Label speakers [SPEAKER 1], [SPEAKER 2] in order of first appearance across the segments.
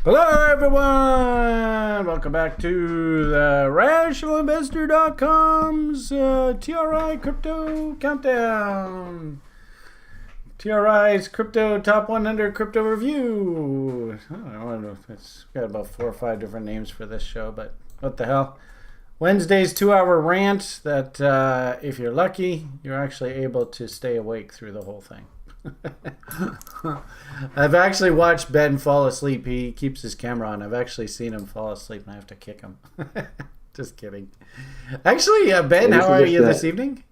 [SPEAKER 1] Hello everyone! Welcome back to the RationalInvestor.com's TRI Crypto Countdown. TRI's Crypto Top 100 Crypto Review. I don't know if it's got about 4 or 5 different names for this show, but what the hell. Wednesday's 2-hour rant that if you're lucky, you're actually able to stay awake through the whole thing. I've actually watched Ben fall asleep. He keeps his camera on. I've actually seen him fall asleep and I have to kick him. Just kidding. Actually, Ben, how are you this evening?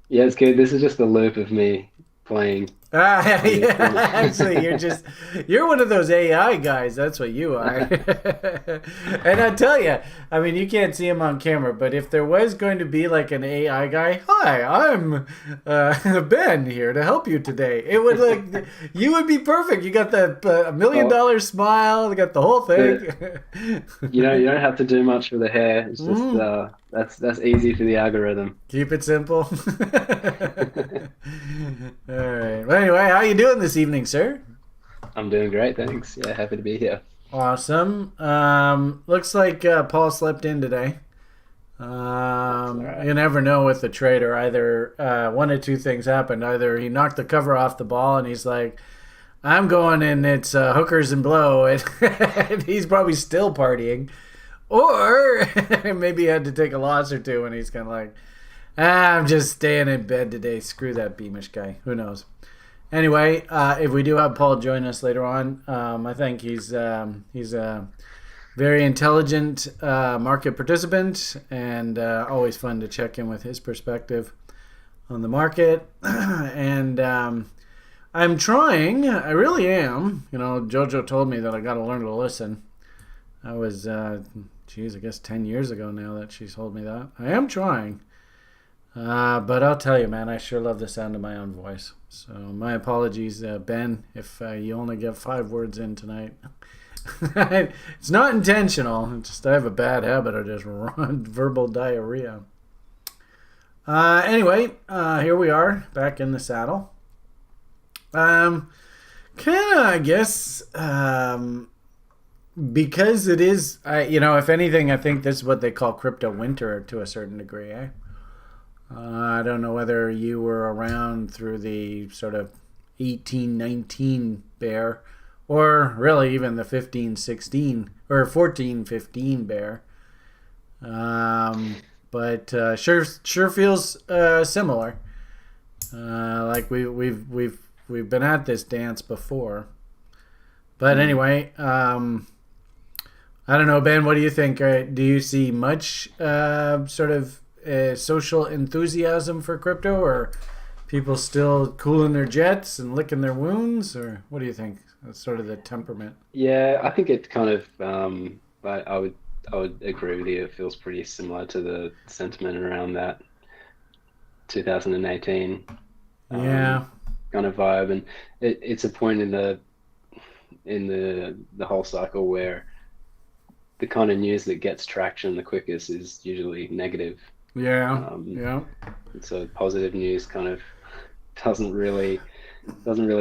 [SPEAKER 2] Yeah, it's good. This is just a loop of me playing.
[SPEAKER 1] Yeah, actually, you're one of those AI guys. That's what you are. And I tell you, I mean, you can't see him on camera, but if there was going to be like an AI guy, hi, I'm Ben here to help you today. It would you would be perfect. You got the $1 million smile. You got the whole thing.
[SPEAKER 2] You don't have to do much for the hair. It's just that's easy for the algorithm.
[SPEAKER 1] Keep it simple. All right. Well, anyway, how you doing this evening, sir?
[SPEAKER 2] I'm doing great, thanks. Yeah, happy to be here.
[SPEAKER 1] Awesome. Looks like Paul slept in today.
[SPEAKER 2] Right.
[SPEAKER 1] You never know with the trader. Either one of two things happened. Either he knocked the cover off the ball and he's like, I'm going and it's hookers and blow. And he's probably still partying. Or maybe he had to take a loss or two and he's kind of like, I'm just staying in bed today. Screw that Beamish guy. Who knows? Anyway, if we do have Paul join us later on, I think he's a very intelligent market participant and always fun to check in with his perspective on the market. And I'm trying. I really am. You know, Jojo told me that I got to learn to listen. I was, I guess 10 years ago now that she's told me that. I am trying. But I'll tell you, man, I sure love the sound of my own voice. So my apologies, Ben, if you only get 5 words in tonight. It's not intentional. It's just I have a bad habit of just verbal diarrhea. Anyway, here we are, back in the saddle. Kind of, I guess, because it is, if anything, I think this is what they call crypto winter to a certain degree, eh? I don't know whether you were around through the sort of 18-19 bear or really even the 15-16 or 14-15 bear. But sure feels similar. Like we've been at this dance before. But anyway, I don't know, Ben, what do you think? Do you see much sort of social enthusiasm for crypto, or people still cooling their jets and licking their wounds, or what do you think? That's sort of the temperament.
[SPEAKER 2] Yeah, I think it kind of I would agree with you. It feels pretty similar to the sentiment around that 2018
[SPEAKER 1] Yeah.
[SPEAKER 2] kind of vibe, and it's a point in the whole cycle where the kind of news that gets traction the quickest is usually negative.
[SPEAKER 1] Yeah. Yeah.
[SPEAKER 2] So positive news kind of doesn't really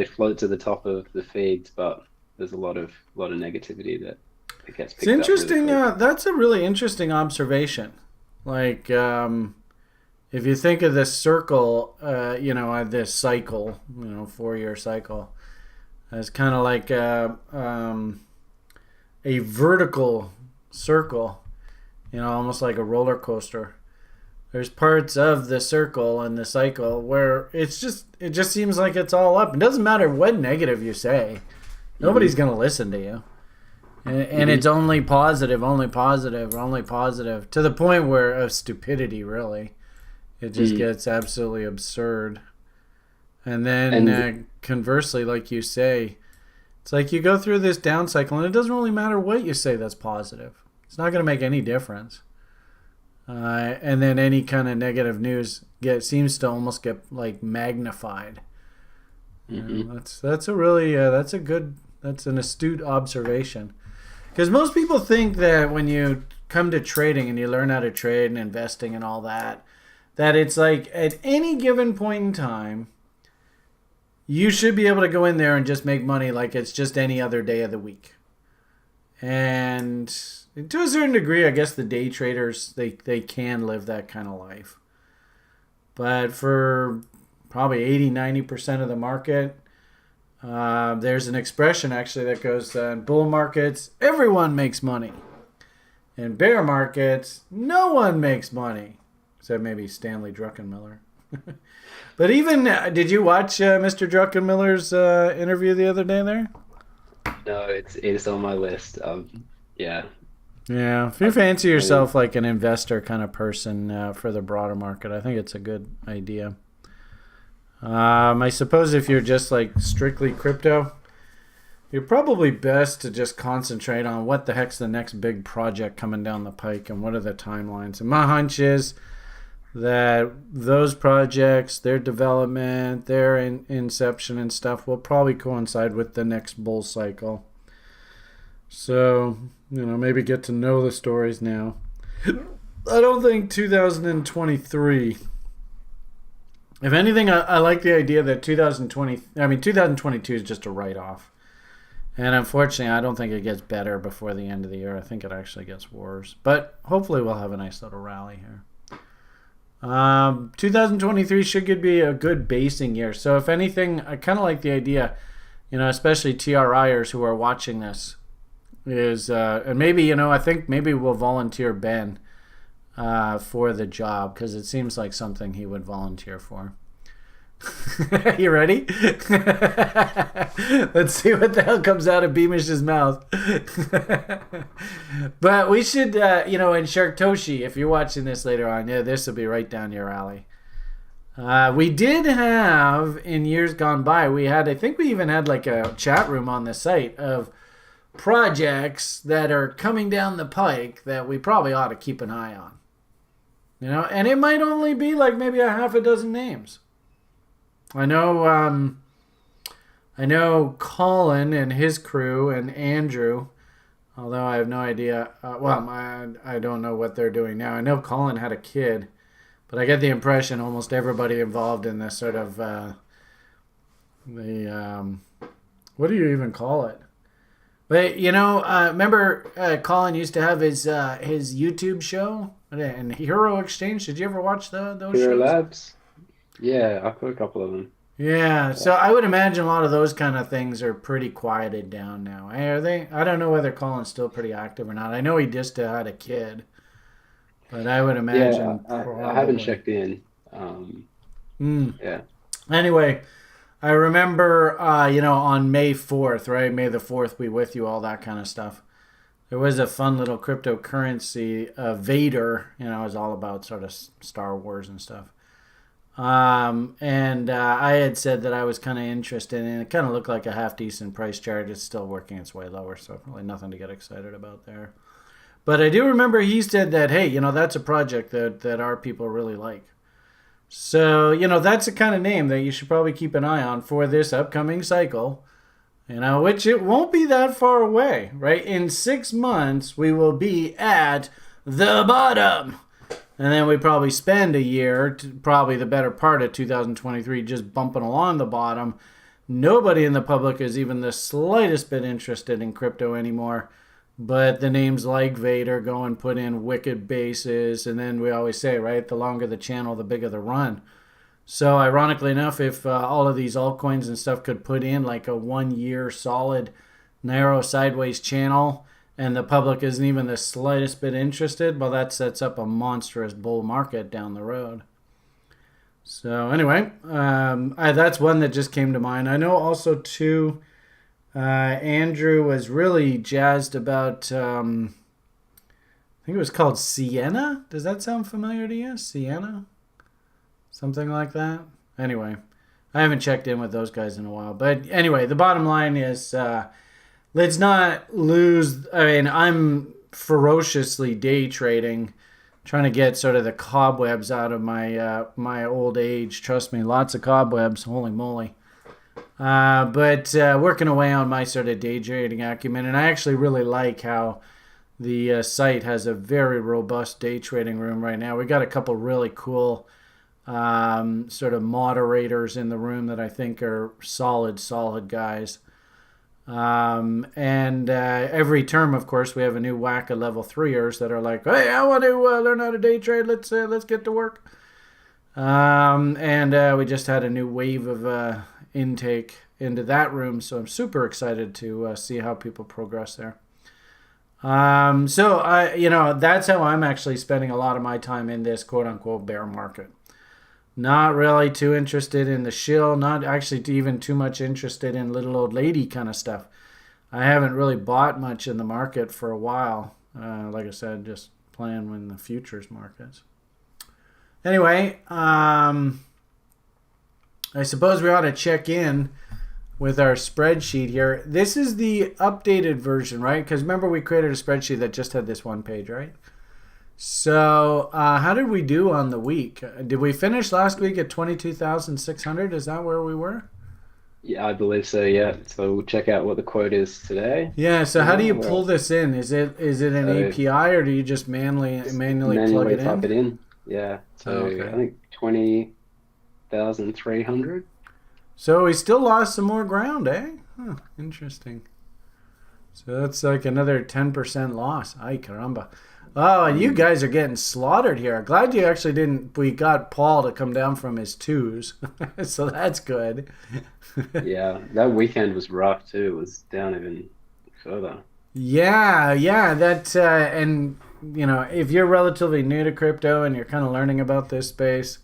[SPEAKER 2] float to the top of the feeds, but there's a lot of negativity that gets
[SPEAKER 1] It's
[SPEAKER 2] picked up really
[SPEAKER 1] interesting.
[SPEAKER 2] quick.
[SPEAKER 1] That's a really interesting observation. Like, if you think of this circle, this cycle, 4-year cycle, as kind of like a vertical circle, almost like a roller coaster. There's parts of the circle and the cycle where it just seems like it's all up. It doesn't matter what negative you say. Nobody's going to listen to you. And it's only positive, only positive, only positive, to the point where of stupidity, really. It just gets absolutely absurd. And then conversely, like you say, it's like you go through this down cycle and it doesn't really matter what you say that's positive. It's not going to make any difference. And then any kind of negative news seems to almost get like magnified. That's an astute observation. Because most people think that when you come to trading and you learn how to trade and investing and all that, that it's like at any given point in time, you should be able to go in there and just make money like it's just any other day of the week. And to a certain degree, I guess the day traders, they can live that kind of life. But for probably 80-90% of the market, there's an expression actually that goes, in bull markets, everyone makes money. In bear markets, no one makes money. Except maybe Stanley Druckenmiller. But even, did you watch Mr. Druckenmiller's interview the other day there?
[SPEAKER 2] No, it's on my list. Yeah,
[SPEAKER 1] Yeah, if you
[SPEAKER 2] I,
[SPEAKER 1] fancy
[SPEAKER 2] I mean,
[SPEAKER 1] yourself like an investor kind of person for the broader market, I think it's a good idea. I suppose if you're just like strictly crypto, you're probably best to just concentrate on what the heck's the next big project coming down the pike and what are the timelines. And my hunch is that those projects, their development, their inception and stuff will probably coincide with the next bull cycle. So, maybe get to know the stories now. I don't think 2023. If anything, I like the idea that 2022 is just a write off. And unfortunately, I don't think it gets better before the end of the year. I think it actually gets worse. But hopefully, we'll have a nice little rally here. 2023 should be a good basing year. So, if anything, I kind of like the idea, especially TRIers who are watching this, is, and maybe, I think maybe we'll volunteer Ben for the job because it seems like something he would volunteer for. You ready? Let's see what the hell comes out of Beamish's mouth. But we should, and Sharktoshi, if you're watching this later on, yeah, this will be right down your alley. We did have, in years gone by, I think we even had like a chat room on the site of projects that are coming down the pike that we probably ought to keep an eye on. And it might only be like maybe a half a dozen names. I know Colin and his crew and Andrew, although I have no idea. I don't know what they're doing now. I know Colin had a kid, but I get the impression almost everybody involved in this sort of what do you even call it? But remember Colin used to have his YouTube show and Hero Exchange. Did you ever watch those
[SPEAKER 2] Hero
[SPEAKER 1] shows?
[SPEAKER 2] Labs. Yeah, I've got a couple of them.
[SPEAKER 1] Yeah, so I would imagine a lot of those kind of things are pretty quieted down now. Are they? I don't know whether Colin's still pretty active or not. I know he just had a kid, but I would
[SPEAKER 2] Yeah,
[SPEAKER 1] imagine
[SPEAKER 2] I haven't
[SPEAKER 1] probably.
[SPEAKER 2] checked in.
[SPEAKER 1] Mm.
[SPEAKER 2] Yeah,
[SPEAKER 1] Anyway, I remember, on May 4th, right? May the 4th be with you, all that kind of stuff. There was a fun little cryptocurrency, Vader, it was all about sort of Star Wars and stuff. And I had said that I was kind of interested, and it kind of looked like a half decent price chart. It's still working its way lower, so really nothing to get excited about there. But I do remember he said that, hey, that's a project that our people really like. So, that's the kind of name that you should probably keep an eye on for this upcoming cycle, which it won't be that far away, right? In 6 months, we will be at the bottom. And then we probably spend a year, probably the better part of 2023, just bumping along the bottom. Nobody in the public is even the slightest bit interested in crypto anymore. But the names like Vader go and put in wicked bases. And then we always say, right, the longer the channel, the bigger the run. So ironically enough, if all of these altcoins and stuff could put in like a 1 year solid narrow sideways channel, and the public isn't even the slightest bit interested, well, that sets up a monstrous bull market down the road. So anyway, that's one that just came to mind. I know also too, Andrew was really jazzed about, I think it was called Sienna. Does that sound familiar to you? Sienna? Something like that? Anyway, I haven't checked in with those guys in a while. But anyway, the bottom line is, let's not lose. I mean, I'm ferociously day trading, trying to get sort of the cobwebs out of my old age. Trust me, lots of cobwebs. Holy moly! But working away on my sort of day trading acumen, and I actually really like how the site has a very robust day trading room right now. We got a couple really cool sort of moderators in the room that I think are solid guys. And every term, of course, we have a new whack of level 3ers that are like, hey, I want to learn how to day trade. Let's get to work. And we just had a new wave of intake into that room, so I'm super excited to see how people progress there. So that's how I'm actually spending a lot of my time in this quote unquote bear market. Not really too interested in the shill, not actually even too much interested in little old lady kind of stuff. I haven't really bought much in the market for a while. Like I said, just playing in the futures markets. Anyway, I suppose we ought to check in with our spreadsheet here. This is the updated version, right? Because remember we created a spreadsheet that just had this one page, right? So how did we do on the week? Did we finish last week at 22,600? Is that where we were?
[SPEAKER 2] Yeah, I believe so. Yeah. So we'll check out what the quote is today.
[SPEAKER 1] Yeah. So how do you
[SPEAKER 2] Well,
[SPEAKER 1] pull this in? Is it an
[SPEAKER 2] so
[SPEAKER 1] API or do you just manually
[SPEAKER 2] just
[SPEAKER 1] plug
[SPEAKER 2] manually
[SPEAKER 1] it
[SPEAKER 2] type
[SPEAKER 1] in?
[SPEAKER 2] it in. Yeah.
[SPEAKER 1] Oh,
[SPEAKER 2] So I
[SPEAKER 1] okay.
[SPEAKER 2] think 20,300.
[SPEAKER 1] So we still lost some more ground, eh? Huh, interesting. So that's like another 10% loss. Ay caramba. Oh, and you
[SPEAKER 2] Mm.
[SPEAKER 1] guys are getting slaughtered here. Glad you actually didn't. We got Paul to come down from his twos. So that's good.
[SPEAKER 2] Yeah, that weekend was rough too. It was down even further.
[SPEAKER 1] Yeah. And if you're relatively new to crypto and you're kind of learning about this space,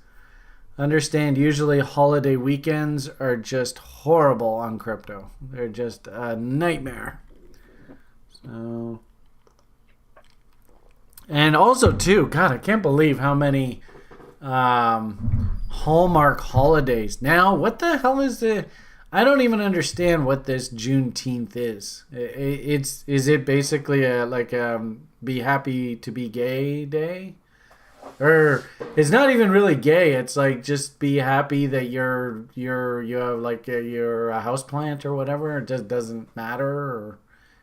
[SPEAKER 1] understand usually holiday weekends are just horrible on crypto. They're just a nightmare. So, and also too, God, I can't believe how many Hallmark holidays. Now, what the hell is the? I don't even understand what this Juneteenth is. Is it basically a be happy to be gay day? Or it's not even really gay. It's like just be happy that you have you're a house plant or whatever. It just doesn't matter. Or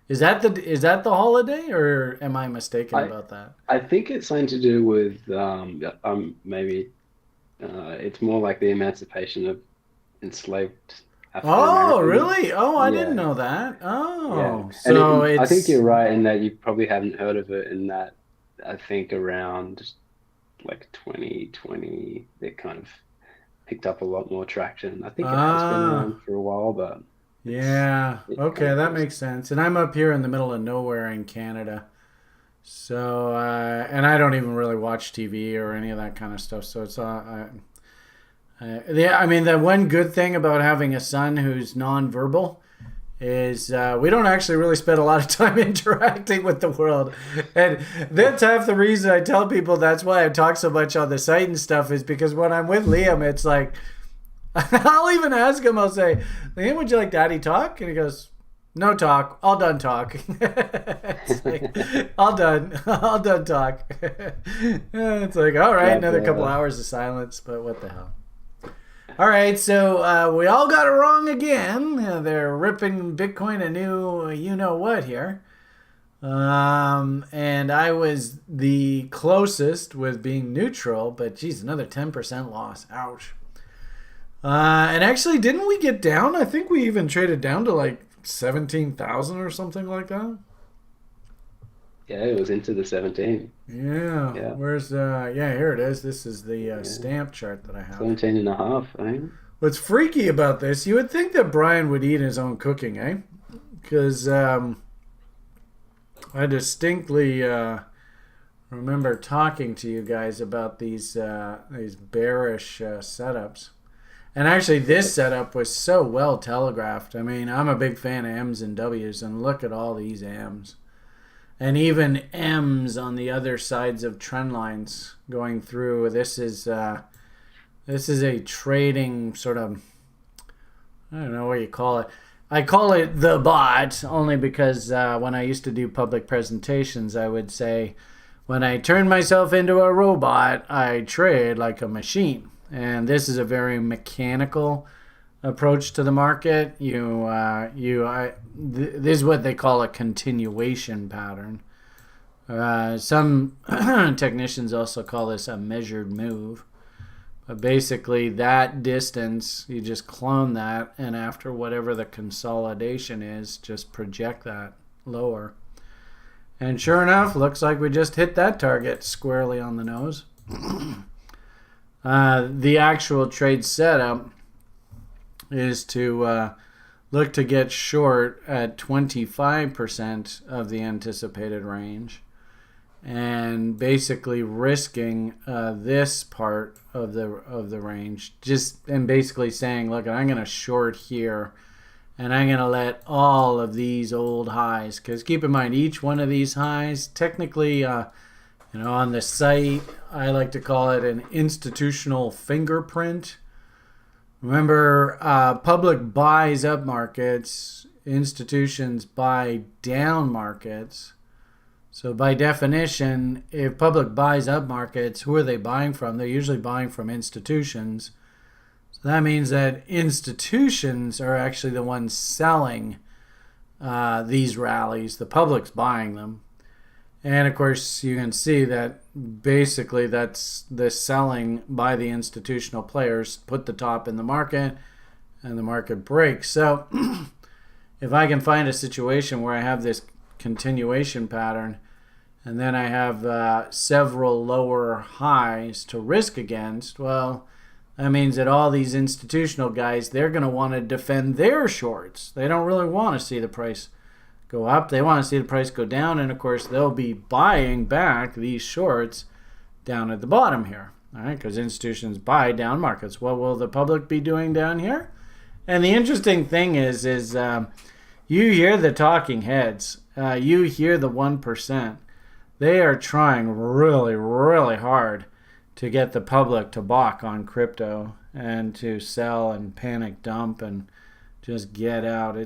[SPEAKER 1] is that the holiday, or am I mistaken
[SPEAKER 2] I
[SPEAKER 1] about that?
[SPEAKER 2] I think it's something to do with yeah, maybe it's more like the emancipation of enslaved African
[SPEAKER 1] Oh,
[SPEAKER 2] Americans.
[SPEAKER 1] really? Oh, I didn't
[SPEAKER 2] Yeah,
[SPEAKER 1] know that.
[SPEAKER 2] yeah,
[SPEAKER 1] Oh,
[SPEAKER 2] and
[SPEAKER 1] so
[SPEAKER 2] I think
[SPEAKER 1] it's
[SPEAKER 2] you're right in that you probably haven't heard of it. In that I think around like 2020, it kind of picked up a lot more traction. I think it has been
[SPEAKER 1] ah.
[SPEAKER 2] around for a while, but
[SPEAKER 1] Yeah.
[SPEAKER 2] it kind
[SPEAKER 1] Okay,
[SPEAKER 2] of
[SPEAKER 1] that
[SPEAKER 2] goes.
[SPEAKER 1] makes sense. And I'm up here in the middle of nowhere in Canada. So, and I don't even really watch TV or any of that kind of stuff. So yeah, I mean, the one good thing about having a son who's nonverbal is we don't actually really spend a lot of time interacting with the world. And that's half the reason I tell people that's why I talk so much on the site and stuff is because when I'm with Liam, it's like, I'll even ask him, I'll say, Liam, would you like daddy talk? And he goes, no talk. All done talk. It's like, all done. All done talk. It's like, all right,
[SPEAKER 2] But
[SPEAKER 1] another couple hours of silence, but what the hell. All right, so we all got it wrong again. They're ripping Bitcoin a new you know what here. And I was the closest with being neutral, but geez, another 10% loss. Ouch. And actually, didn't we get down? I think we even traded down to like 17,000 or something like that.
[SPEAKER 2] yeah, it was into the 17.
[SPEAKER 1] Yeah.
[SPEAKER 2] Yeah,
[SPEAKER 1] Where's yeah, here it is. This is the
[SPEAKER 2] yeah,
[SPEAKER 1] stamp chart that I have.
[SPEAKER 2] 17 and a half, I think.
[SPEAKER 1] What's freaky about this, you would think that Brian would eat his own cooking, eh? Because I distinctly remember talking to you guys about these bearish setups. And actually, this setup was so well telegraphed. I mean, I'm a big fan of M's and W's, and look at all these M's. And even M's on the other sides of trend lines going through. This is a trading sort of, I don't know what you call it. I call it the bot only because when I used to do public presentations, I would say, when I turn myself into a robot, I trade like a machine. And this is a very mechanical approach to the market. This is what they call a continuation pattern. Some technicians also call this a measured move. But basically, that distance, you just clone that, and after whatever the consolidation is, just project that lower. And sure enough, looks like we just hit that target squarely on the nose. The actual trade setup is to look to get short at 25% of the anticipated range, and basically risking this part of the range, and basically saying, look, I'm going to short here, and I'm going to let all of these old highs, because keep in mind, each one of these highs, technically, on the site, I like to call it an institutional fingerprint. Remember, public buys up markets, institutions buy down markets. So by definition, if public buys up markets, who are they buying from? They're usually buying from institutions. So that means that institutions are actually the ones selling these rallies. The public's buying them. And of course, you can see that basically that's the selling by the institutional players put the top in the market, and the market breaks. So if I can find a situation where I have this continuation pattern, and then I have several lower highs to risk against, well, that means that all these institutional guys, they're going to want to defend their shorts. They don't really want to see the price go up. They want to see the price go down, and of course they'll be buying back these shorts down at the bottom here, all right, because institutions buy down markets. What will the public be doing down here? And the interesting thing is you hear the talking heads, you hear the 1%. They are trying really, really hard to get the public to balk on crypto and to sell and panic dump and just get out.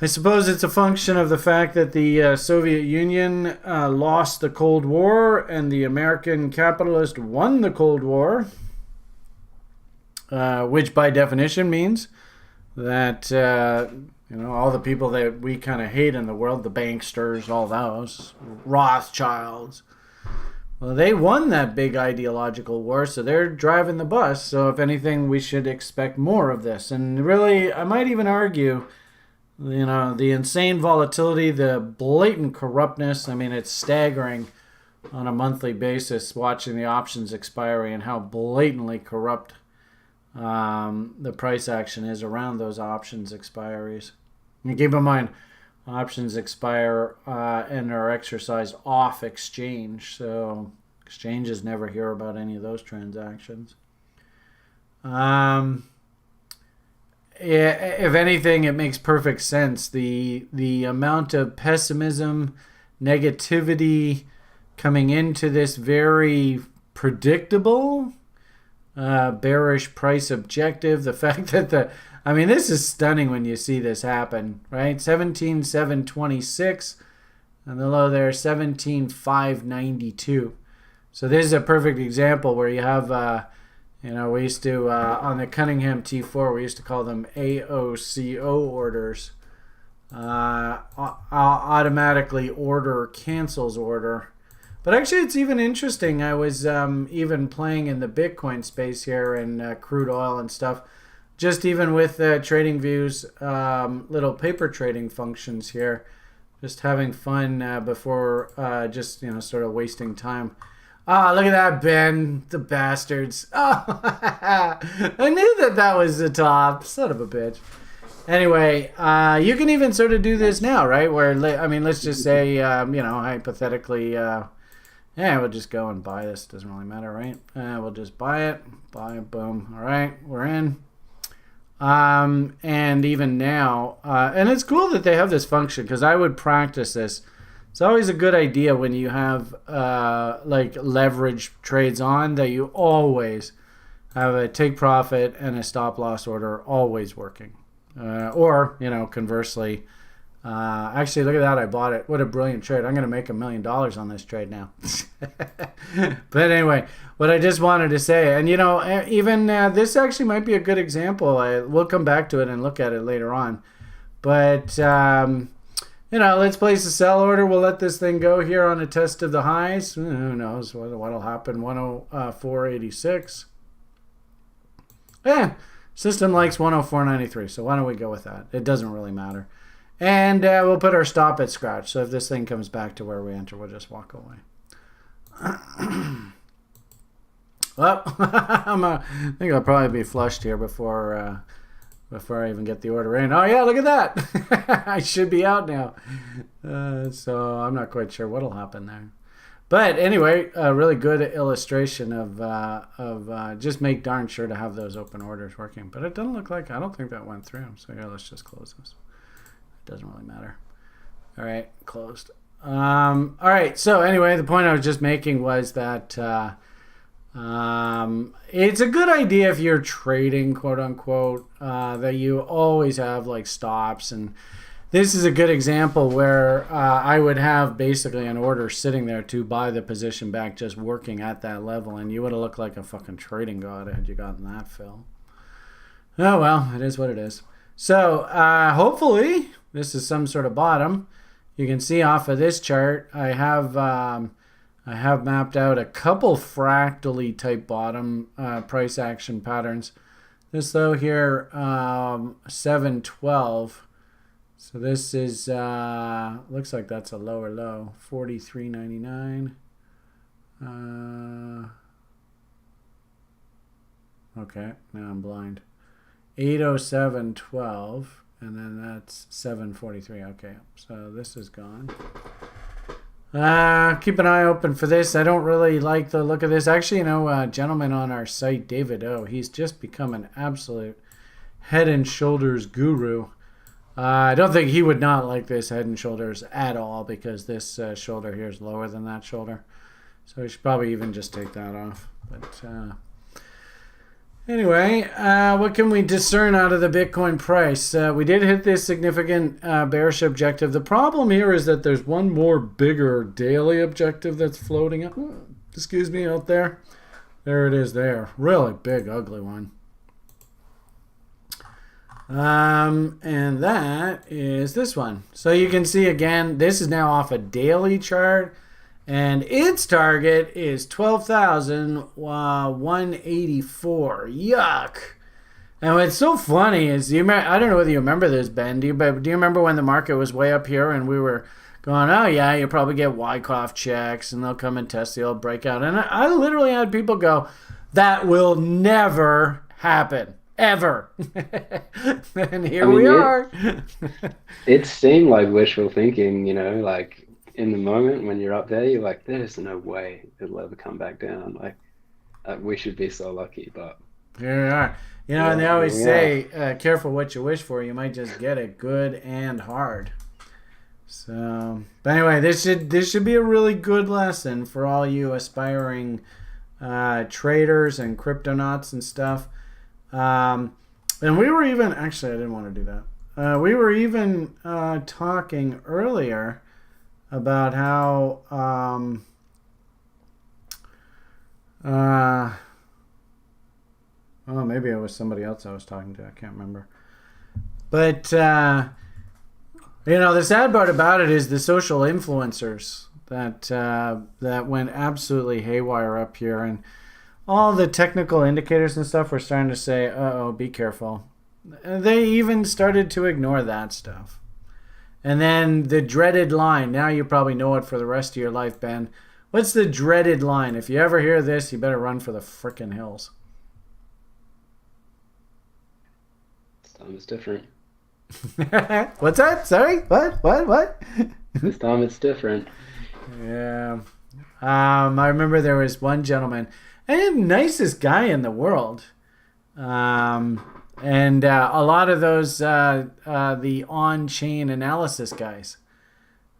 [SPEAKER 1] I suppose it's a function of the fact that the Soviet Union lost the Cold War and the American capitalist won the Cold War, which by definition means that all the people that we kind of hate in the world, the banksters, all those, Rothschilds, well, they won that big ideological war, so they're driving the bus. So if anything, we should expect more of this. And really, I might even argue, the insane volatility, the blatant corruptness. I mean, it's staggering on a monthly basis watching the options expiry and how blatantly corrupt the price action is around those options expiries. And keep in mind, options expire and are exercised off exchange, so exchanges never hear about any of those transactions. If anything, it makes perfect sense. The amount of pessimism, negativity coming into this very predictable bearish price objective. The fact that this is stunning when you see this happen, right? 17,726 and the low there 17,592. So this is a perfect example where you have we used to, on the Cunningham T4, we used to call them AOCO orders. Automatically order cancels order. But actually, it's even interesting. I was even playing in the Bitcoin space here and crude oil and stuff. Just even with trading views, little paper trading functions here. Just having fun before sort of wasting time. Oh, look at that, Ben. The bastards. Oh, I knew that was the top. Son of a bitch. Anyway, you can even sort of do this now, right? Where, let's just say, hypothetically, we'll just go and buy this. Doesn't really matter, right? We'll just buy it. Buy it. Boom. All right. We're in. And even now, and it's cool that they have this function because I would practice this. It's always a good idea when you have leverage trades on that you always have a take profit and a stop loss order always working. Or conversely, actually, look at that. I bought it. What a brilliant trade. I'm going to make $1 million on this trade now. But anyway, what I just wanted to say, and even this actually might be a good example. We'll come back to it and look at it later on. But let's place a sell order. We'll let this thing go here on a test of the highs. Who knows what'll happen? 104.86. System likes 104.93, so why don't we go with that? It doesn't really matter. And we'll put our stop at scratch. So if this thing comes back to where we enter, we'll just walk away. Well, I think I'll probably be flushed here before I even get the order in. Oh yeah, look at that! I should be out now. So I'm not quite sure what'll happen there. But anyway, a really good illustration of just make darn sure to have those open orders working. But it doesn't look like, I don't think that went through. So yeah, let's just close this. It doesn't really matter. All right, closed. All right, so anyway, the point I was just making was that it's a good idea if you're trading, quote unquote, that you always have like stops. And this is a good example where I would have basically an order sitting there to buy the position back, just working at that level, and you would have looked like a fucking trading god had you gotten that fill. Oh well, it is what it is. So hopefully this is some sort of bottom. You can see off of this chart, I have mapped out a couple fractally type bottom price action patterns. This though here, 712. So this is looks like that's a lower low, 43.99. Okay, now I'm blind. 807.12, and then that's 743. Okay, so this is gone. Keep an eye open for this. I don't really like the look of this. Actually, a gentleman on our site, David O, he's just become an absolute head and shoulders guru. I don't think he would not like this head and shoulders at all, because this shoulder here is lower than that shoulder. So we should probably even just take that off. But anyway, what can we discern out of the Bitcoin price? We did hit this significant bearish objective. The problem here is that there's one more bigger daily objective that's floating up. Excuse me, out there. There it is there. Really big, ugly one. And that is this one. So you can see again, this is now off a daily chart, and its target is 12,184. Yuck. And what's so funny is, I don't know whether you remember this, Ben. Do you remember when the market was way up here and we were going, oh yeah, you'll probably get Wyckoff checks and they'll come and test the old breakout. And I literally had people go, that will never happen. Ever. And here we are.
[SPEAKER 2] It seemed like wishful thinking, like in the moment when you're up there, you're like, there's no way it'll ever come back down. Like, we should be so lucky, but
[SPEAKER 1] here we are. And they always say, careful what you wish for. You might just get it good and hard. So, but anyway, this should be a really good lesson for all you aspiring traders and cryptonauts and stuff. And we were even, actually I didn't want to do that. We were even talking earlier about how maybe it was somebody else I was talking to. I can't remember. But the sad part about it is the social influencers that went absolutely haywire up here, and all the technical indicators and stuff were starting to say, uh-oh, be careful. They even started to ignore that stuff. And then the dreaded line. Now you probably know it for the rest of your life, Ben. What's the dreaded line? If you ever hear this, you better run for the frickin' hills.
[SPEAKER 2] this time it's different.
[SPEAKER 1] What's that? Sorry? What?
[SPEAKER 2] This time it's different.
[SPEAKER 1] Yeah. I remember there was one gentleman, and nicest guy in the world. And a lot of those, the on-chain analysis guys,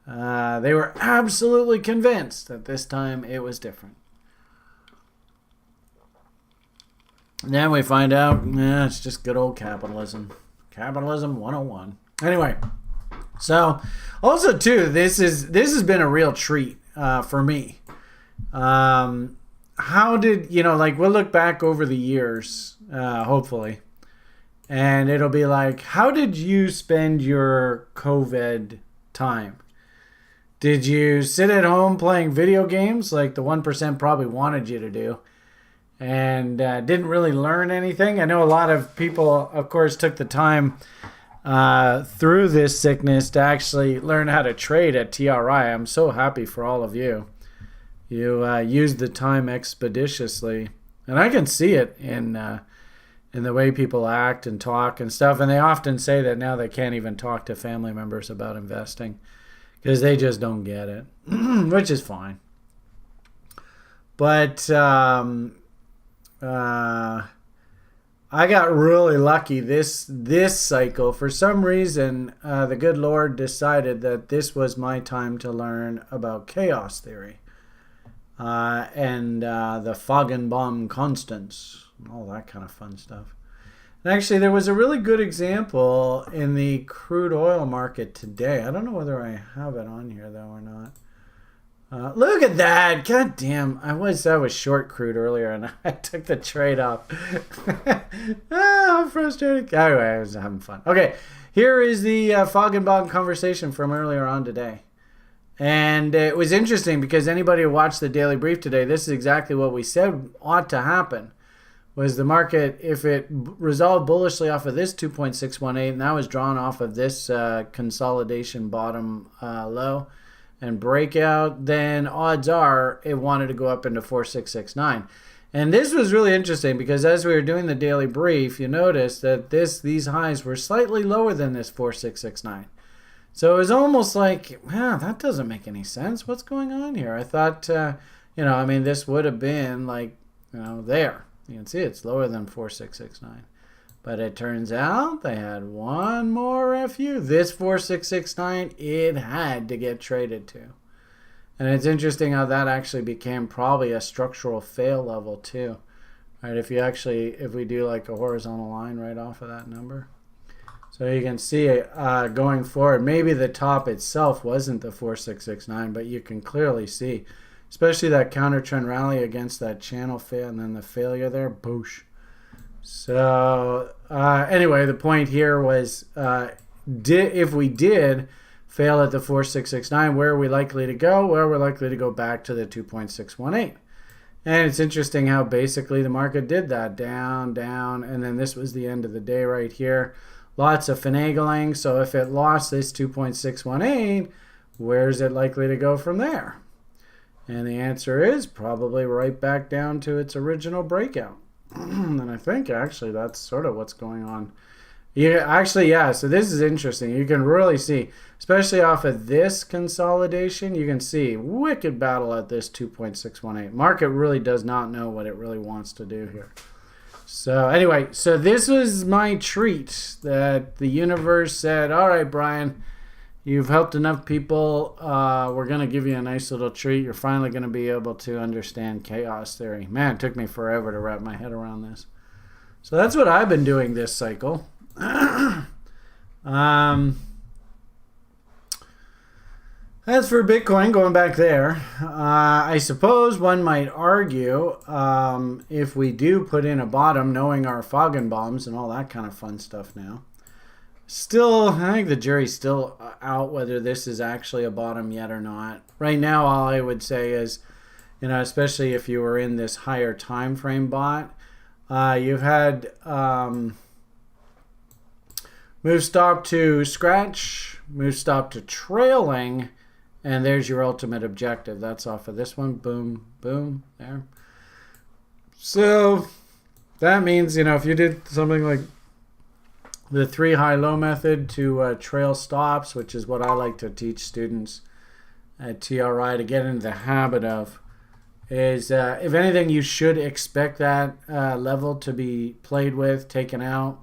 [SPEAKER 1] they were absolutely convinced that this time it was different. And then we find out, it's just good old capitalism. Capitalism 101. Anyway, so also too, this has been a real treat for me. How did, we'll look back over the years, hopefully, and it'll be like, how did you spend your COVID time? Did you sit at home playing video games like the 1% probably wanted you to do and didn't really learn anything? I know a lot of people, of course, took the time through this sickness to actually learn how to trade at TRI. I'm so happy for all of you. You used the time expeditiously. And I can see it in the way people act and talk and stuff. And they often say that now they can't even talk to family members about investing because they just don't get it, which is fine. But I got really lucky this cycle. For some reason, the good Lord decided that this was my time to learn about chaos theory and the Feigenbaum constants, all that kind of fun stuff. And actually, there was a really good example in the crude oil market today. I don't know whether I have it on here, though, or not. Look at that. God damn. I was short crude earlier, and I took the trade off. I'm frustrated. Anyway, I was having fun. Okay, here is the Feigenbaum conversation from earlier on today. And it was interesting because anybody who watched the daily brief today, this is exactly what we said ought to happen. Was the market, if it resolved bullishly off of this 2.618, and that was drawn off of this consolidation bottom low and breakout, then odds are it wanted to go up into 4669. And this was really interesting because as we were doing the daily brief, you notice that these highs were slightly lower than this 4669. So it was almost like, wow, that doesn't make any sense. What's going on here? I thought, this would have been like, there. You can see it's lower than 4669. But it turns out they had one more FU. This 4669, it had to get traded to. And it's interesting how that actually became probably a structural fail level too. Right, if we do like a horizontal line right off of that number. So you can see going forward, maybe the top itself wasn't the 4669, but you can clearly see, especially that counter trend rally against that channel fail and then the failure there, boosh. So anyway, the point here was if we did fail at the 4669, where are we likely to go? Well, we're likely to go back to the 2.618. And it's interesting how basically the market did that, down, down, and then this was the end of the day right here. Lots of finagling. So if it lost this 2.618, where's it likely to go from there? And the answer is probably right back down to its original breakout. And I think actually that's sort of what's going on. So this is interesting. You can really see, especially off of this consolidation, you can see wicked battle at this 2.618. Market really does not know what it really wants to do here. So anyway, so this was my treat that the universe said, all right, Brian, you've helped enough people. We're going to give you a nice little treat. You're finally going to be able to understand chaos theory. Man, it took me forever to wrap my head around this. So that's what I've been doing this cycle. As for Bitcoin, going back there, I suppose one might argue if we do put in a bottom, knowing our Feigenbaums and all that kind of fun stuff now, still, I think the jury's still out whether this is actually a bottom yet or not. Right now, all I would say is, especially if you were in this higher time frame bot, you've had move stop to scratch, move stop to trailing, and there's your ultimate objective. That's off of this one. Boom, boom, there. So that means, if you did something like the 3 high-low method to trail stops, which is what I like to teach students at TRI to get into the habit of, is if anything, you should expect that level to be played with, taken out.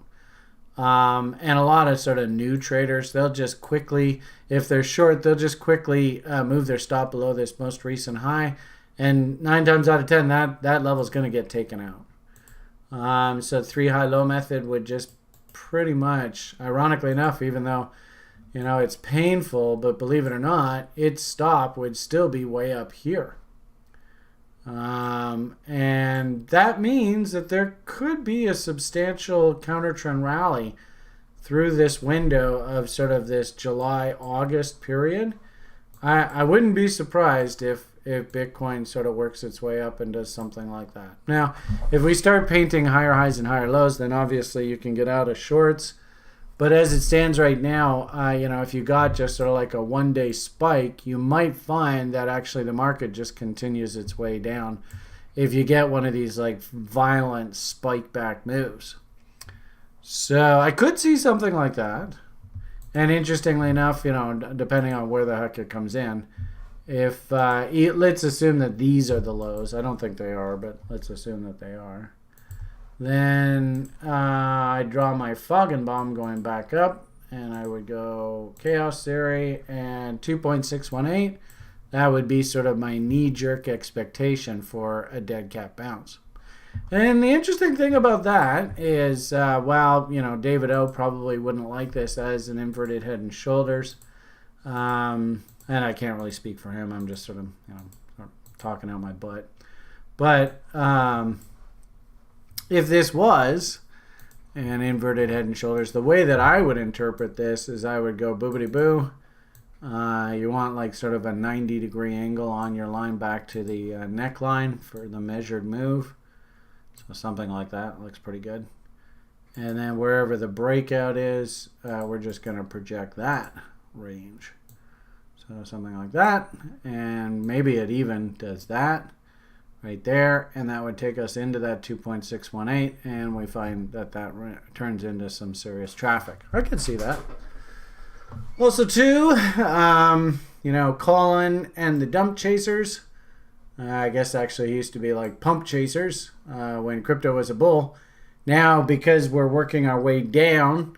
[SPEAKER 1] And a lot of sort of new traders, they'll just quickly, if they're short, they'll just quickly move their stop below this most recent high. And 9 times out of 10, that level is going to get taken out. So 3 high-low method would just pretty much, ironically enough, even though, it's painful, but believe it or not, its stop would still be way up here. And that means that there could be a substantial counter trend rally through this window of sort of this July-August period, I wouldn't be surprised if Bitcoin sort of works its way up and does something like that. Now, if we start painting higher highs and higher lows, then obviously you can get out of shorts. But as it stands right now, if you got just sort of like a one-day spike, you might find that actually the market just continues its way down if you get one of these like violent spike back moves. So I could see something like that. And interestingly enough, depending on where the heck it comes in, if let's assume that these are the lows. I don't think they are, but let's assume that they are. Then I draw my Foggenbaum going back up, and I would go chaos theory and 2.618. That would be sort of my knee-jerk expectation for a dead cat bounce. And the interesting thing about that is, David O probably wouldn't like this as an inverted head and shoulders. And I can't really speak for him. I'm just sort of, talking out my butt. But if this was an inverted head and shoulders, the way that I would interpret this is I would go boobity boo. You want like sort of a 90-degree angle on your line back to the neckline for the measured move. So something like that looks pretty good. And then wherever the breakout is, we're just going to project that range. So something like that. And maybe it even does that right there. And that would take us into that 2.618. And we find that turns into some serious traffic. I could see that. Also, too, Colin and the dump chasers. I guess actually he used to be like pump chasers when crypto was a bull. Now, because we're working our way down,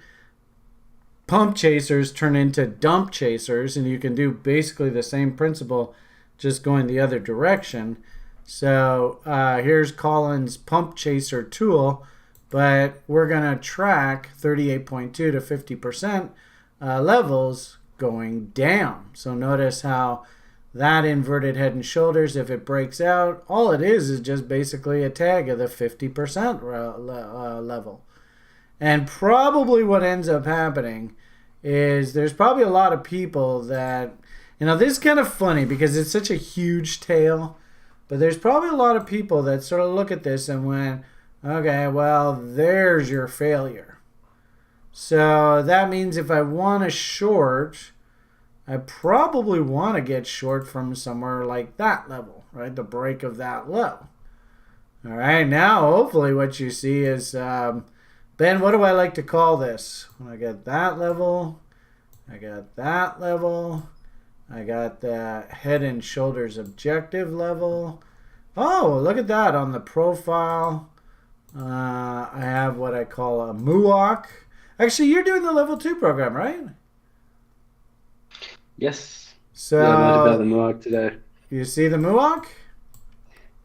[SPEAKER 1] pump chasers turn into dump chasers, and you can do basically the same principle, just going the other direction. So here's Colin's pump chaser tool, but we're going to track 38.2 to 50% levels going down. So notice how that inverted head and shoulders, if it breaks out, all it is just basically a tag of the 50% level. And probably what ends up happening is there's probably a lot of people that, this is kind of funny because it's such a huge tail, but there's probably a lot of people that sort of look at this and went, okay, well, there's your failure. So that means if I want to short, I probably want to get short from somewhere like that level, right? The break of that low. All right, now hopefully what you see is, Ben, what do I like to call this? When I get that level, I got that level, I got the head and shoulders objective level. Oh, look at that on the profile. I have what I call a muoc. Actually, you're doing the level 2 program, right?
[SPEAKER 2] Yes.
[SPEAKER 1] So
[SPEAKER 2] yeah, I learned about the muoc today.
[SPEAKER 1] You see the muoc?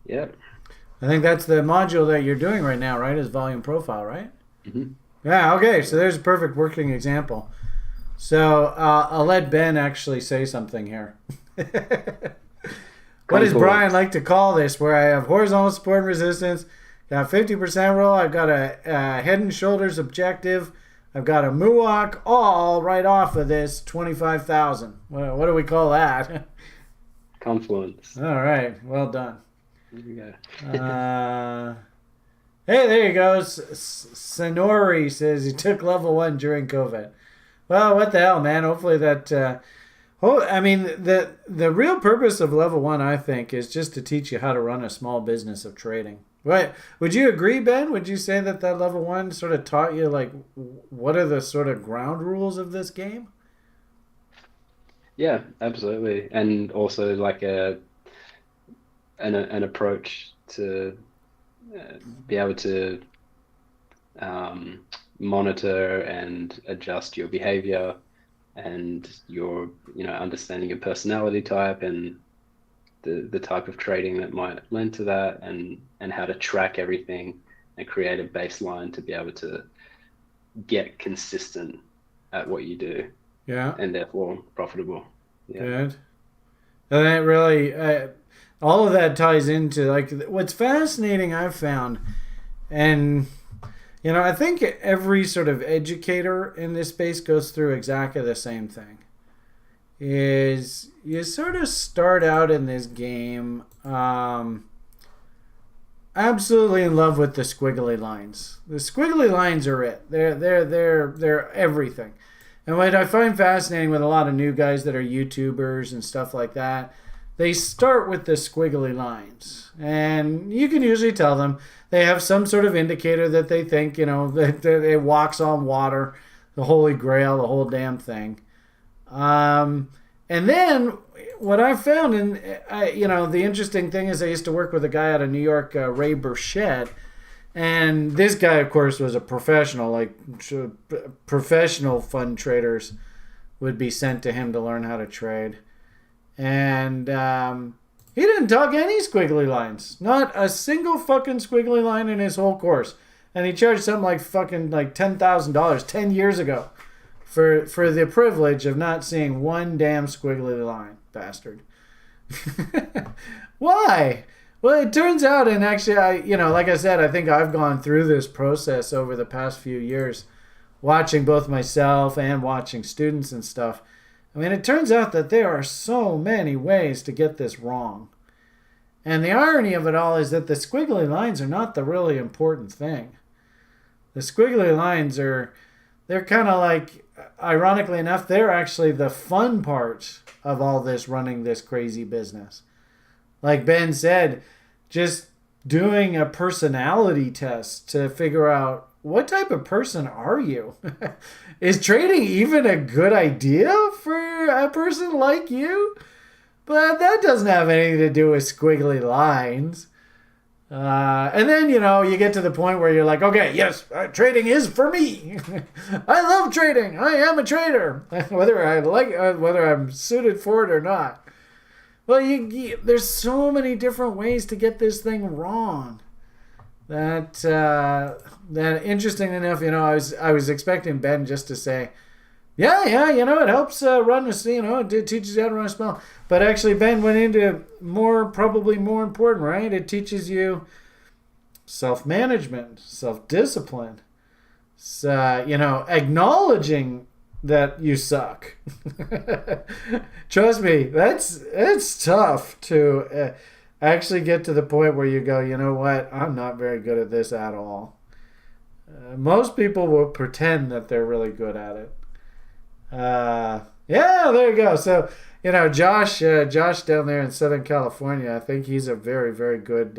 [SPEAKER 2] Yep.
[SPEAKER 1] I think that's the module that you're doing right now, right? Is volume profile, right?
[SPEAKER 2] Mm-hmm.
[SPEAKER 1] Yeah, okay. So there's a perfect working example. So I'll let Ben actually say something here. What does Brian like to call this? Where I have horizontal support and resistance, got 50% roll, I've got a head and shoulders objective, I've got a muoc all right off of this 25,000. What do we call that?
[SPEAKER 2] Confluence.
[SPEAKER 1] All right. Well done.
[SPEAKER 2] There you go.
[SPEAKER 1] Hey, there you go. Sonori says he took level 1 during COVID. Well, what the hell, man? Hopefully that... the real purpose of level 1, I think, is just to teach you how to run a small business of trading. Right. Would you agree, Ben? Would you say that level 1 sort of taught you, like, what are the sort of ground rules of this game?
[SPEAKER 2] Yeah, absolutely. And also like an approach to be able to monitor and adjust your behavior and your, understanding your personality type and the type of trading that might lend to that, and how to track everything and create a baseline to be able to get consistent at what you do.
[SPEAKER 1] Yeah.
[SPEAKER 2] And therefore profitable. Yeah.
[SPEAKER 1] Good. And it really, all of that ties into, like, what's fascinating I've found, and, I think every sort of educator in this space goes through exactly the same thing. Is you sort of start out in this game absolutely in love with the squiggly lines. The squiggly lines are it. They're everything. And what I find fascinating with a lot of new guys that are YouTubers and stuff like that, they start with the squiggly lines. And you can usually tell them they have some sort of indicator that they think, that it walks on water, the holy grail, the whole damn thing. And then what I found, and the interesting thing is I used to work with a guy out of New York, Ray Burchett, and this guy, of course, was a professional. Like professional fund traders would be sent to him to learn how to trade, and he didn't talk any squiggly lines, not a single fucking squiggly line in his whole course, and he charged something like fucking like $10,000 10 years ago. For the privilege of not seeing one damn squiggly line, bastard. Why? Well, it turns out, and actually, like I said, I think I've gone through this process over the past few years, watching both myself and watching students and stuff. I mean, it turns out that there are so many ways to get this wrong. And the irony of it all is that the squiggly lines are not the really important thing. The squiggly lines they're kind of like, ironically enough, they're actually the fun part of all this running this crazy business. Like Ben said, just doing a personality test to figure out what type of person are you? Is trading even a good idea for a person like you? But that doesn't have anything to do with squiggly lines. And then, you get to the point where you're like, okay, yes, trading is for me. I love trading. I am a trader, whether I'm suited for it or not. Well, there's so many different ways to get this thing wrong. That interesting enough, I was expecting Ben just to say, yeah, it helps run it teaches you how to run a small. But actually, Ben went into probably more important, right? It teaches you self-management, self-discipline, acknowledging that you suck. Trust me, it's tough to actually get to the point where you go, you know what, I'm not very good at this at all. Most people will pretend that they're really good at it. Yeah, there you go. So, Josh down there in Southern California, I think he's a very, very good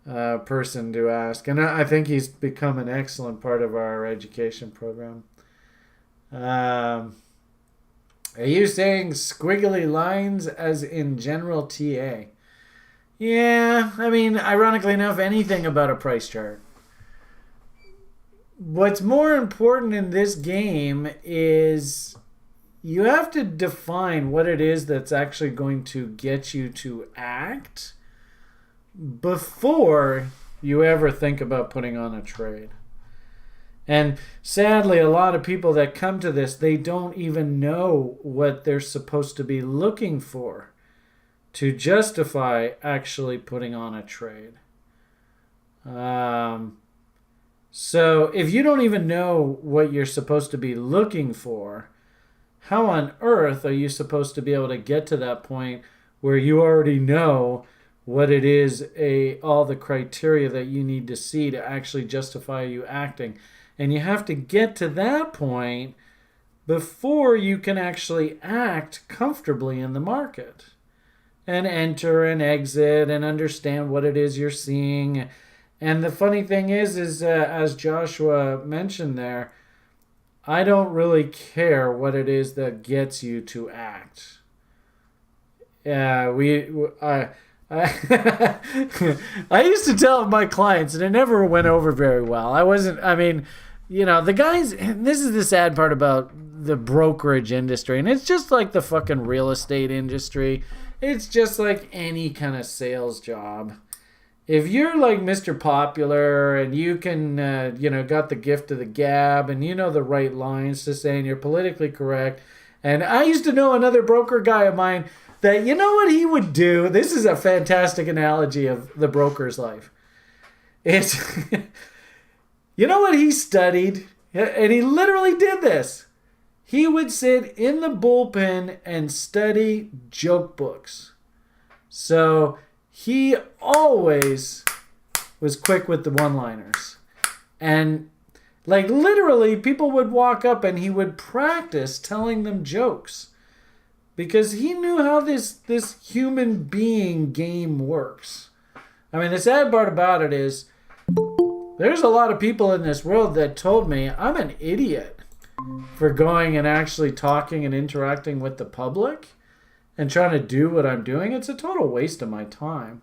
[SPEAKER 1] person to ask. And I think he's become an excellent part of our education program. Are you saying squiggly lines as in general TA? Yeah, I mean, ironically enough, anything about a price chart. What's more important in this game is you have to define what it is that's actually going to get you to act before you ever think about putting on a trade. And sadly, a lot of people that come to this, they don't even know what they're supposed to be looking for to justify actually putting on a trade. So if you don't even know what you're supposed to be looking for, how on earth are you supposed to be able to get to that point where you already know what it is, all the criteria that you need to see to actually justify you acting? And you have to get to that point before you can actually act comfortably in the market and enter and exit and understand what it is you're seeing. And the funny thing is as Joshua mentioned there, I don't really care what it is that gets you to act. I used to tell my clients, and it never went over very well. The guys, and this is the sad part about the brokerage industry, and it's just like the fucking real estate industry. It's just like any kind of sales job. If you're like Mr. Popular and you can, got the gift of the gab and you know the right lines to say and you're politically correct. And I used to know another broker guy of mine that, you know what he would do? This is a fantastic analogy of the broker's life. It's You know what he studied? And he literally did this. He would sit in the bullpen and study joke books. So he always was quick with the one-liners. And like literally people would walk up and he would practice telling them jokes. Because he knew how this human being game works. I mean, the sad part about it is there's a lot of people in this world that told me I'm an idiot for going and actually talking and interacting with the public and trying to do what I'm doing. It's a total waste of my time.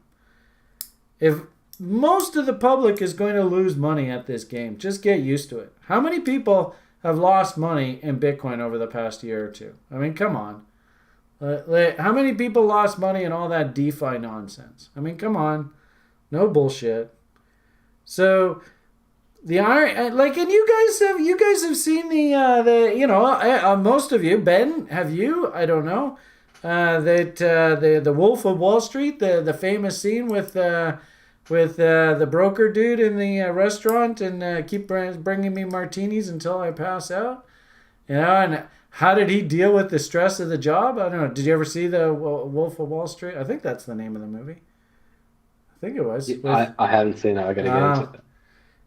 [SPEAKER 1] If most of the public is going to lose money at this game, just get used to it. How many people have lost money in Bitcoin over the past year or two? I mean, come on. How many people lost money in all that DeFi nonsense? I mean, come on. No bullshit. So the iron, like, and you guys have seen the most of you, Ben, have you? I don't know. The Wolf of Wall Street, the famous scene with the broker dude in the restaurant and keep bringing me martinis until I pass out. You know, and how did he deal with the stress of the job? I don't know. Did you ever see the Wolf of Wall Street? I think that's the name of the movie. I think it was.
[SPEAKER 2] I haven't seen it. I gotta get into it.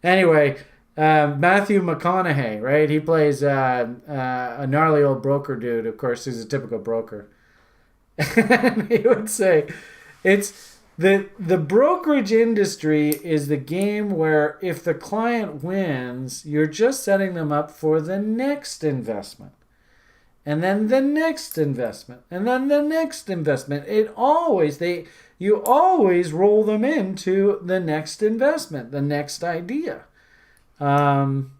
[SPEAKER 1] Anyway, Matthew McConaughey, right? He plays a gnarly old broker dude. Of course, he's a typical broker. And he would say, it's the brokerage industry is the game where if the client wins, you're just setting them up for the next investment. And then the next investment. And then the next investment. You always roll them into the next investment, the next idea. And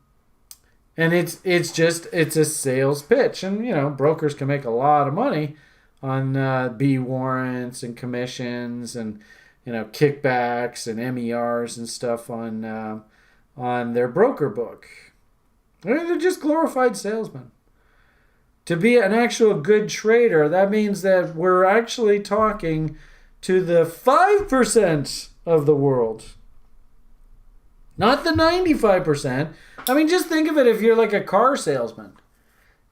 [SPEAKER 1] it's a sales pitch. And, you know, brokers can make a lot of money on B warrants and commissions and, you know, kickbacks and MERs and stuff on their broker book. I mean, they're just glorified salesmen. To be an actual good trader, that means that we're actually talking to the 5% of the world. Not the 95%. I mean, just think of it if you're like a car salesman.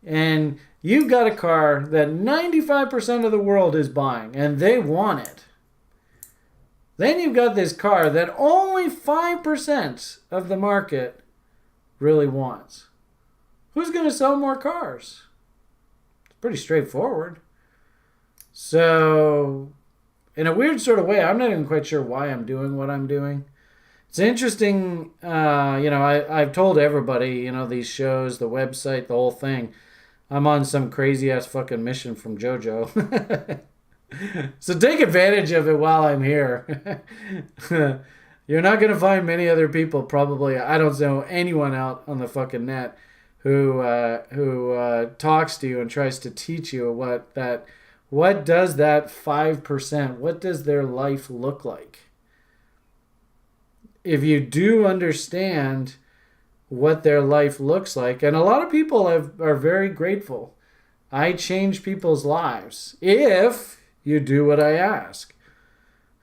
[SPEAKER 1] And you've got a car that 95% of the world is buying. And they want it. Then you've got this car that only 5% of the market really wants. Who's going to sell more cars? Pretty straightforward. So, in a weird sort of way, I'm not even quite sure why I'm doing what I'm doing. It's interesting, I've told everybody, you know, these shows, the website, the whole thing. I'm on some crazy-ass fucking mission from JoJo. So take advantage of it while I'm here. You're not going to find many other people, probably. I don't know anyone out on the fucking net who talks to you and tries to teach you what does that 5%, what does their life look like? If you do understand what their life looks like, and a lot of people are very grateful. I change people's lives if you do what I ask.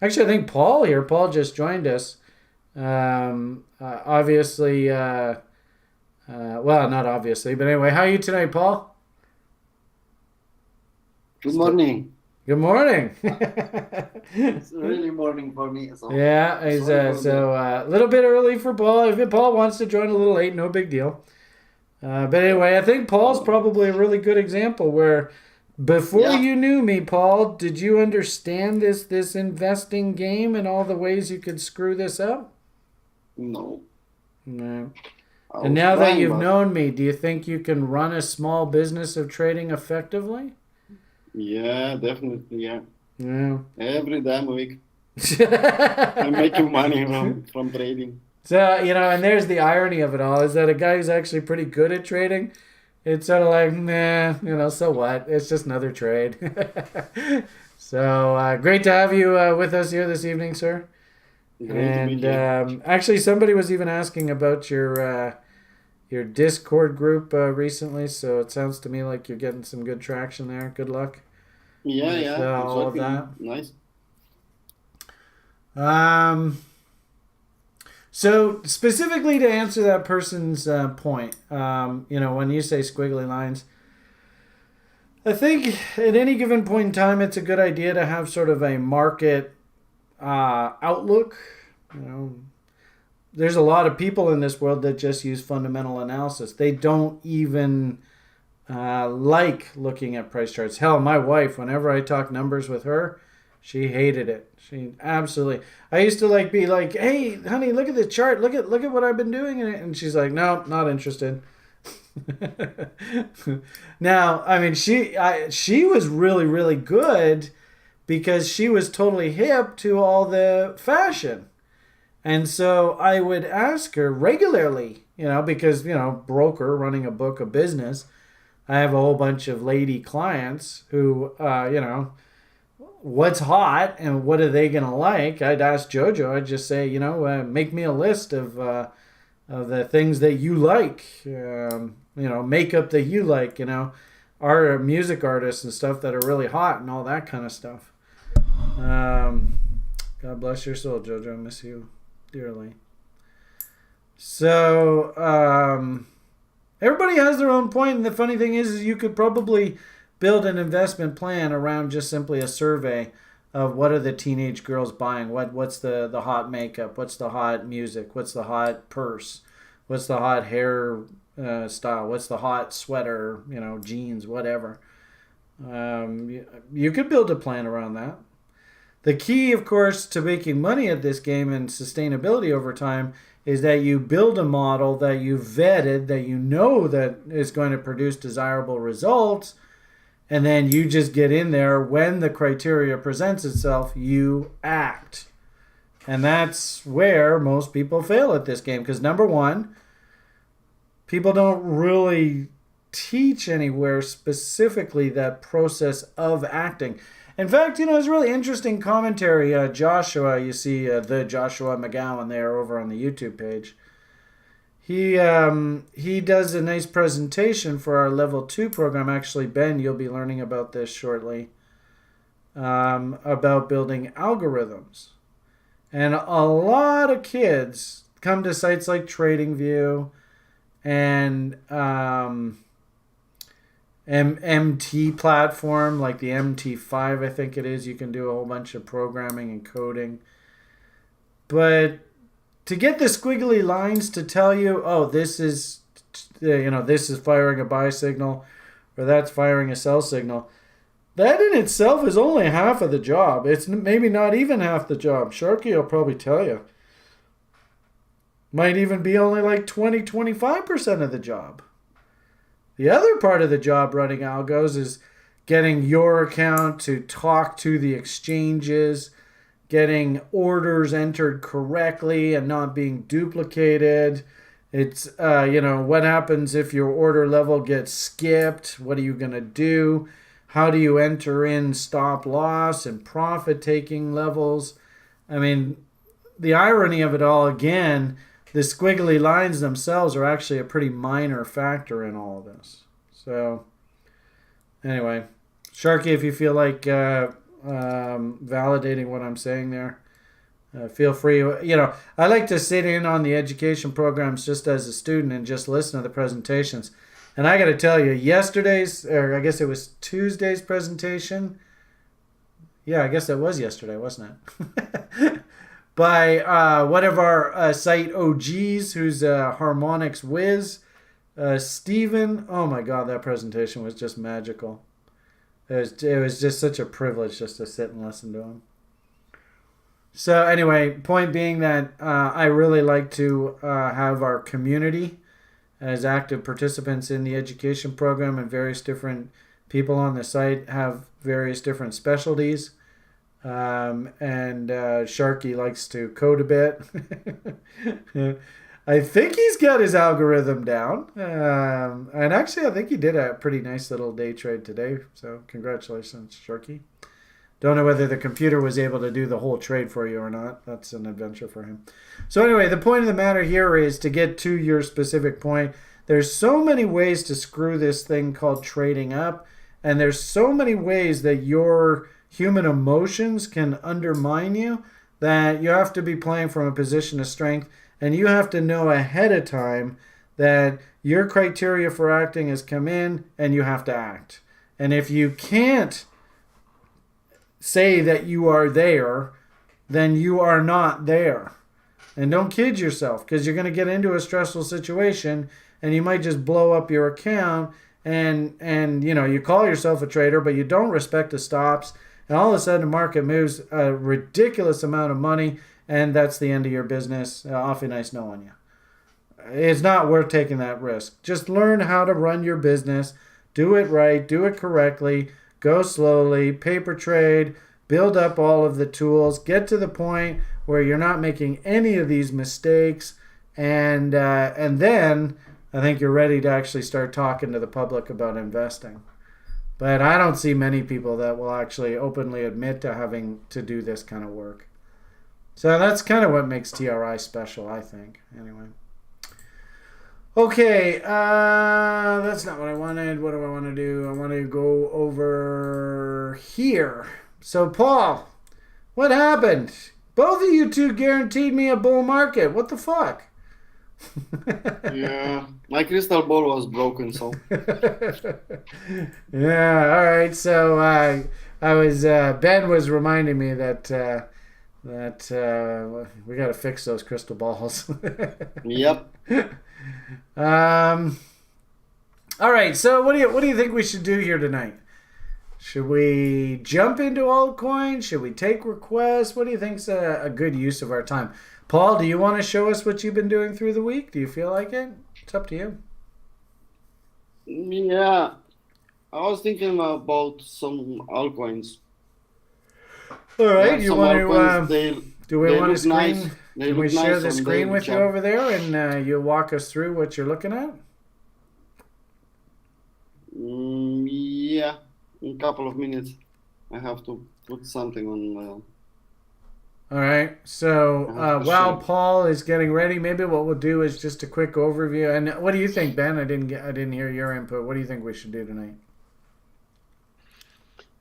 [SPEAKER 1] Actually, I think Paul just joined us. Obviously... well, not obviously, but anyway, how are you tonight, Paul?
[SPEAKER 3] Good morning.
[SPEAKER 1] Good morning.
[SPEAKER 3] It's really morning for me. So
[SPEAKER 1] Yeah, he's a little bit early for Paul. If Paul wants to join a little late, no big deal. But anyway, I think Paul's probably a really good example where before you knew me, Paul, did you understand this investing game and all the ways you could screw this up?
[SPEAKER 3] No.
[SPEAKER 1] No. And now that you've known me, do you think you can run a small business of trading effectively?
[SPEAKER 3] Yeah, definitely, yeah.
[SPEAKER 1] Yeah.
[SPEAKER 3] Every damn week I'm making money from trading.
[SPEAKER 1] So, you know, and there's the irony of it all, is that a guy who's actually pretty good at trading, it's sort of like, nah, you know, so what? It's just another trade. So, great to have you with us here this evening, sir.
[SPEAKER 3] Great to be here.
[SPEAKER 1] Actually, somebody was even asking about your Discord group recently, so it sounds to me like you're getting some good traction there. Good luck.
[SPEAKER 3] Yeah,
[SPEAKER 1] with,
[SPEAKER 3] yeah.
[SPEAKER 1] all of that.
[SPEAKER 3] Nice.
[SPEAKER 1] So specifically to answer that person's point, when you say squiggly lines, I think at any given point in time, it's a good idea to have sort of a market outlook. There's a lot of people in this world that just use fundamental analysis. They don't even like looking at price charts. Hell, my wife, whenever I talk numbers with her, she hated it. She absolutely. I used to be like, "Hey, honey, look at the chart. Look at what I've been doing," and she's like, "No, not interested." Now, I mean, she was really, really good because she was totally hip to all the fashion. And so I would ask her regularly, because, broker running a book of business, I have a whole bunch of lady clients who, what's hot and what are they going to like? I'd ask JoJo, I'd just say, make me a list of the things that you like, makeup that you like, art, music artists and stuff that are really hot and all that kind of stuff. God bless your soul, JoJo. I miss you dearly. So, everybody has their own point, and the funny thing is you could probably build an investment plan around just simply a survey of what are the teenage girls buying, what's the hot makeup, what's the hot music, what's the hot purse, what's the hot hair style, what's the hot sweater, jeans, whatever. You could build a plan around that. The key, of course, to making money at this game and sustainability over time is that you build a model that you vetted, that you know that is going to produce desirable results, and then you just get in there when the criteria presents itself, you act. And that's where most people fail at this game. Because number one, people don't really teach anywhere specifically that process of acting. In fact, it's really interesting commentary. Joshua, you see the Joshua McGowan there over on the YouTube page. He does a nice presentation for our level 2 program. Actually, Ben, you'll be learning about this shortly, about building algorithms. And a lot of kids come to sites like TradingView and MT platform, like the MT5, I think it is. You can do a whole bunch of programming and coding. But to get the squiggly lines to tell you, oh, this is firing a buy signal, or that's firing a sell signal, that in itself is only half of the job. It's maybe not even half the job. Sharky will probably tell you. Might even be only like 20-25% of the job. The other part of the job running algos is getting your account to talk to the exchanges, getting orders entered correctly and not being duplicated. It's, what happens if your order level gets skipped? What are you going to do? How do you enter in stop loss and profit taking levels? I mean, the irony of it all, again, the squiggly lines themselves are actually a pretty minor factor in all of this. So, anyway, Sharky, if you feel like validating what I'm saying there, feel free. I like to sit in on the education programs just as a student and just listen to the presentations. And I got to tell you, yesterday's, or I guess it was Tuesday's presentation. Yeah, I guess that was yesterday, wasn't it? By one of our site OGs, who's a harmonics whiz, Steven. Oh my God, that presentation was just magical. It was just such a privilege just to sit and listen to him. So anyway, point being that I really like to have our community as active participants in the education program, and various different people on the site have various different specialties. And Sharky likes to code a bit. I think he's got his algorithm down. And actually, I think he did a pretty nice little day trade today. So congratulations, Sharky. Don't know whether the computer was able to do the whole trade for you or not. That's an adventure for him. So anyway, the point of the matter here is to get to your specific point. There's so many ways to screw this thing called trading up. And there's so many ways that your human emotions can undermine you that you have to be playing from a position of strength And you have to know ahead of time that your criteria for acting has come in and you have to act. And if you can't say that you are there, then you are not there. And don't kid yourself, because you're going to get into a stressful situation and you might just blow up your account, and you call yourself a trader but you don't respect the stops, and all of a sudden the market moves a ridiculous amount of money, and that's the end of your business. Awfully nice knowing you. It's not worth taking that risk. Just learn how to run your business, do it right, do it correctly, go slowly, paper trade, build up all of the tools, get to the point where you're not making any of these mistakes, and then I think you're ready to actually start talking to the public about investing. But I don't see many people that will actually openly admit to having to do this kind of work. So that's kind of what makes TRI special, I think. Anyway. Okay, that's not what I wanted. What do I want to do? I want to go over here. So, Paul, what happened? Both of you two guaranteed me a bull market. What the fuck?
[SPEAKER 3] Yeah, my crystal ball was broken, so.
[SPEAKER 1] Yeah, all right. So I was Ben was reminding me that we got to fix those crystal balls.
[SPEAKER 3] Yep.
[SPEAKER 1] All right. So what do you think we should do here tonight? Should we jump into altcoin? Should we take requests? What do you think's a good use of our time? Paul, do you want to show us what you've been doing through the week? Do you feel like it? It's up to you.
[SPEAKER 3] Yeah, I was thinking about some altcoins.
[SPEAKER 1] All right.
[SPEAKER 3] Yeah,
[SPEAKER 1] You
[SPEAKER 3] some
[SPEAKER 1] want
[SPEAKER 3] altcoins,
[SPEAKER 1] to? Do we
[SPEAKER 3] they
[SPEAKER 1] want to
[SPEAKER 3] look
[SPEAKER 1] screen?
[SPEAKER 3] nice. They
[SPEAKER 1] Can we
[SPEAKER 3] look
[SPEAKER 1] share
[SPEAKER 3] nice
[SPEAKER 1] the
[SPEAKER 3] and
[SPEAKER 1] screen
[SPEAKER 3] they
[SPEAKER 1] with you
[SPEAKER 3] jump.
[SPEAKER 1] over there, and you'll walk us through what you're looking at?
[SPEAKER 3] Yeah, in a couple of minutes. I have to put something on.
[SPEAKER 1] All right. So
[SPEAKER 3] I have to
[SPEAKER 1] while
[SPEAKER 3] show.
[SPEAKER 1] Paul is getting ready, maybe what we'll do is just a quick overview. And what do you think, Ben? I didn't hear your input. What do you think we should do tonight?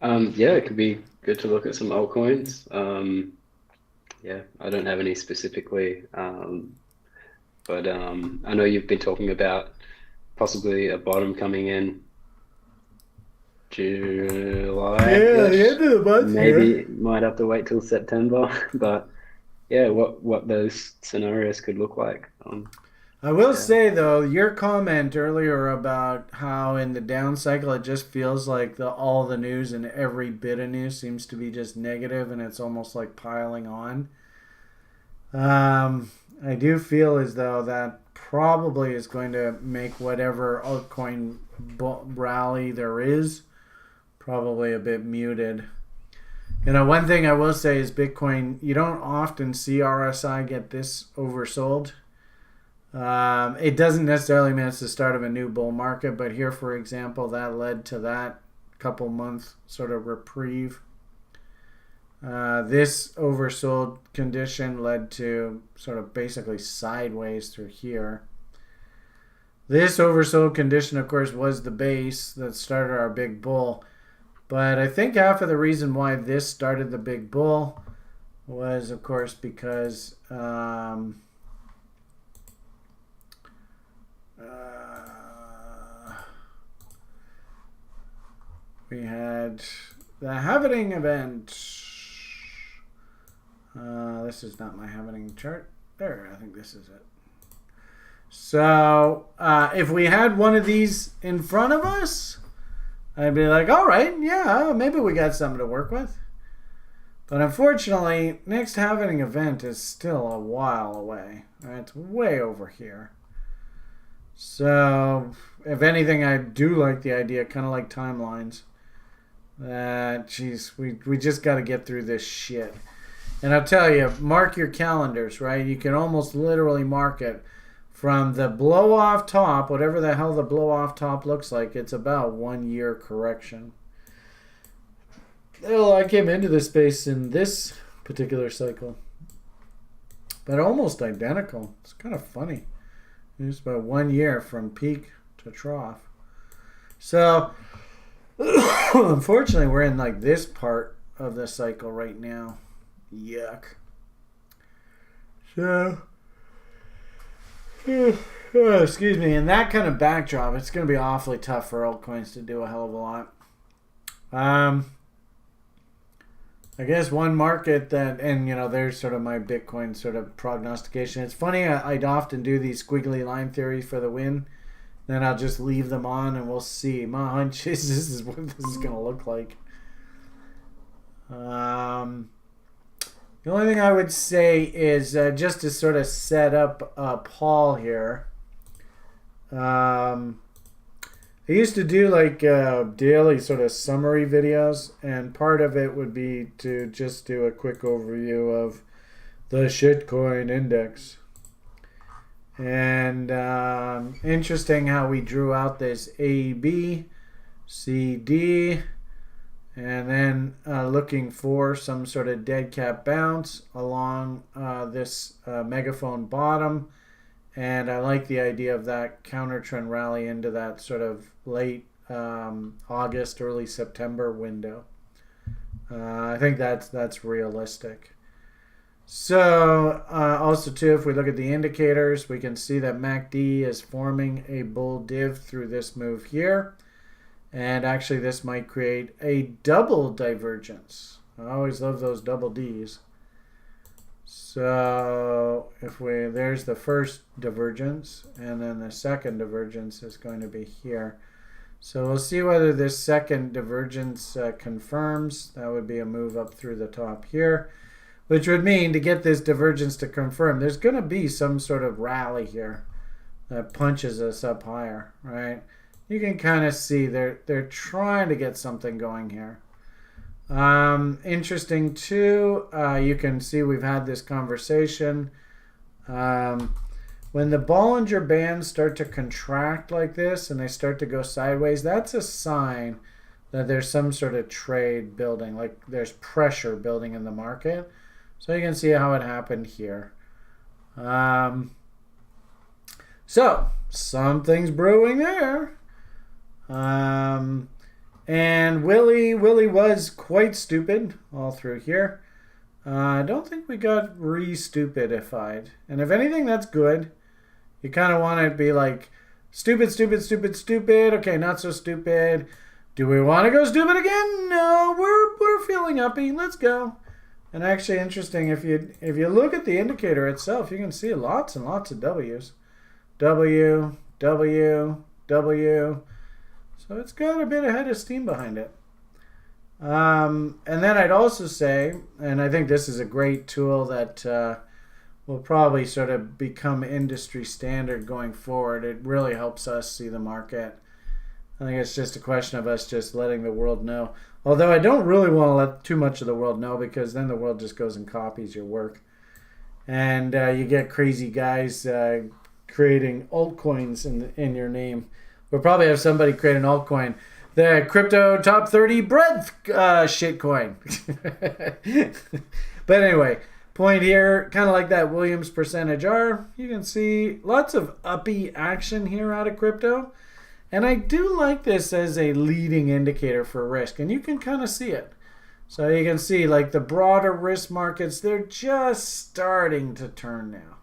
[SPEAKER 2] Yeah, it could be good to look at some altcoins. Yeah, I don't have any specifically, but I know you've been talking about possibly a bottom coming in July.
[SPEAKER 1] Yeah, the end of the month
[SPEAKER 2] Maybe might have to wait till September, but yeah, what those scenarios could look like.
[SPEAKER 1] I will
[SPEAKER 2] Yeah.
[SPEAKER 1] say though, your comment earlier about how in the down cycle it just feels like all the news and every bit of news seems to be just negative, and it's almost like piling on. I do feel as though that probably is going to make whatever altcoin rally there is probably a bit muted. One thing I will say is Bitcoin, you don't often see RSI get this oversold. It doesn't necessarily mean it's the start of a new bull market, but here, for example, that led to that couple month sort of reprieve. This oversold condition led to sort of basically sideways through here. This oversold condition, of course, was the base that started our big bull. But I think half of the reason why this started the big bull was, of course, because we had the halvening event. This is not my halvening chart. There, I think this is it. So if we had one of these in front of us, I'd be like, all right, yeah, maybe we got something to work with. But unfortunately, next halvening event is still a while away. It's way over here. So if anything, I do like the idea, kind of like timelines. Geez, we just got to get through this shit. And I'll tell you, mark your calendars, right? You can almost literally mark it. From the blow off top, whatever the hell the blow off top looks like, it's about 1 year correction. Well, I came into this space in this particular cycle, but almost identical. It's kind of funny. It's about 1 year from peak to trough. So, unfortunately, we're in like this part of the cycle right now. Yuck. So, Oh, excuse me. In that kind of backdrop, it's going to be awfully tough for altcoins to do a hell of a lot. I guess one market that, and there's sort of my Bitcoin sort of prognostication. It's funny, I'd often do these squiggly line theories for the win. Then I'll just leave them on and we'll see. My hunch is this is what this is going to look like. The only thing I would say is just to sort of set up Paul here. I used to do like daily sort of summary videos, and part of it would be to just do a quick overview of the shitcoin index. And interesting how we drew out this A, B, C, D, and then looking for some sort of dead cat bounce along this megaphone bottom. And I like the idea of that counter trend rally into that sort of late August, early September window. I think that's realistic. So also too, if we look at the indicators, we can see that MACD is forming a bull div through this move here. And actually this might create a double divergence. I always love those double Ds. So if there's the first divergence, and then the second divergence is going to be here. So we'll see whether this second divergence confirms. That would be a move up through the top here, which would mean to get this divergence to confirm, there's going to be some sort of rally here that punches us up higher, right? You can kind of see they're trying to get something going here. Interesting too, you can see we've had this conversation. When the Bollinger Bands start to contract like this and they start to go sideways, that's a sign that there's some sort of trade building, like there's pressure building in the market. So you can see how it happened here. So something's brewing there. And Willie was quite stupid all through here. I don't think we got re-stupidified. And if anything, that's good. You kind of want to be like, stupid, stupid, stupid, stupid. Okay, not so stupid. Do we want to go stupid again? No, we're feeling uppy. Let's go. And actually interesting, if you look at the indicator itself, you can see lots and lots of W's. W, W, W. So it's got a bit of head of steam behind it. And then I'd also say, and I think this is a great tool that will probably sort of become industry standard going forward. It really helps us see the market. I think it's just a question of us just letting the world know. Although I don't really want to let too much of the world know, because then the world just goes and copies your work. And you get crazy guys creating altcoins in your name. We'll probably have somebody create an altcoin. The crypto top 30 bread shitcoin. But anyway, point here, kind of like that Williams percentage R. You can see lots of uppy action here out of crypto. And I do like this as a leading indicator for risk. And you can kind of see it. So you can see like the broader risk markets, they're just starting to turn now.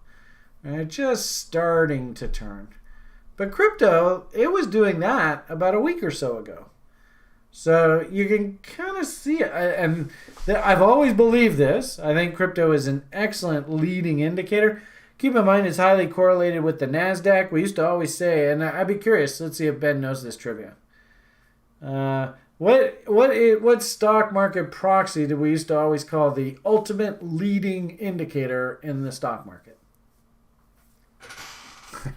[SPEAKER 1] They're just starting to turn. But crypto, it was doing that about a week or so ago. So you can kind of see it. And I've always believed this. I think crypto is an excellent leading indicator. Keep in mind it's highly correlated with the NASDAQ. We used to always say, and I'd be curious, let's see if Ben knows this trivia. What stock market proxy did we used to always call the ultimate leading indicator in the stock market?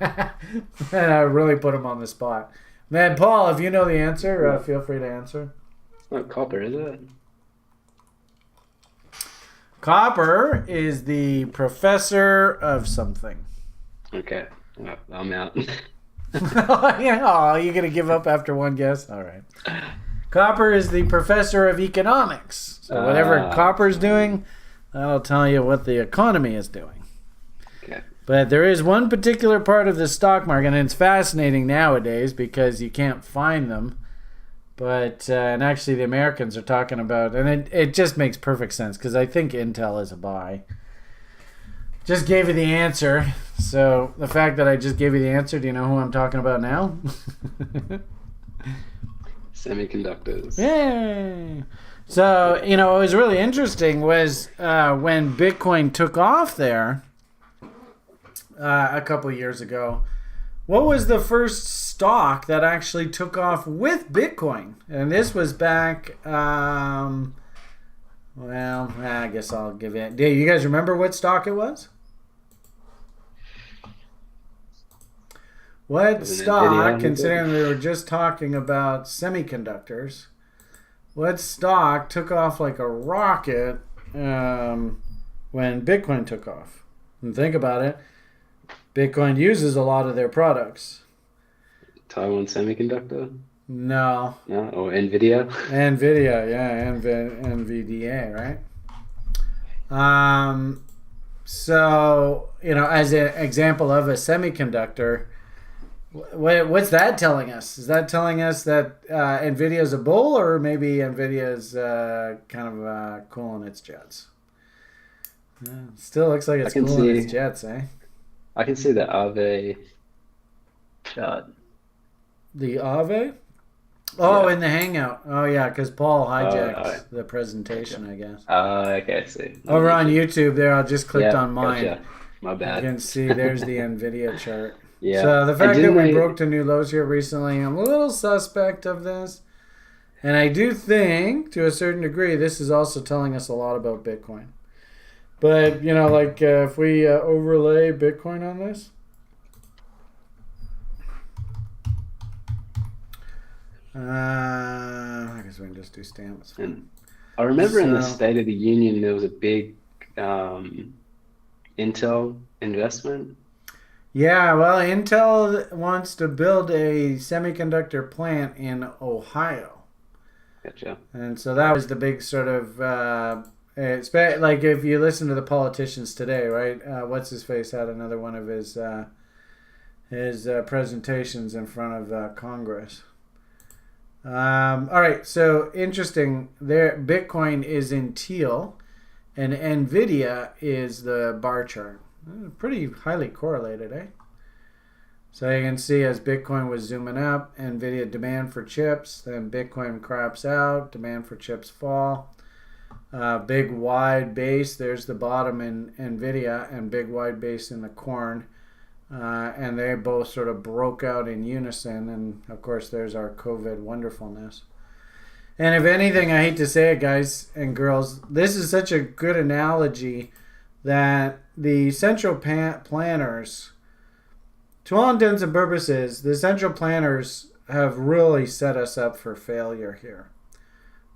[SPEAKER 1] I really put him on the spot. Man, Paul, if you know the answer, feel free to answer.
[SPEAKER 2] It's not copper, is it?
[SPEAKER 1] Copper is the professor of something.
[SPEAKER 2] Okay, well, I'm out.
[SPEAKER 1] Oh, you're going to give up after one guess? All right. Copper is the professor of economics. So whatever copper's doing, that'll tell you what the economy is doing.
[SPEAKER 2] Okay.
[SPEAKER 1] But there is one particular part of the stock market, and it's fascinating nowadays because you can't find them. But, and actually the Americans are talking about, and it just makes perfect sense because I think Intel is a buy. Just gave you the answer. So the fact that I just gave you the answer, do you know who I'm talking about now?
[SPEAKER 2] Semiconductors.
[SPEAKER 1] Yay! So, what was really interesting was when Bitcoin took off there a couple years ago, what was the first stock that actually took off with Bitcoin? And this was back, I guess I'll give it. Do you guys remember what stock it was? What stock, considering we were just talking about semiconductors, what stock took off like a rocket when Bitcoin took off? And think about it. Bitcoin uses a lot of their products.
[SPEAKER 2] Taiwan Semiconductor?
[SPEAKER 1] No.
[SPEAKER 2] No? Or NVIDIA?
[SPEAKER 1] NVIDIA, yeah, NVDA, right? So, as an example of a semiconductor, what's that telling us? Is that telling us that NVIDIA is a bull, or maybe NVIDIA is kind of cooling its jets? Still looks like it's cooling its jets, eh?
[SPEAKER 2] I can see the Aave chart.
[SPEAKER 1] The Aave? Oh,
[SPEAKER 2] Yeah.
[SPEAKER 1] in the Hangout. Oh, yeah, because Paul hijacked the presentation, I guess.
[SPEAKER 2] Okay, I see.
[SPEAKER 1] Over on YouTube there, I just clicked on mine.
[SPEAKER 2] Gotcha. My
[SPEAKER 1] You
[SPEAKER 2] bad.
[SPEAKER 1] can see there's the NVIDIA chart.
[SPEAKER 2] Yeah.
[SPEAKER 1] So the
[SPEAKER 2] And
[SPEAKER 1] fact that
[SPEAKER 2] didn't
[SPEAKER 1] we
[SPEAKER 2] they-
[SPEAKER 1] broke to new lows here recently, I'm a little suspect of this. And I do think, to a certain degree, this is also telling us a lot about Bitcoin. But, if we overlay Bitcoin on this. I guess we can just do stamps.
[SPEAKER 2] And I remember in the
[SPEAKER 1] So-
[SPEAKER 2] State of the Union there was a big Intel investment.
[SPEAKER 1] Yeah, well, Intel wants to build a semiconductor plant in Ohio.
[SPEAKER 2] Gotcha.
[SPEAKER 1] And so that was the big sort of, like if you listen to the politicians today, right? What's his face had another one of his presentations in front of Congress. All right, so interesting. There, Bitcoin is in teal, and Nvidia is the bar chart. Pretty highly correlated, eh? So you can see as Bitcoin was zooming up, Nvidia demand for chips, then Bitcoin craps out, demand for chips fall. Big wide base, there's the bottom in Nvidia, and big wide base in the corn. And they both sort of broke out in unison, and of course there's our COVID wonderfulness. And if anything, I hate to say it, guys and girls, this is such a good analogy that the central planners, to all intents and purposes, the central planners have really set us up for failure here,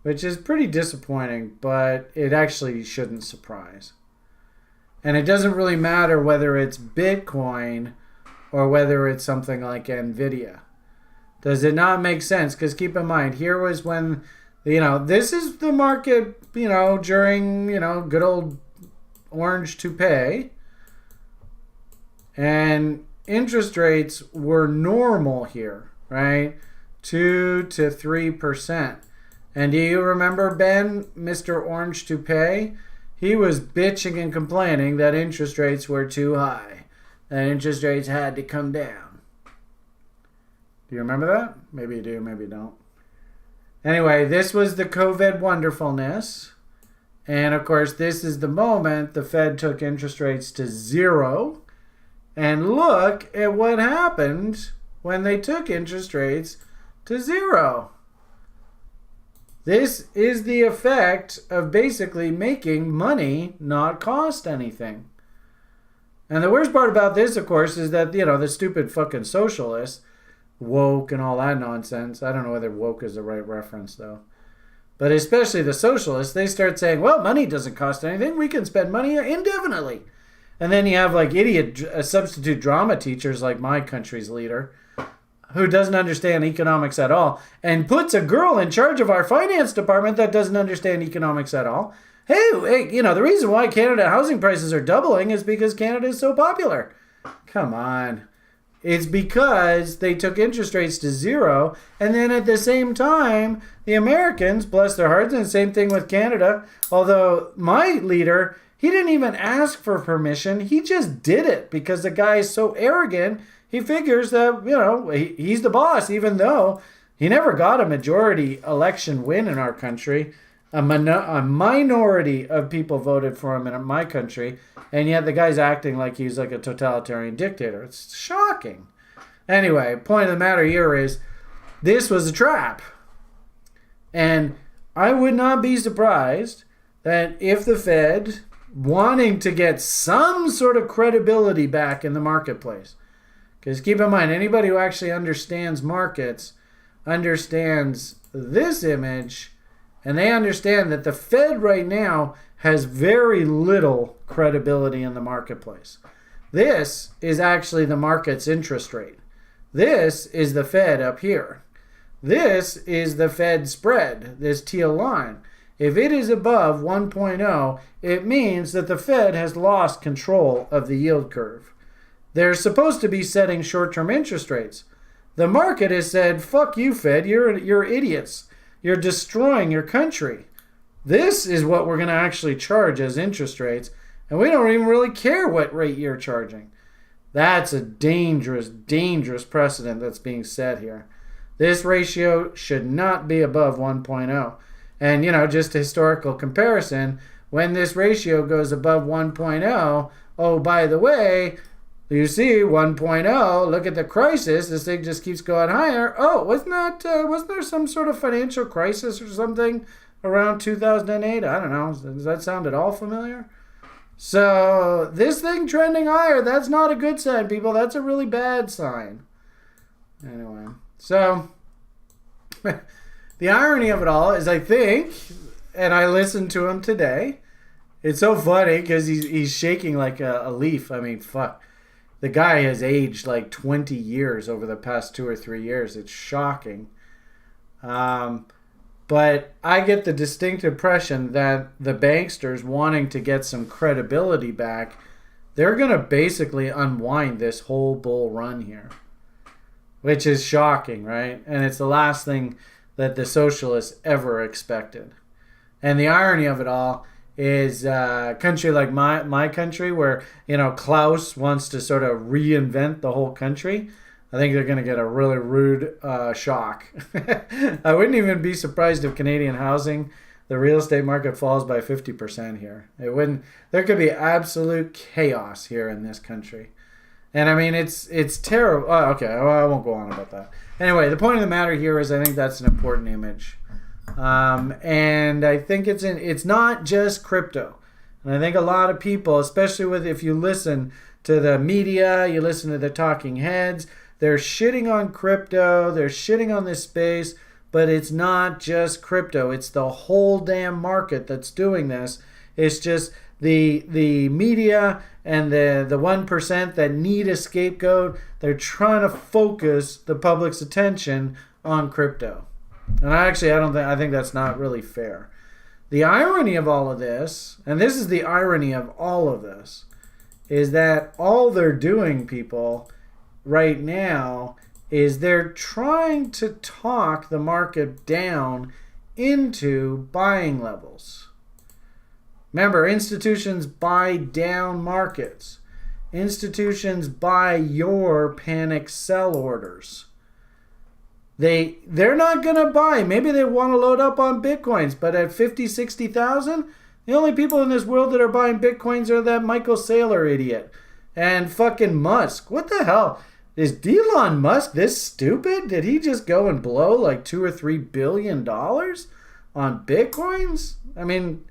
[SPEAKER 1] which is pretty disappointing, but it actually shouldn't surprise. And it doesn't really matter whether it's Bitcoin or whether it's something like Nvidia. Does it not make sense? Because keep in mind, here was when, this is the market, during, good old orange toupee. And interest rates were normal here, right? 2 to 3%. And do you remember Ben, Mr. Orange Toupee? He was bitching and complaining that interest rates were too high, that interest rates had to come down. Do you remember that? Maybe you do, maybe you don't. Anyway, this was the COVID wonderfulness. And of course, this is the moment the Fed took interest rates to 0. And look at what happened when they took interest rates to 0. This is the effect of basically making money not cost anything. And the worst part about this, of course, is that, the stupid fucking socialists, woke and all that nonsense. I don't know whether woke is the right reference, though. But especially the socialists, they start saying, well, money doesn't cost anything. We can spend money indefinitely. And then you have like idiot substitute drama teachers like my country's leader, who doesn't understand economics at all, and puts a girl in charge of our finance department that doesn't understand economics at all. Hey, the reason why Canada housing prices are doubling is because Canada is so popular. Come on. It's because they took interest rates to 0, and then at the same time, the Americans, bless their hearts, and the same thing with Canada, although my leader He didn't even ask for permission. He just did it because the guy is so arrogant. He figures that, he's the boss, even though he never got a majority election win in our country. A minority of people voted for him in my country, and yet the guy's acting like he's like a totalitarian dictator. It's shocking. Anyway, point of the matter here is this was a trap. And I would not be surprised that if the Fed, wanting to get some sort of credibility back in the marketplace, because keep in mind, anybody who actually understands markets understands this image, and they understand that the Fed right now has very little credibility in the marketplace. This is actually the market's interest rate. This is the Fed up here. This is the Fed spread, this teal line. If it is above 1.0, it means that the Fed has lost control of the yield curve. They're supposed to be setting short-term interest rates. The market has said, fuck you, Fed, you're idiots. You're destroying your country. This is what we're going to actually charge as interest rates, and we don't even really care what rate you're charging. That's a dangerous, dangerous precedent that's being set here. This ratio should not be above 1.0. And, just a historical comparison, when this ratio goes above 1.0, oh, by the way, you see 1.0, look at the crisis, this thing just keeps going higher. Oh, wasn't there some sort of financial crisis or something around 2008? I don't know. Does that sound at all familiar? So this thing trending higher, that's not a good sign, people. That's a really bad sign. Anyway, so the irony of it all is, I think, and I listened to him today, it's so funny because he's shaking like a leaf. I mean, fuck. The guy has aged like 20 years over the past 2 or 3 years. It's shocking. But I get the distinct impression that the banksters wanting to get some credibility back, they're going to basically unwind this whole bull run here. Which is shocking, right? And it's the last thing that the socialists ever expected. And the irony of it all is a country like my country where, Klaus wants to sort of reinvent the whole country. I think they're going to get a really rude shock. I wouldn't even be surprised if Canadian housing, the real estate market falls by 50% here. It wouldn't. There could be absolute chaos here in this country. And I mean, it's terrible. Oh, okay, well, I won't go on about that. Anyway, the point of the matter here is I think that's an important image. And I think it's not just crypto. And I think a lot of people, especially if you listen to the media, you listen to the talking heads, they're shitting on crypto, they're shitting on this space, but it's not just crypto. It's the whole damn market that's doing this. It's just the media and the 1% that need a scapegoat. They're trying to focus the public's attention on crypto. And I think that's not really fair. The irony of all of this, and this is the irony of all of this, is that all they're doing, people, right now, is they're trying to talk the market down into buying levels. Remember, institutions buy down markets. Institutions buy your panic sell orders. They're not going to buy. Maybe they want to load up on Bitcoins, but at 50, 60,000, the only people in this world that are buying Bitcoins are that Michael Saylor idiot and fucking Musk. What the hell? Is Elon Musk this stupid? Did he just go and blow like $2 or $3 billion on Bitcoins? I mean,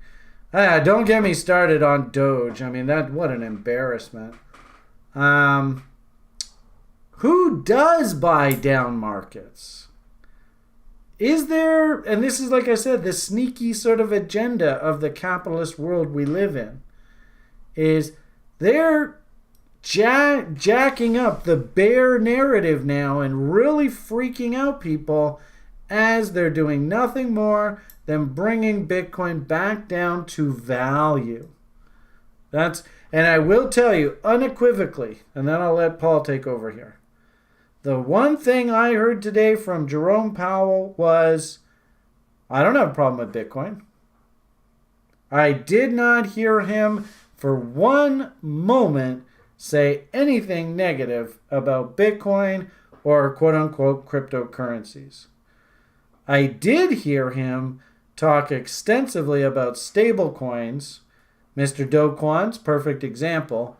[SPEAKER 1] don't get me started on Doge. I mean, what an embarrassment. Who does buy down markets? Is there, and this is, like I said, the sneaky sort of agenda of the capitalist world we live in, is they're jacking up the bear narrative now and really freaking out people as they're doing nothing more than bringing Bitcoin back down to value. And I will tell you unequivocally, and then I'll let Paul take over here. The one thing I heard today from Jerome Powell was, I don't have a problem with Bitcoin. I did not hear him for one moment say anything negative about Bitcoin or quote unquote cryptocurrencies. I did hear him talk extensively about stablecoins. Mr. Do Kwon's perfect example.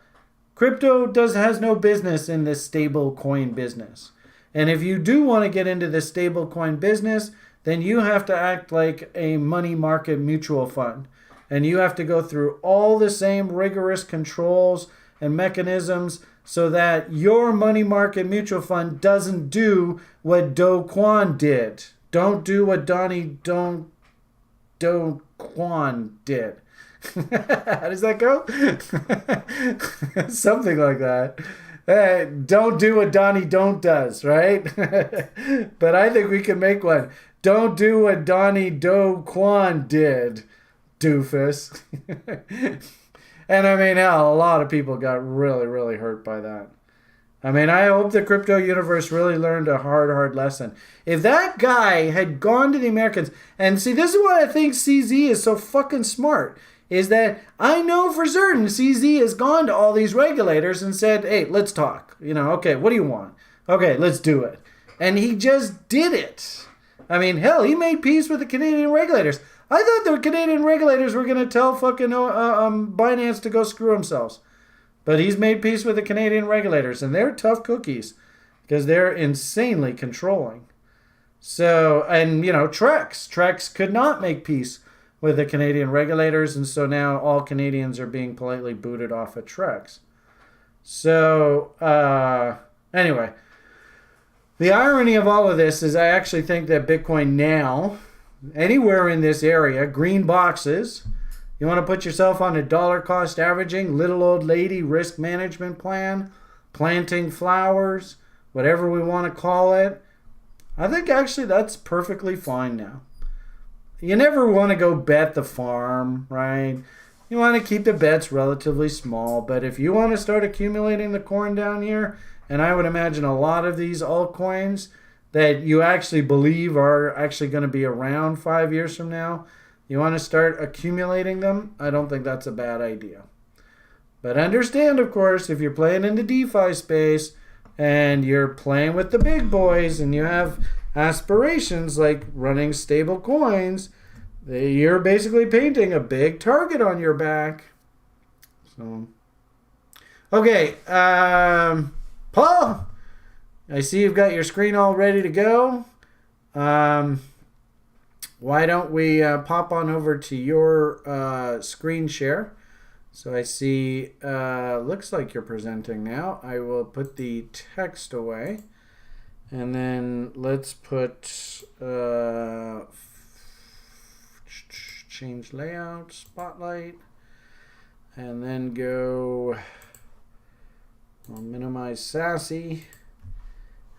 [SPEAKER 1] Crypto has no business in this stablecoin business. And if you do want to get into the stablecoin business, then you have to act like a money market mutual fund. And you have to go through all the same rigorous controls and mechanisms so that your money market mutual fund doesn't do what Do Kwon did. Don't do what Do Kwon did. How does that go? Something like that. Don't do what Donnie Don't does, right? But I think we can make one. Don't do what Donnie Do Kwon did, doofus. And I mean, hell, a lot of people got really, really hurt by that. I mean, I hope the crypto universe really learned a hard, hard lesson. If that guy had gone to the Americans, and see, this is why I think CZ is so fucking smart, is that I know for certain CZ has gone to all these regulators and said, hey, let's talk. Okay, what do you want? Okay, let's do it. And he just did it. I mean, hell, he made peace with the Canadian regulators. I thought the Canadian regulators were going to tell fucking Binance to go screw themselves. But he's made peace with the Canadian regulators, and they're tough cookies because they're insanely controlling. So, and Trex could not make peace with the Canadian regulators, and so now all Canadians are being politely booted off at Trex. So, anyway, the irony of all of this is I actually think that Bitcoin now, anywhere in this area, green boxes, you want to put yourself on a dollar cost averaging, little old lady risk management plan, planting flowers, whatever we want to call it. I think actually that's perfectly fine now. You never want to go bet the farm, right? You want to keep the bets relatively small, but if you want to start accumulating the corn down here, and I would imagine a lot of these altcoins that you actually believe are actually going to be around 5 years from now, you want to start accumulating them, I don't think that's a bad idea. But understand, of course, if you're playing in the DeFi space and you're playing with the big boys and you have aspirations like running stable coins, you're basically painting a big target on your back. So, okay, Paul, I see you've got your screen all ready to go. Why don't we pop on over to your screen share? So I see, looks like you're presenting now. I will put the text away. And then let's put, change layout, spotlight. And then go, I'll minimize Sassy.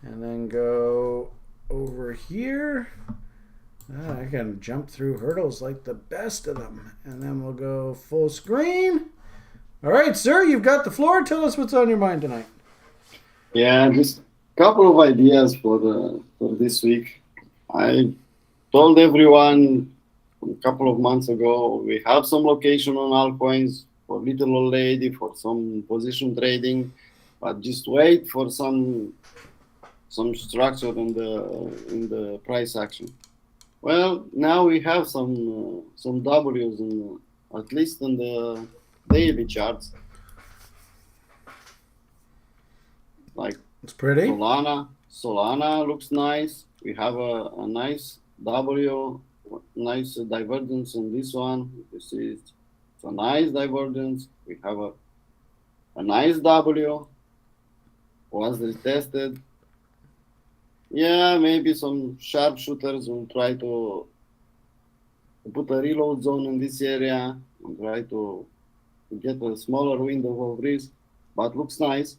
[SPEAKER 1] And then go over here. I can jump through hurdles like the best of them. And then we'll go full screen. All right, sir, you've got the floor. Tell us what's on your mind tonight.
[SPEAKER 3] Yeah, just a couple of ideas for this week. I told everyone a couple of months ago we have some location on altcoins for little old lady, for some position trading, but just wait for some structure in the price action. Well, now we have some W's at least in the daily charts. Like
[SPEAKER 1] it's pretty.
[SPEAKER 3] Solana looks nice. We have a nice W, nice divergence in this one. You see, it's a nice divergence. We have a nice W. Was retested. Yeah, maybe some sharpshooters will try to put a reload zone in this area and try to get a smaller window of risk, but looks nice.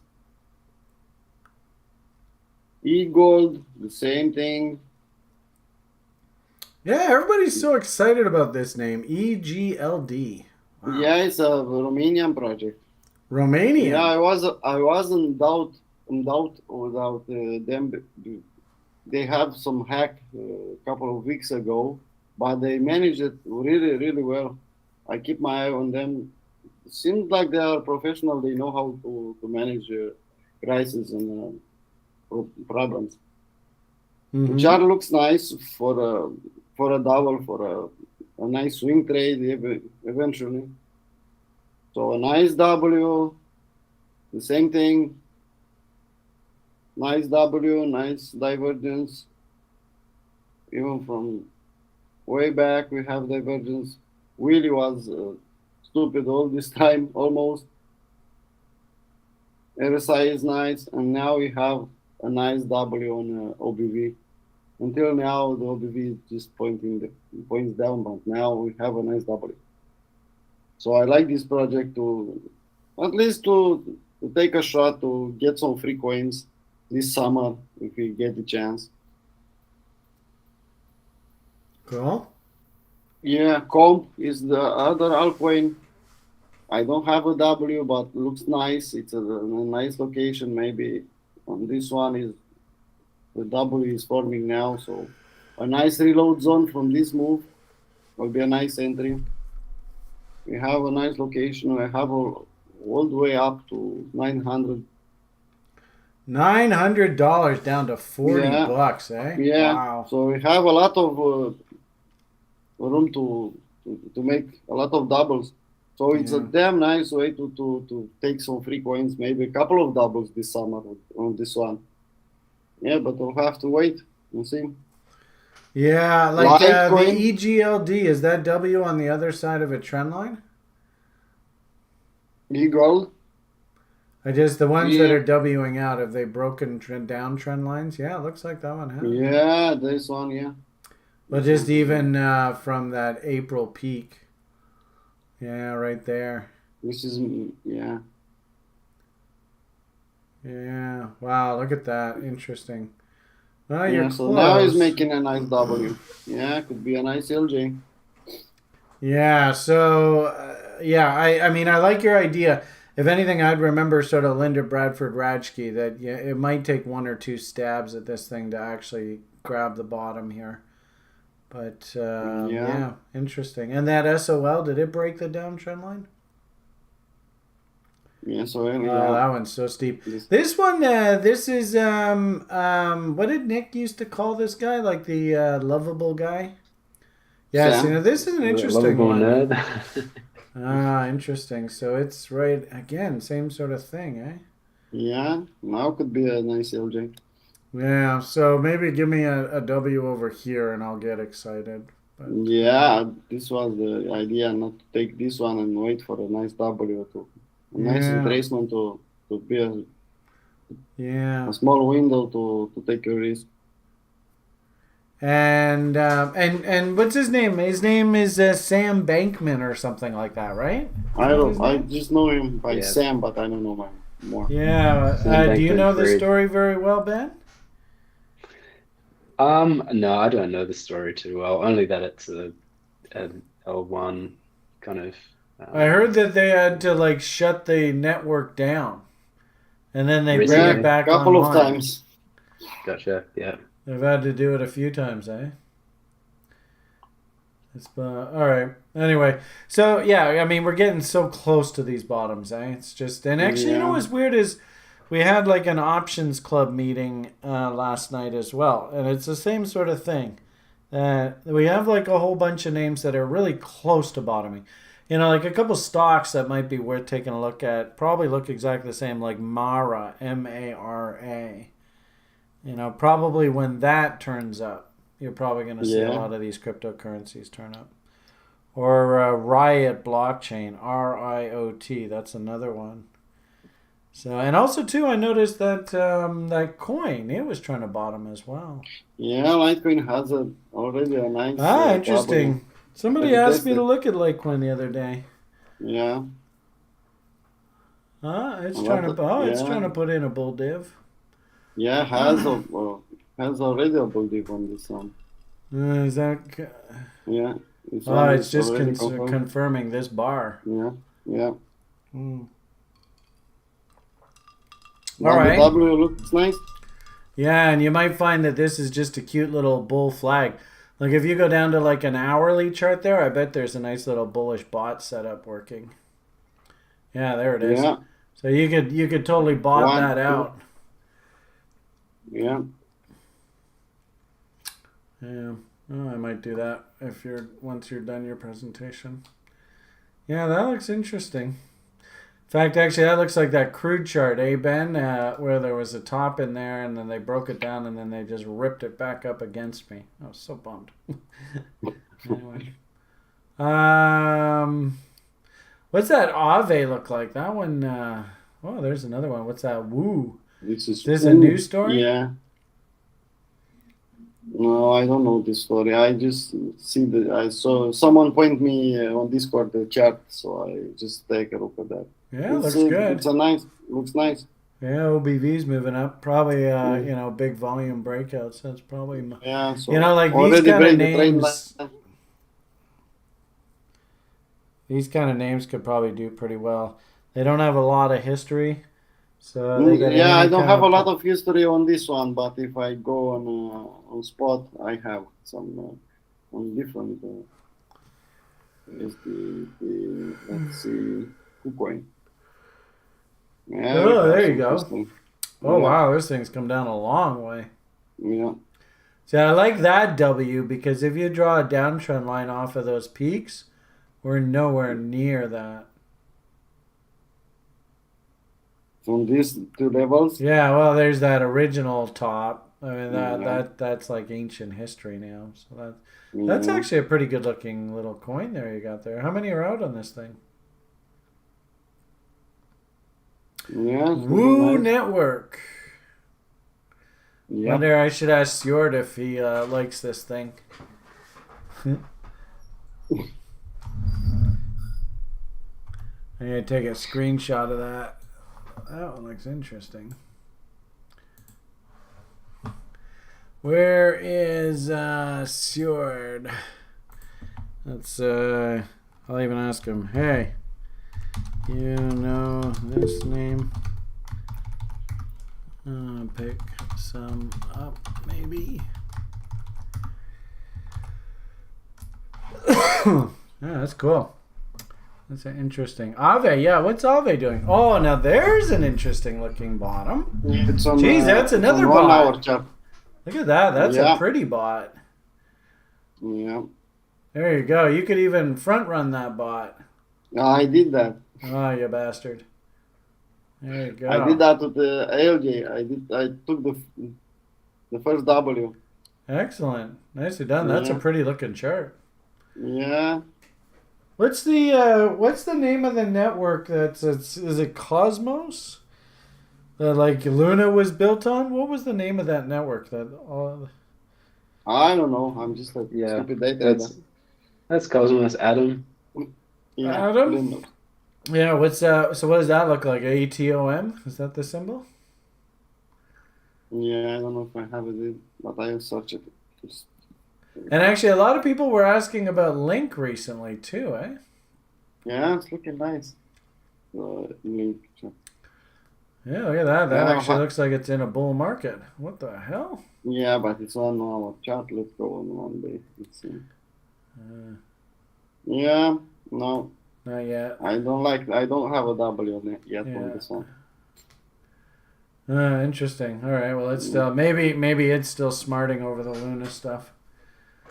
[SPEAKER 3] E-gold, the same thing.
[SPEAKER 1] Yeah, everybody's so excited about this name, EGLD.
[SPEAKER 3] Wow. Yeah, it's a Romanian project.
[SPEAKER 1] Romania.
[SPEAKER 3] Yeah, I was in doubt without them. They had some hack a couple of weeks ago, but they managed it really, really well. I keep my eye on them. It seems like they are professional. They know how to manage crises and problems. The chart looks nice for a double, for a nice swing trade eventually. So a nice W, the same thing. Nice W, nice divergence. Even from way back, we have divergence. Willie was stupid all this time, almost. RSI is nice, and now we have a nice W on OBV. Until now, the OBV is just points down, but now we have a nice W. So I like this project to at least to take a shot to get some free coins this summer if we get the chance.
[SPEAKER 1] Cool.
[SPEAKER 3] Yeah, comp is the other altcoin. I don't have a W, but looks nice. It's a nice location. Maybe on this one is the W is forming now, so a nice reload zone from this move will be a nice entry. We have a nice location. We have all the way up to 900.
[SPEAKER 1] $900 down to 40
[SPEAKER 3] Yeah.
[SPEAKER 1] bucks, eh?
[SPEAKER 3] Yeah.
[SPEAKER 1] Wow.
[SPEAKER 3] So we have a lot of room to make a lot of doubles. So it's a damn nice way to take some free coins, maybe a couple of doubles this summer on this one. Yeah, but we'll have to wait and see.
[SPEAKER 1] Yeah, like the
[SPEAKER 3] Litecoin.
[SPEAKER 1] EGLD, is that W on the other side of a trend line?
[SPEAKER 3] Gold.
[SPEAKER 1] I just, the ones that
[SPEAKER 3] Yeah.
[SPEAKER 1] are Wing out, have they broken down trend lines? Yeah, it looks like that one has.
[SPEAKER 3] Yeah, this one, yeah.
[SPEAKER 1] But just even from that April peak. Yeah, right there.
[SPEAKER 3] This is, yeah.
[SPEAKER 1] Yeah. Wow, look at that. Interesting. Well,
[SPEAKER 3] Yeah,
[SPEAKER 1] you're
[SPEAKER 3] so
[SPEAKER 1] close.
[SPEAKER 3] now he's making a nice W. Yeah, could be a nice LJ.
[SPEAKER 1] Yeah, so, yeah, I mean, I like your idea. If anything, I'd remember sort of Linda Bradford Rajke that yeah, it might take one or two stabs at this thing to actually grab the bottom here. But, yeah, interesting. And that SOL, did it break the downtrend line?
[SPEAKER 3] Yeah, so
[SPEAKER 1] Oh,
[SPEAKER 3] yeah.
[SPEAKER 1] that one's so steep. This one, this is, what did Nick used to call this guy? Like the lovable guy? Yeah, see, now this is an interesting
[SPEAKER 2] Lovable
[SPEAKER 1] one.
[SPEAKER 2] nerd.
[SPEAKER 1] Ah, interesting. So it's right, again, same sort of thing, eh?
[SPEAKER 3] Yeah, now could be a nice LJ.
[SPEAKER 1] Yeah, so maybe give me a W over here and I'll get excited. But,
[SPEAKER 3] Yeah, this was the idea, not to take this one and wait for a nice W a nice retracement to be a small window to take a risk.
[SPEAKER 1] And what's his name? His name is Sam Bankman or something like that, right?
[SPEAKER 3] I just know him by Sam, but I don't know him more.
[SPEAKER 1] Yeah. Do you know the story very well, Ben?
[SPEAKER 2] No, I don't know the story too well. Only that it's a L1 kind of.
[SPEAKER 1] I heard that they had to like shut the network down, and then they bring it back
[SPEAKER 3] a couple
[SPEAKER 1] online.
[SPEAKER 3] of times.
[SPEAKER 2] Gotcha. Yeah.
[SPEAKER 1] They've had to do it a few times, eh? It's all right. Anyway, so yeah, I mean, we're getting so close to these bottoms, eh? It's just, and actually, you know what's weird is we had like an options club meeting last night as well, and it's the same sort of thing. We have like a whole bunch of names that are really close to bottoming. You know, like a couple stocks that might be worth taking a look at. Probably look exactly the same, like Mara, M-A-R-A. You know, probably when that turns up, you're probably going to see a lot of these cryptocurrencies turn up. Or Riot Blockchain, R-I-O-T. That's another one. So, and also too, I noticed that that coin, it was trying to bottom as well.
[SPEAKER 3] Yeah, Litecoin has already a nice.
[SPEAKER 1] Interesting.
[SPEAKER 3] W.
[SPEAKER 1] Somebody asked me to look at Litecoin the other day.
[SPEAKER 3] Yeah.
[SPEAKER 1] It's trying to put in a bull div.
[SPEAKER 3] Yeah, has already a bull div on this one.
[SPEAKER 1] Is that?
[SPEAKER 3] Yeah.
[SPEAKER 1] It's just confirming this bar.
[SPEAKER 3] Yeah. Yeah.
[SPEAKER 1] All right.
[SPEAKER 3] The W looks nice.
[SPEAKER 1] Yeah, and you might find that this is just a cute little bull flag. Like if you go down to like an hourly chart there, I bet there's a nice little bullish bot setup working. Yeah, there it is.
[SPEAKER 3] Yeah,
[SPEAKER 1] So you could totally bot
[SPEAKER 3] one,
[SPEAKER 1] that
[SPEAKER 3] two.
[SPEAKER 1] out.
[SPEAKER 3] Yeah,
[SPEAKER 1] Yeah. Oh, I might do that if you're once you're done your presentation. Yeah, that looks interesting. In fact, actually, that looks like that crude chart, eh, Ben? Where there was a top in there, and then they broke it down, and then they just ripped it back up against me. I was so bummed. Anyway, what's that Ave look like? That one. Oh, there's another one. What's that? Woo.
[SPEAKER 3] this is
[SPEAKER 1] Is this a news story?
[SPEAKER 3] Yeah. No, I don't know this story. I just see I saw someone point me on Discord the chart, so I just take a look at that.
[SPEAKER 1] Yeah, looks good.
[SPEAKER 3] It's looks nice.
[SPEAKER 1] Yeah, OBV's moving up. Probably, big volume breakouts. That's probably,
[SPEAKER 3] Yeah, so
[SPEAKER 1] like these
[SPEAKER 3] already
[SPEAKER 1] kind of
[SPEAKER 3] break the trend
[SPEAKER 1] names.
[SPEAKER 3] line.
[SPEAKER 1] These kind of names could probably do pretty well. They don't have a lot of history, so they get
[SPEAKER 3] Yeah, I
[SPEAKER 1] any
[SPEAKER 3] don't
[SPEAKER 1] kind
[SPEAKER 3] have a
[SPEAKER 1] of
[SPEAKER 3] lot of history on this one, but if I go on spot, I have some on different. Is the let's see, KuCoin. Yeah,
[SPEAKER 1] Oh,
[SPEAKER 3] we have
[SPEAKER 1] there you
[SPEAKER 3] some
[SPEAKER 1] go.
[SPEAKER 3] history.
[SPEAKER 1] Oh
[SPEAKER 3] Yeah,
[SPEAKER 1] wow, this thing's come down a long way.
[SPEAKER 3] yeah,
[SPEAKER 1] See, I like that W because if you draw a downtrend line off of those peaks, we're nowhere near that.
[SPEAKER 3] from these two levels.
[SPEAKER 1] Yeah, well, there's that original top. I mean
[SPEAKER 3] Yeah,
[SPEAKER 1] that's like ancient history now. So that's
[SPEAKER 3] yeah,
[SPEAKER 1] actually a pretty good looking little coin there you got there. How many are out on this thing?
[SPEAKER 3] yeah. It's
[SPEAKER 1] Woo
[SPEAKER 3] really nice.
[SPEAKER 1] Network.
[SPEAKER 3] Yeah,
[SPEAKER 1] Wonder I should ask Stewart if he likes this thing. I'm gonna take a screenshot of that. That one looks interesting. Where is Stewart? Let's I'll even ask him. Hey, you know this name? Pick some up, maybe. Yeah, that's cool. That's interesting. Ave, yeah. What's Ave doing? Oh, now there's an interesting looking bottom.
[SPEAKER 3] it's on.
[SPEAKER 1] Jeez, that's
[SPEAKER 3] It's
[SPEAKER 1] another
[SPEAKER 3] on 1 hour
[SPEAKER 1] bot.
[SPEAKER 3] chart.
[SPEAKER 1] Look at that. That's a
[SPEAKER 3] Yeah,
[SPEAKER 1] pretty bot.
[SPEAKER 3] yeah.
[SPEAKER 1] There you go. You could even front run that bot.
[SPEAKER 3] I did that.
[SPEAKER 1] Oh, you bastard. There you go.
[SPEAKER 3] I did that with the ALJ. I took the first W.
[SPEAKER 1] Excellent. Nicely done. That's a
[SPEAKER 3] Yeah,
[SPEAKER 1] pretty looking chart.
[SPEAKER 3] yeah.
[SPEAKER 1] What's the name of the network is it Cosmos? That like Luna was built on? What was the name of that network that
[SPEAKER 3] I don't know. I'm just a
[SPEAKER 2] Yeah,
[SPEAKER 3] stupid day trader.
[SPEAKER 2] that's Cosmos Atom.
[SPEAKER 3] Yeah,
[SPEAKER 1] Adam?
[SPEAKER 3] didn't know.
[SPEAKER 1] Yeah, what's so what does that look like? ATOM? Is that the symbol?
[SPEAKER 3] Yeah, I don't know if I have it, but I'll search it. Just-
[SPEAKER 1] And actually a lot of people were asking about Link recently too, eh?
[SPEAKER 3] Yeah, it's looking nice. Link.
[SPEAKER 1] Yeah, look at that. That
[SPEAKER 3] Yeah,
[SPEAKER 1] actually looks like it's in a bull market. What the hell?
[SPEAKER 3] yeah, but it's on our chart. Let's go on one day. Let's see.
[SPEAKER 1] Uh,
[SPEAKER 3] Yeah, no,
[SPEAKER 1] not yet.
[SPEAKER 3] I don't have a W on it yet on
[SPEAKER 1] Yeah.
[SPEAKER 3] this one.
[SPEAKER 1] Interesting. All right. Well, it's still maybe it's still smarting over the Luna stuff.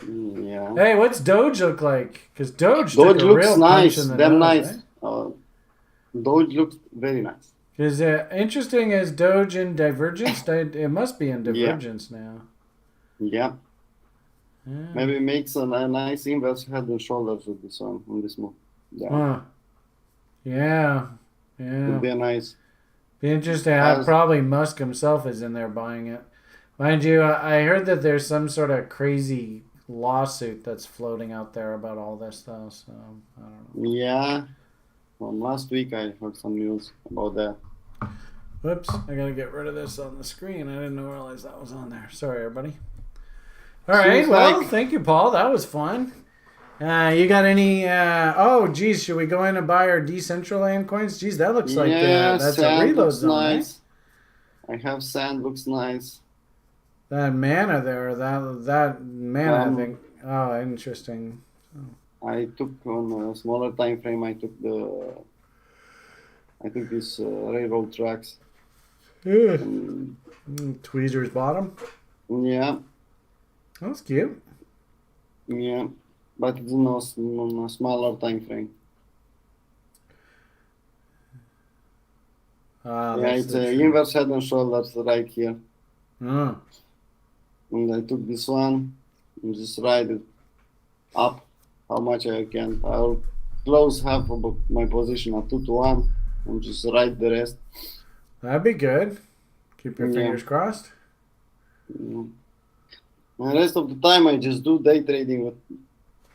[SPEAKER 3] Yeah.
[SPEAKER 1] Hey, what's Doge look like? Because Doge
[SPEAKER 3] Doge
[SPEAKER 1] took a
[SPEAKER 3] looks
[SPEAKER 1] real
[SPEAKER 3] nice,
[SPEAKER 1] punch in the
[SPEAKER 3] damn
[SPEAKER 1] nose,
[SPEAKER 3] nice.
[SPEAKER 1] right?
[SPEAKER 3] Doge looks very nice.
[SPEAKER 1] Is interesting as Doge in divergence? It must be in
[SPEAKER 3] Yeah,
[SPEAKER 1] divergence now.
[SPEAKER 3] yeah.
[SPEAKER 1] Yeah.
[SPEAKER 3] Maybe makes a nice inverse head and shoulders with this one on this move. Yeah,
[SPEAKER 1] Huh. Yeah. Yeah.
[SPEAKER 3] would be a nice.
[SPEAKER 1] Be interesting.
[SPEAKER 3] As
[SPEAKER 1] Probably Musk himself is in there buying it. Mind you, I heard that there's some sort of crazy lawsuit that's floating out there about all this stuff. So I don't know.
[SPEAKER 3] Yeah, from last week I heard some news about that.
[SPEAKER 1] Whoops! I gotta get rid of this on the screen. I didn't realize that was on there. Sorry, everybody. All right.
[SPEAKER 3] Seems
[SPEAKER 1] Well,
[SPEAKER 3] like
[SPEAKER 1] thank you, Paul. That was fun. You got any? Oh, geez, should we go in and buy our Decentraland coins? Geez, that looks like
[SPEAKER 3] yeah,
[SPEAKER 1] that's a
[SPEAKER 3] sand
[SPEAKER 1] reload
[SPEAKER 3] looks
[SPEAKER 1] zone, eh?
[SPEAKER 3] nice. I have sand looks nice.
[SPEAKER 1] That mana there, that mana, I
[SPEAKER 3] Um,
[SPEAKER 1] think Oh, interesting.
[SPEAKER 3] I took on a smaller time frame. I took these railroad tracks.
[SPEAKER 1] Yeah.
[SPEAKER 3] And,
[SPEAKER 1] Tweezer's bottom.
[SPEAKER 3] yeah,
[SPEAKER 1] That's cute.
[SPEAKER 3] yeah, but it's on a smaller time frame.
[SPEAKER 1] Ah,
[SPEAKER 3] Yeah,
[SPEAKER 1] that's
[SPEAKER 3] it's
[SPEAKER 1] the
[SPEAKER 3] a
[SPEAKER 1] true.
[SPEAKER 3] inverse head and shoulders right here.
[SPEAKER 1] Oh.
[SPEAKER 3] And I took this one and just ride it up how much I can. I'll close half of my position at 2 to 1 and just ride the rest.
[SPEAKER 1] That'd be good. Keep your
[SPEAKER 3] Yeah.
[SPEAKER 1] fingers crossed.
[SPEAKER 3] And the rest of the time, I just do day trading with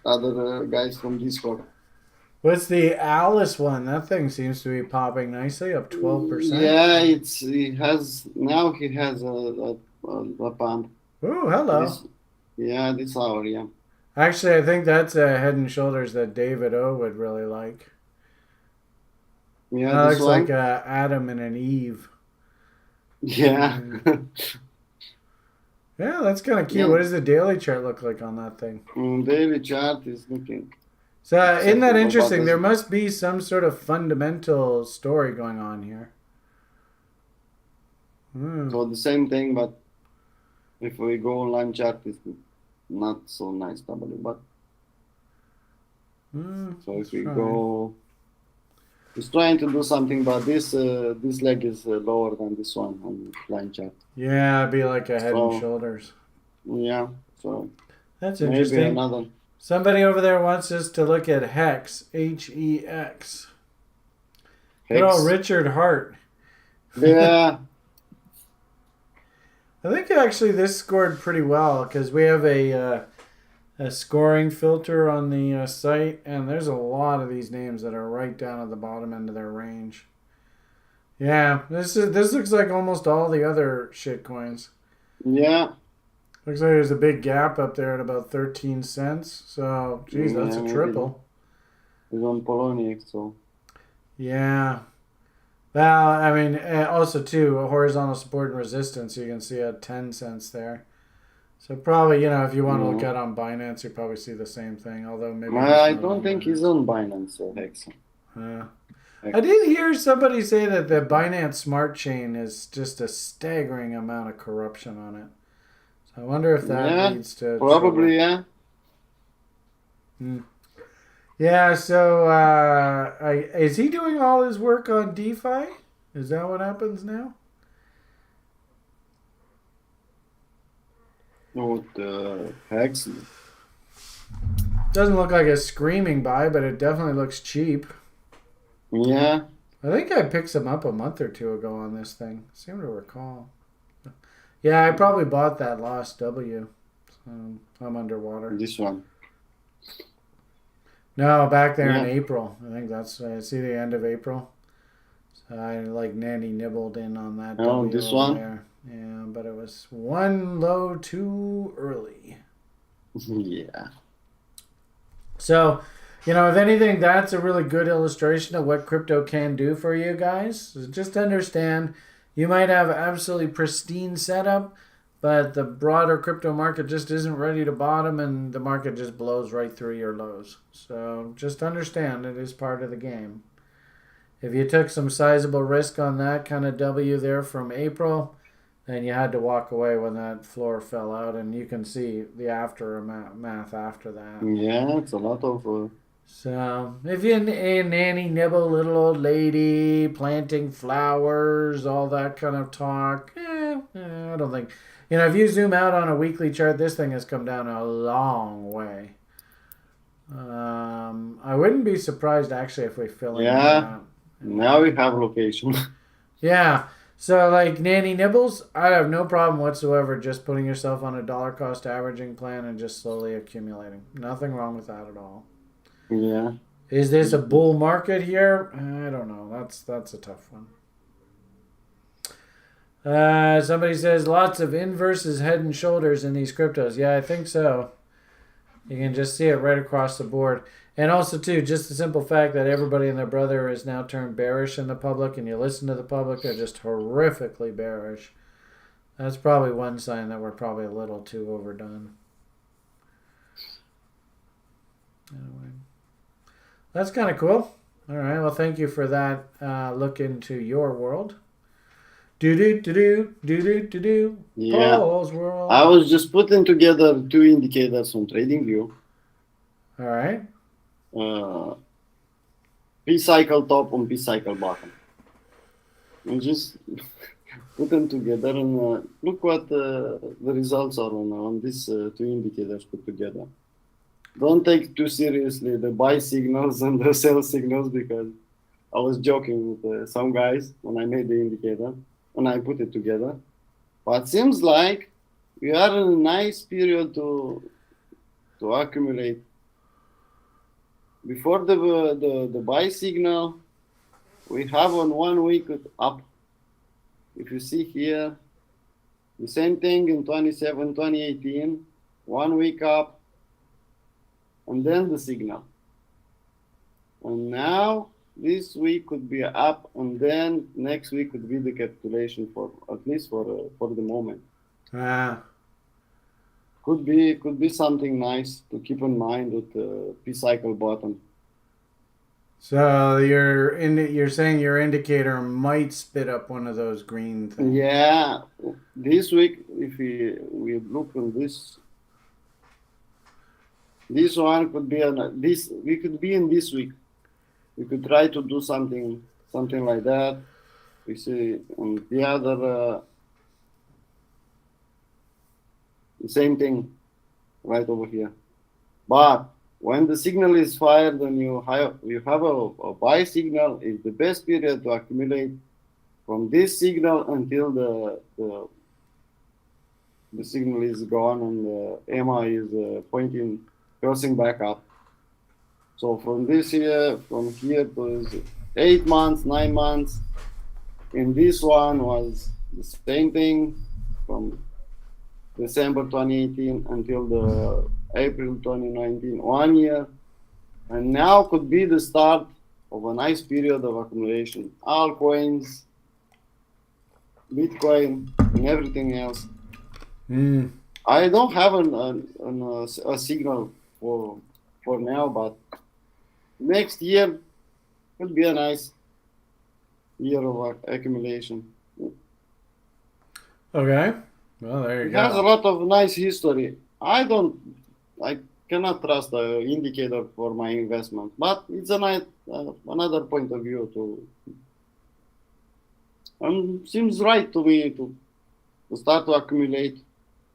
[SPEAKER 3] other guys from Discord.
[SPEAKER 1] What's the Alice one? That thing seems to be popping nicely, up 12%.
[SPEAKER 3] Yeah, he has a pump.
[SPEAKER 1] Oh, hello.
[SPEAKER 3] This hour, yeah.
[SPEAKER 1] Actually, I think that's a Head and Shoulders that David O would really like.
[SPEAKER 3] Yeah,
[SPEAKER 1] That
[SPEAKER 3] this
[SPEAKER 1] looks
[SPEAKER 3] one.
[SPEAKER 1] like Adam and an Eve.
[SPEAKER 3] Yeah.
[SPEAKER 1] Yeah, that's kind of cute.
[SPEAKER 3] Yeah.
[SPEAKER 1] What does the daily chart look like on that thing?
[SPEAKER 3] Daily chart is looking.
[SPEAKER 1] So, isn't that
[SPEAKER 3] acceptable,
[SPEAKER 1] interesting?
[SPEAKER 3] but
[SPEAKER 1] There must be some sort of fundamental story going on here.
[SPEAKER 3] So the same thing, but if we go online chart, it's not so nice W. But so if we go, it's trying to do something, but this leg is lower than this one on line chart.
[SPEAKER 1] Yeah, it'd be like a Head and Shoulders.
[SPEAKER 3] Yeah, so
[SPEAKER 1] That's
[SPEAKER 3] maybe
[SPEAKER 1] interesting.
[SPEAKER 3] another.
[SPEAKER 1] Somebody over there wants us to look at Hex, Hex. Good
[SPEAKER 3] Hex.
[SPEAKER 1] old Richard Hart.
[SPEAKER 3] Yeah.
[SPEAKER 1] I think actually this scored pretty well because we have a scoring filter on the site, and there's a lot of these names that are right down at the bottom end of their range. Yeah, this looks like almost all the other shit coins.
[SPEAKER 3] Yeah.
[SPEAKER 1] Looks like there's a big gap up there at about 13 cents. So, geez, that's a triple.
[SPEAKER 3] It's on Poloniex, so.
[SPEAKER 1] Yeah. Well, I mean, also too, a horizontal support and resistance, you can see at 10 cents there. So probably, if you want to look at on Binance, you probably see the same thing. Although maybe
[SPEAKER 3] I don't think he's on Binance, so Hex.
[SPEAKER 1] I did hear somebody say that the Binance Smart Chain is just a staggering amount of corruption on it. So I wonder if that leads to
[SPEAKER 3] probably
[SPEAKER 1] trouble. Yeah, so is he doing all his work on DeFi? Is that what happens now?
[SPEAKER 3] No, the Hex.
[SPEAKER 1] Doesn't look like a screaming buy, but it definitely looks cheap.
[SPEAKER 3] Yeah.
[SPEAKER 1] I think I picked some up a month or two ago on this thing. I seem to recall. Yeah, I probably bought that lost W. So I'm underwater.
[SPEAKER 3] This one.
[SPEAKER 1] No, back there in April. I think that's, I see the end of April. So I Nanny nibbled in on that W
[SPEAKER 3] this
[SPEAKER 1] over
[SPEAKER 3] one?
[SPEAKER 1] there. Yeah, but it was one low too early.
[SPEAKER 3] Yeah.
[SPEAKER 1] So, if anything, that's a really good illustration of what crypto can do for you guys. So just understand, you might have absolutely pristine setup, but the broader crypto market just isn't ready to bottom, and the market just blows right through your lows. So just understand it is part of the game. If you took some sizable risk on that kind of W there from April, then you had to walk away when that floor fell out, and you can see the aftermath after that.
[SPEAKER 3] Yeah, it's a lot of...
[SPEAKER 1] So, if you're a nanny nibble, little old lady, planting flowers, all that kind of talk, I don't think... if you zoom out on a weekly chart, this thing has come down a long way. I wouldn't be surprised, actually, if we fill in.
[SPEAKER 3] Yeah, now we have location.
[SPEAKER 1] Yeah. So, Nanny Nibbles, I have no problem whatsoever just putting yourself on a dollar cost averaging plan and just slowly accumulating. Nothing wrong with that at all.
[SPEAKER 3] Yeah.
[SPEAKER 1] Is this a bull market here? I don't know. That's a tough one. Somebody says lots of inverses, head and shoulders in these cryptos. Yeah, I think so. You can just see it right across the board. And also, too, just the simple fact that everybody and their brother is now turned bearish in the public, and you listen to the public, they're just horrifically bearish. That's probably one sign that we're probably a little too overdone. That's kind of cool. All right. Well, thank you for that look into your world. Do do do do do do do do.
[SPEAKER 3] Yeah,
[SPEAKER 1] Paul's
[SPEAKER 3] I
[SPEAKER 1] world.
[SPEAKER 3] was just putting together two indicators on TradingView.
[SPEAKER 1] All right.
[SPEAKER 3] Uh, P cycle top and P cycle bottom. And just put them together and look what the results are on these two indicators put together. Don't take too seriously the buy signals and the sell signals, because I was joking with some guys when I made the indicator, when I put it together. But seems like we are in a nice period to accumulate. Before the buy signal, we have on 1 week up. If you see here, the same thing in 2018, 1 week up, and then the signal. And now this week could be up, and then next week could be the capitulation for at least for the moment.
[SPEAKER 1] Ah.
[SPEAKER 3] Could be something nice to keep in mind with the P cycle bottom.
[SPEAKER 1] So you're saying your indicator might spit up one of those green things.
[SPEAKER 3] Yeah, this week if we look on this one could be on this. We could be in this week. We could try to do something like that. We see on the other the same thing right over here. But when the signal is fired and you have a buy signal, is the best period to accumulate from this signal until the signal is gone and the EMA is pointing, crossing back up. So from here to 8 months, 9 months. In this one was the same thing from December 2018 until the April 2019, 1 year. And now could be the start of a nice period of accumulation. Altcoins, Bitcoin, and everything else. I don't have a signal for now, but next year could be a nice year of accumulation.
[SPEAKER 1] Okay. Well, there you
[SPEAKER 3] It
[SPEAKER 1] go.
[SPEAKER 3] has a lot of nice history. I cannot trust the indicator for my investment, but it's a nice, another point of view seems right to me to start to accumulate.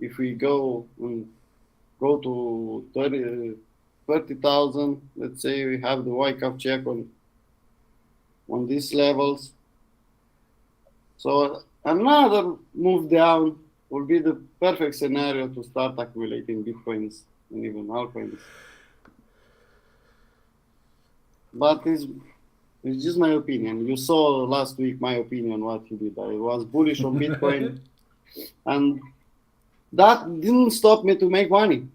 [SPEAKER 3] If we go to 30,000, let's say we have the YCAP check on these levels. So another move down will be the perfect scenario to start accumulating Bitcoins and even altcoins. But it's just my opinion. You saw last week my opinion, what he did. I was bullish on Bitcoin, and that didn't stop me to make money.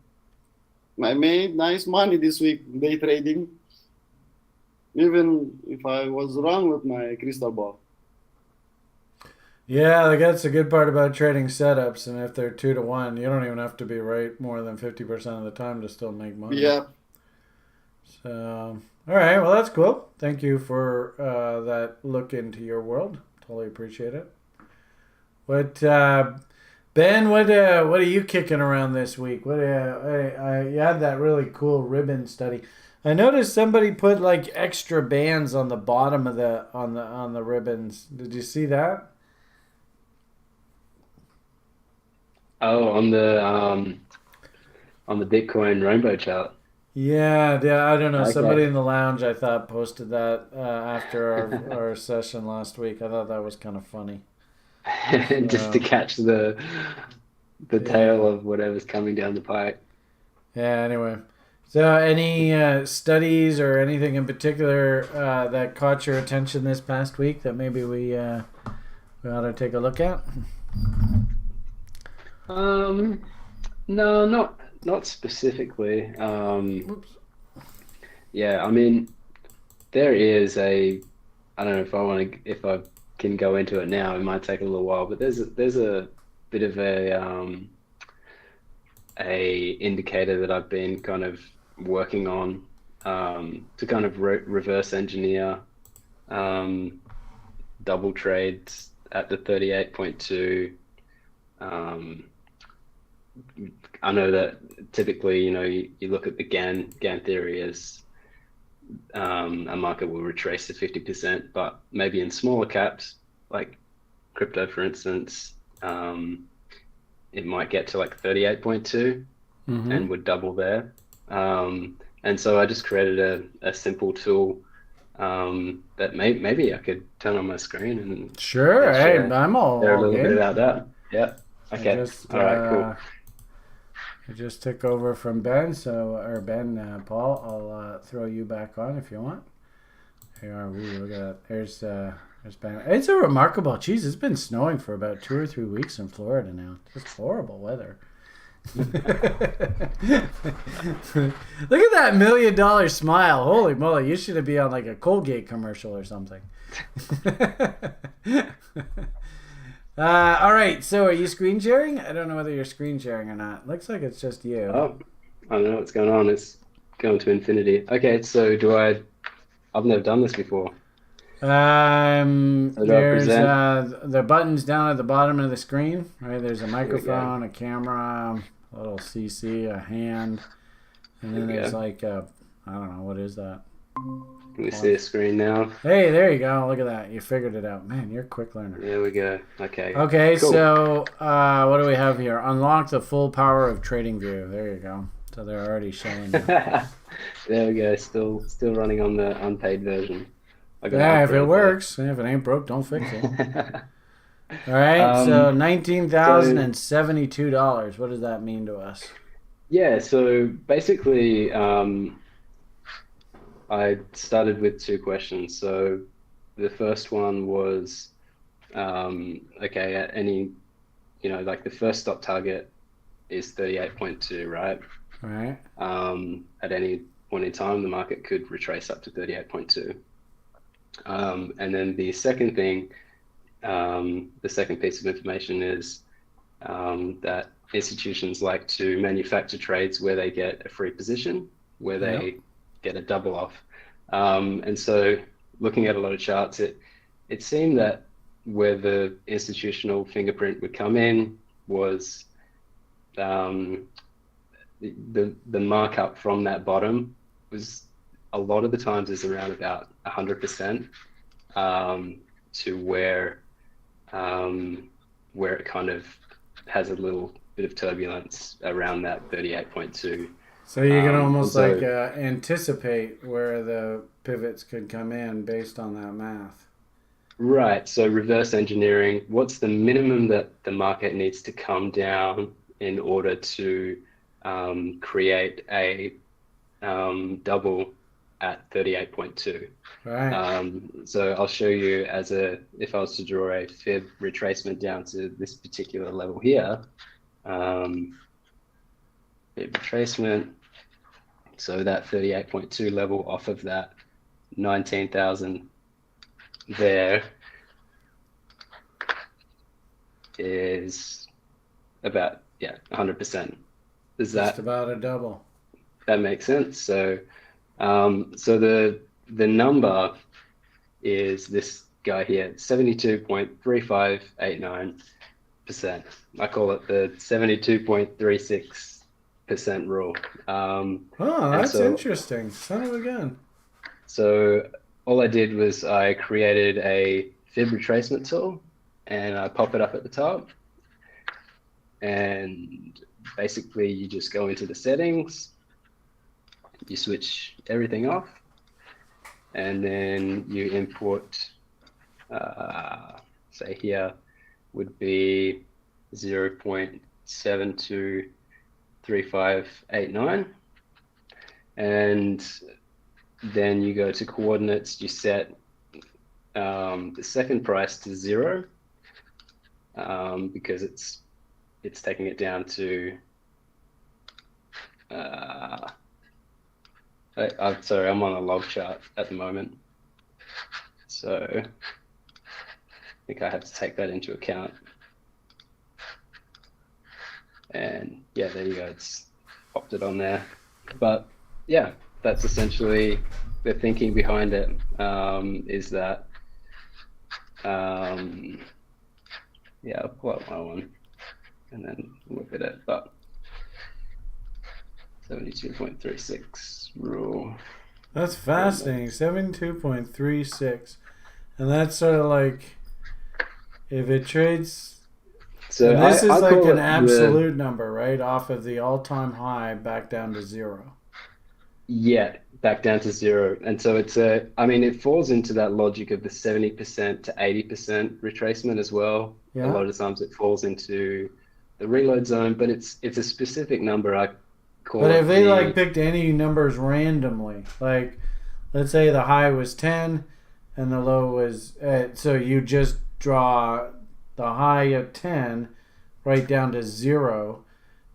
[SPEAKER 3] I made nice money this week day trading, even if I was wrong with my crystal ball.
[SPEAKER 1] Yeah, like that's a good part about trading setups, and if they're 2 to 1, you don't even have to be right more than 50% of the time to still make money.
[SPEAKER 3] Yeah.
[SPEAKER 1] So, all right, well that's cool. Thank you for that look into your world. Totally appreciate it. What, Ben? What are you kicking around this week? What you had that really cool ribbon study. I noticed somebody put like extra bands on the bottom of on the ribbons. Did you see that?
[SPEAKER 2] Oh, on the Bitcoin rainbow chart.
[SPEAKER 1] Yeah, I don't know. Somebody
[SPEAKER 2] Okay.
[SPEAKER 1] in the lounge, I thought, posted that after our session last week. I thought that was kind of funny.
[SPEAKER 2] Just to
[SPEAKER 1] So,
[SPEAKER 2] catch the tail
[SPEAKER 1] yeah.
[SPEAKER 2] of whatever's coming down the pike.
[SPEAKER 1] Yeah, anyway. So, any studies or anything in particular that caught your attention this past week that maybe we ought to take a look at?
[SPEAKER 2] No, not specifically.
[SPEAKER 1] Oops.
[SPEAKER 2] Yeah, I mean, there is I don't know if I can go into it now. It might take a little while, but there's a bit of a indicator that I've been kind of working on to kind of reverse engineer double trades at the 38.2. I know that typically, you look at the GAN theory as a market will retrace to 50%, but maybe in smaller caps, like crypto, for instance, it might get to like 38.2 and would double there. And so I just created a simple tool that maybe I could turn on my screen and
[SPEAKER 1] Sure. Hey,
[SPEAKER 2] share
[SPEAKER 1] I'm all
[SPEAKER 2] a little bit
[SPEAKER 1] game.
[SPEAKER 2] about that. Yeah. Okay. All right. Cool.
[SPEAKER 1] I just took over from Ben, Paul. I'll throw you back on if you want. Here are we? Look at that. There's Ben. It's a remarkable. Geez, it's been snowing for about 2 or 3 weeks in Florida now. It's horrible weather. Look at that $1 million smile. Holy moly, you should be on like a Colgate commercial or something. All right, so are you screen sharing? I don't know whether you're screen sharing or not. Looks like it's just you.
[SPEAKER 2] Oh, I don't know what's going on. It's going to infinity. Okay, so I've never done this before. So
[SPEAKER 1] There's the buttons down at the bottom of the screen, right? There's a microphone, a camera, a little CC, a hand, and then there's like I don't know, what is that?
[SPEAKER 2] Can we see a screen now?
[SPEAKER 1] Hey, there you go. Look at that. You figured it out. Man, you're a quick learner.
[SPEAKER 2] There we go. Okay.
[SPEAKER 1] Okay,
[SPEAKER 2] cool.
[SPEAKER 1] So what do we have here? Unlock the full power of trading view. There you go. So they're already showing you.
[SPEAKER 2] There we go. Still running on the unpaid version.
[SPEAKER 1] Yeah, if it works. If it ain't broke, don't fix it. All right, so $19,072. What does that mean to us?
[SPEAKER 2] Yeah, so basically, I started with 2 questions. So the first one was, okay, at any, like the first stop target is 38.2, right?
[SPEAKER 1] Right.
[SPEAKER 2] At any point in time, the market could retrace up to 38.2. And then the second thing, the second piece of information is that institutions like to manufacture trades where they get a free position, where they get a double off. And so looking at a lot of charts, it seemed that where the institutional fingerprint would come in was the markup from that bottom was a lot of the times is around about 100% to where it kind of has a little bit of turbulence around that 38.2.
[SPEAKER 1] So you can almost anticipate where the pivots could come in based on that math.
[SPEAKER 2] Right. So reverse engineering, what's the minimum that the market needs to come down in order to create a double at 38.2?
[SPEAKER 1] Right.
[SPEAKER 2] So I'll show you if I was to draw a fib retracement down to this particular level here, fib retracement. So that 38.2 level off of that 19,000 there is about 100%. Is that
[SPEAKER 1] just about a double?
[SPEAKER 2] That makes sense. So the number is this guy here, 72.3589%. I call it the 72.36% rule.
[SPEAKER 1] That's interesting. Son of a gun.
[SPEAKER 2] So all I did was I created a fib retracement tool and I pop it up at the top. And basically you just go into the settings, you switch everything off, and then you import, say here would be 0.723589. And then you go to coordinates, you set the second price to 0 because it's taking it down to sorry, I'm on a log chart at the moment, so I think I have to take that into account. And yeah, there you go, it's popped it on there. But yeah, That's essentially the thinking behind it. Is that yeah, I'll pull up my one and then look at it. But 72.36 rule.
[SPEAKER 1] That's fascinating. 72.36. And that's sort of like if it trades.
[SPEAKER 2] So
[SPEAKER 1] And this is
[SPEAKER 2] I
[SPEAKER 1] like
[SPEAKER 2] call
[SPEAKER 1] an
[SPEAKER 2] it
[SPEAKER 1] absolute number, right? Off of the all-time high back down to zero.
[SPEAKER 2] yeah, back down to zero. And so I mean, it falls into that logic of the 70% to 80% retracement as well. A
[SPEAKER 1] Yeah.
[SPEAKER 2] lot of times it falls into the reload zone, but it's a specific number. I
[SPEAKER 1] But
[SPEAKER 2] call
[SPEAKER 1] if
[SPEAKER 2] it
[SPEAKER 1] they like
[SPEAKER 2] the
[SPEAKER 1] picked any numbers randomly, like let's say the high was 10 and the low was, so you just draw the high at 10 right down to zero,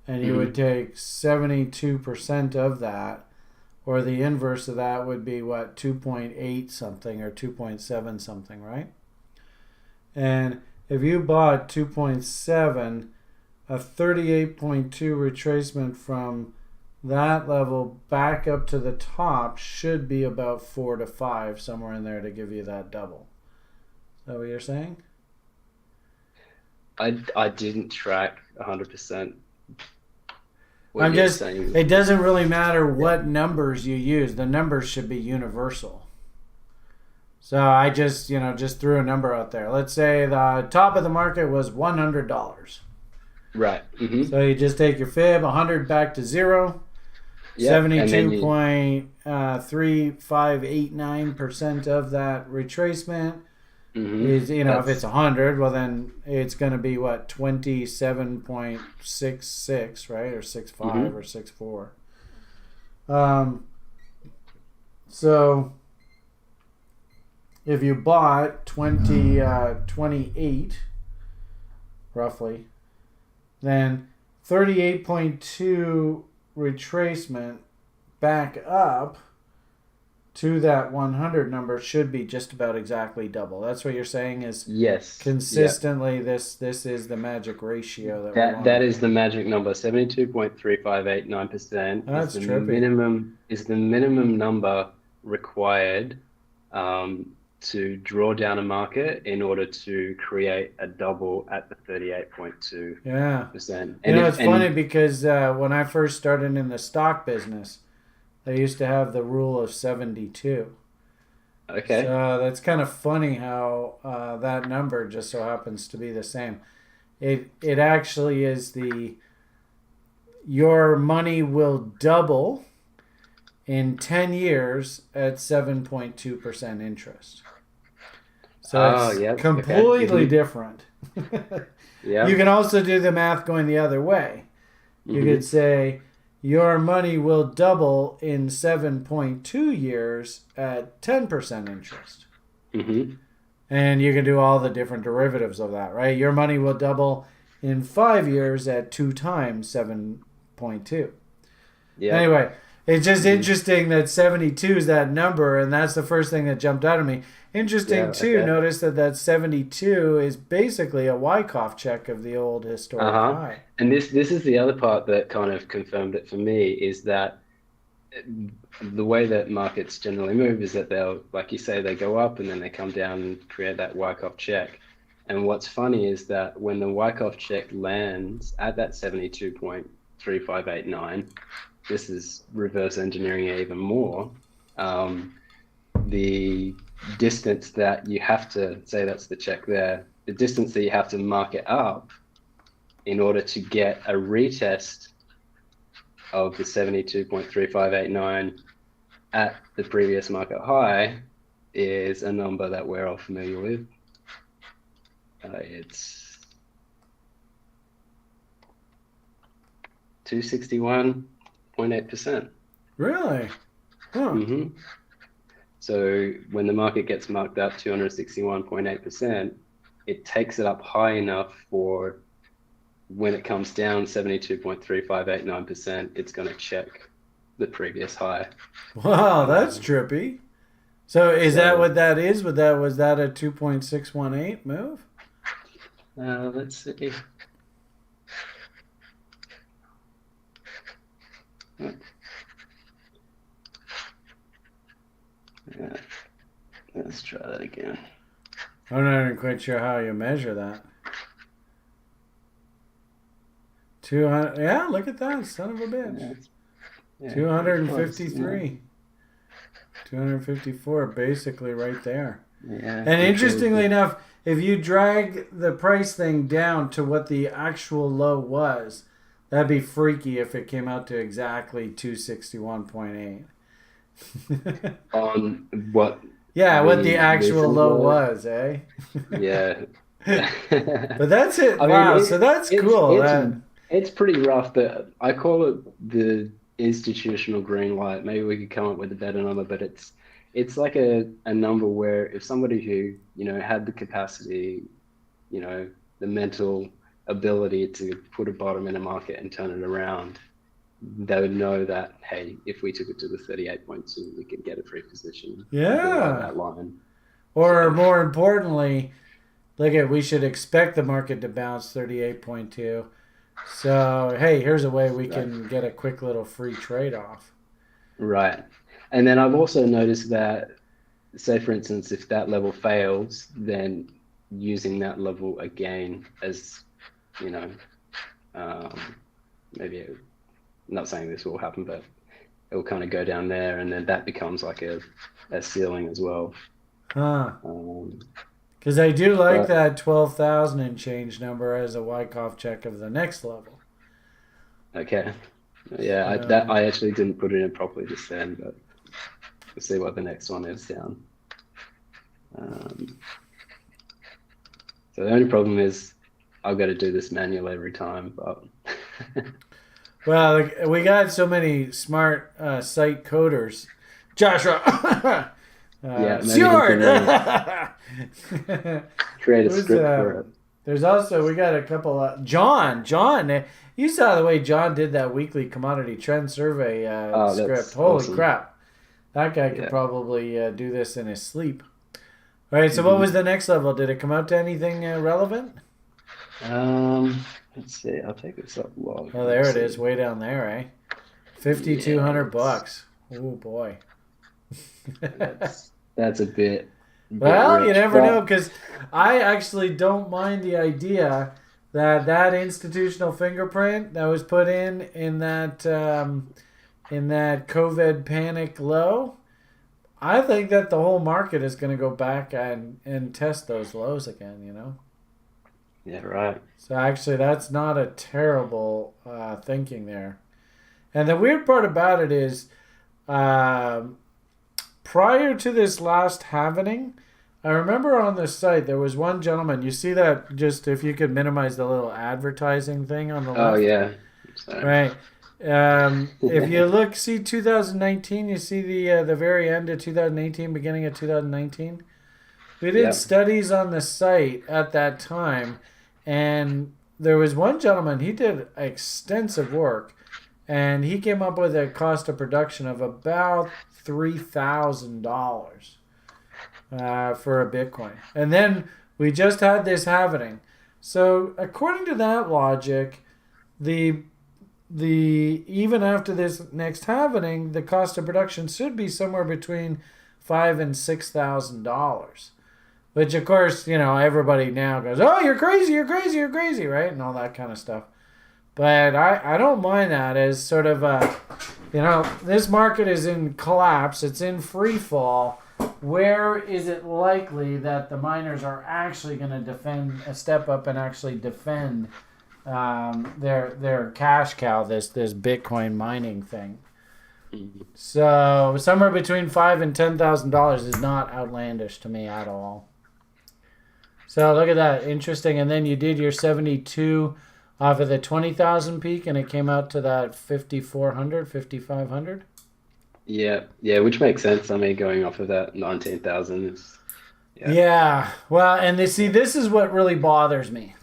[SPEAKER 1] and you would take 72% of that, or the inverse of that would be what, 2.8 something or 2.7 something, right? And if you bought 2.7, a 38.2 retracement from that level back up to the top should be about 4 to 5, somewhere in there, to give you that double. Is that what you're saying?
[SPEAKER 2] I didn't track 100% what
[SPEAKER 1] I'm
[SPEAKER 2] you're
[SPEAKER 1] just,
[SPEAKER 2] saying.
[SPEAKER 1] it doesn't really matter
[SPEAKER 2] Yeah.
[SPEAKER 1] what numbers you use. The numbers should be universal. So I just, just threw a number out there. Let's say the top of the market was $100.
[SPEAKER 2] Right.
[SPEAKER 1] So you just take your fib, 100 back to zero.
[SPEAKER 2] Yeah. And then you
[SPEAKER 1] 72.3589% of that retracement is, if it's 100, well then it's going to be what, 27.66, right? Or 65 or 64. So if you bought 28 roughly, then 38.2 retracement back up to that 100 number should be just about exactly double. That's what you're saying is
[SPEAKER 2] yes.
[SPEAKER 1] consistently
[SPEAKER 2] Yeah.
[SPEAKER 1] this is the magic ratio that we want.
[SPEAKER 2] That is the magic number. 72.3589%
[SPEAKER 1] That's
[SPEAKER 2] is the
[SPEAKER 1] trippy.
[SPEAKER 2] minimum number required to draw down a market in order to create a double at the 38.2%.
[SPEAKER 1] Yeah.
[SPEAKER 2] And
[SPEAKER 1] it's funny because when I first started in the stock business, they used to have the rule of 72.
[SPEAKER 2] okay.
[SPEAKER 1] So that's kind of funny how that number just so happens to be the same. It actually is your money will double in 10 years at 7.2% interest. So it's completely different.
[SPEAKER 2] Yeah.
[SPEAKER 1] You can also do the math going the other way. You could say your money will double in 7.2 years at 10% interest. And you can do all the different derivatives of that, right? Your money will double in 5 years at 2 times 7.2. Yeah. Anyway, it's just interesting that 72 is that number, and that's the first thing that jumped out at me. Interesting, too, notice that 72 is basically a Wyckoff check of the old historic high.
[SPEAKER 2] And this is the other part that kind of confirmed it for me, is that the way that markets generally move is that they'll, like you say, they go up and then they come down and create that Wyckoff check. And what's funny is that when the Wyckoff check lands at that 72.3589, this is reverse engineering it even more. The distance that you have to say, that's the check there, the distance that you have to mark it up in order to get a retest of the 72.3589 at the previous market high is a number that we're all familiar with. It's 261.8%.
[SPEAKER 1] Really? Huh.
[SPEAKER 2] So when the market gets marked up 261.8%, it takes it up high enough for when it comes down 72.3589%, it's going to check the previous high.
[SPEAKER 1] Wow, that's trippy. So is that what that is? Was that a 2.618 move?
[SPEAKER 2] Let's see. Yeah. Let's try that again.
[SPEAKER 1] I'm not even quite sure how you measure that. 200. Yeah, look at that, son of a bitch.
[SPEAKER 2] Yeah,
[SPEAKER 1] 253. 254, basically right there.
[SPEAKER 2] Yeah.
[SPEAKER 1] And interestingly enough, if you drag the price thing down to what the actual low was, that'd be freaky if it came out to exactly 261.8.
[SPEAKER 2] On what?
[SPEAKER 1] Yeah, what the actual
[SPEAKER 2] recent
[SPEAKER 1] low was, eh?
[SPEAKER 2] Yeah.
[SPEAKER 1] But that's it.
[SPEAKER 2] I mean,
[SPEAKER 1] Wow, so that's cool.
[SPEAKER 2] It's pretty rough. But I call it the institutional green light. Maybe we could come up with a better number, but it's like a number where if somebody who, had the capacity, the mental ability to put a bottom in a market and turn it around, they would know that, hey, if we took it to the 38.2, we could get a free position below that line.
[SPEAKER 1] Or more importantly, we should expect the market to bounce 38.2. So, hey, here's a way we can get a quick little free trade-off.
[SPEAKER 2] Right. And then I've also noticed that, say, for instance, if that level fails, then using that level again as, maybe, I'm not saying this will happen, but it will kind of go down there, and then that becomes like a ceiling as well.
[SPEAKER 1] Huh. Because I do like that 12,000 and change number as a Wyckoff check of the next level.
[SPEAKER 2] Okay. Yeah, I actually didn't put it in properly just then, but we'll see what the next one is down. So the only problem is I've got to do this manually every time, but
[SPEAKER 1] well, we got so many smart site coders. Joshua.
[SPEAKER 2] Short. Create a script for it.
[SPEAKER 1] There's also, we got a couple of John, you saw the way John did that weekly commodity trend survey script. Holy awesome. Crap. That guy could probably do this in his sleep. All right, so what was the next level? Did it come out to anything relevant?
[SPEAKER 2] Let's see. I'll take this up log.
[SPEAKER 1] Oh, there it is, way down there, eh? $5,200. Oh boy.
[SPEAKER 2] That's a bit.
[SPEAKER 1] Well, you never know, because I actually don't mind the idea that institutional fingerprint that was put in that COVID panic low. I think that the whole market is going to go back and test those lows again.
[SPEAKER 2] Yeah, right.
[SPEAKER 1] So actually, that's not a terrible thinking there. And the weird part about it is, prior to this last halvening, I remember on the site there was one gentleman. You see that? Just if you could minimize the little advertising thing on the left.
[SPEAKER 2] Oh yeah.
[SPEAKER 1] Right. If you look, see 2019. You see the very end of 2018, beginning of 2019. We did studies on the site at that time, and there was one gentleman. He did extensive work, and he came up with a cost of production of about $3,000 for a Bitcoin. And then we just had this halvening. So according to that logic, the even after this next halvening, the cost of production should be somewhere between $5,000 and $6,000. Which of course, everybody now goes, "Oh, you're crazy, right?" And all that kind of stuff. But I don't mind that as sort of this market is in collapse. It's in free fall. Where is it likely that the miners are actually going to step up and actually defend their cash cow, this Bitcoin mining thing? Mm-hmm. So somewhere between $5,000 and $10,000 is not outlandish to me at all. So look at that, interesting. And then you did your 72 off of the 20,000 peak, and it came out to that 5,400, 5,500.
[SPEAKER 2] Yeah, which makes sense. I mean, going off of that 19,000 is.
[SPEAKER 1] Yeah. Well, and this is what really bothers me,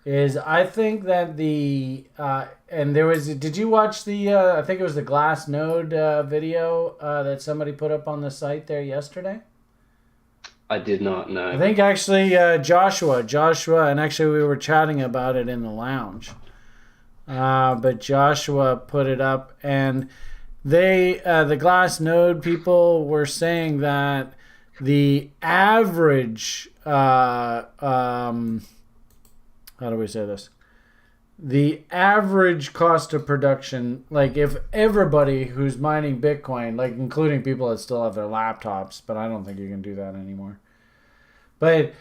[SPEAKER 1] is I think that and there was. Did you watch the? I think it was the Glassnode video that somebody put up on the site there yesterday.
[SPEAKER 2] I did not know.
[SPEAKER 1] I think actually Joshua, and actually we were chatting about it in the lounge. But Joshua put it up, and the glass node people were saying that the average how do we say this? The average cost of production, like if everybody who's mining Bitcoin, like including people that still have their laptops, but I don't think you can do that anymore. But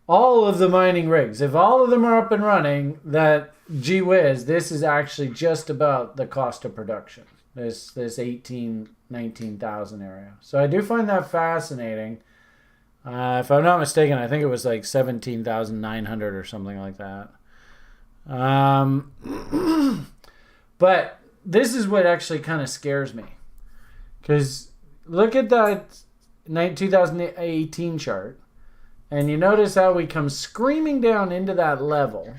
[SPEAKER 1] all of the mining rigs, if all of them are up and running, that gee whiz, this is actually just about the cost of production. This 18, 19,000 area. So I do find that fascinating. If I'm not mistaken, I think it was like 17,900 or something like that. But this is what actually kind of scares me. Because look at that 2018 chart. And you notice how we come screaming down into that level.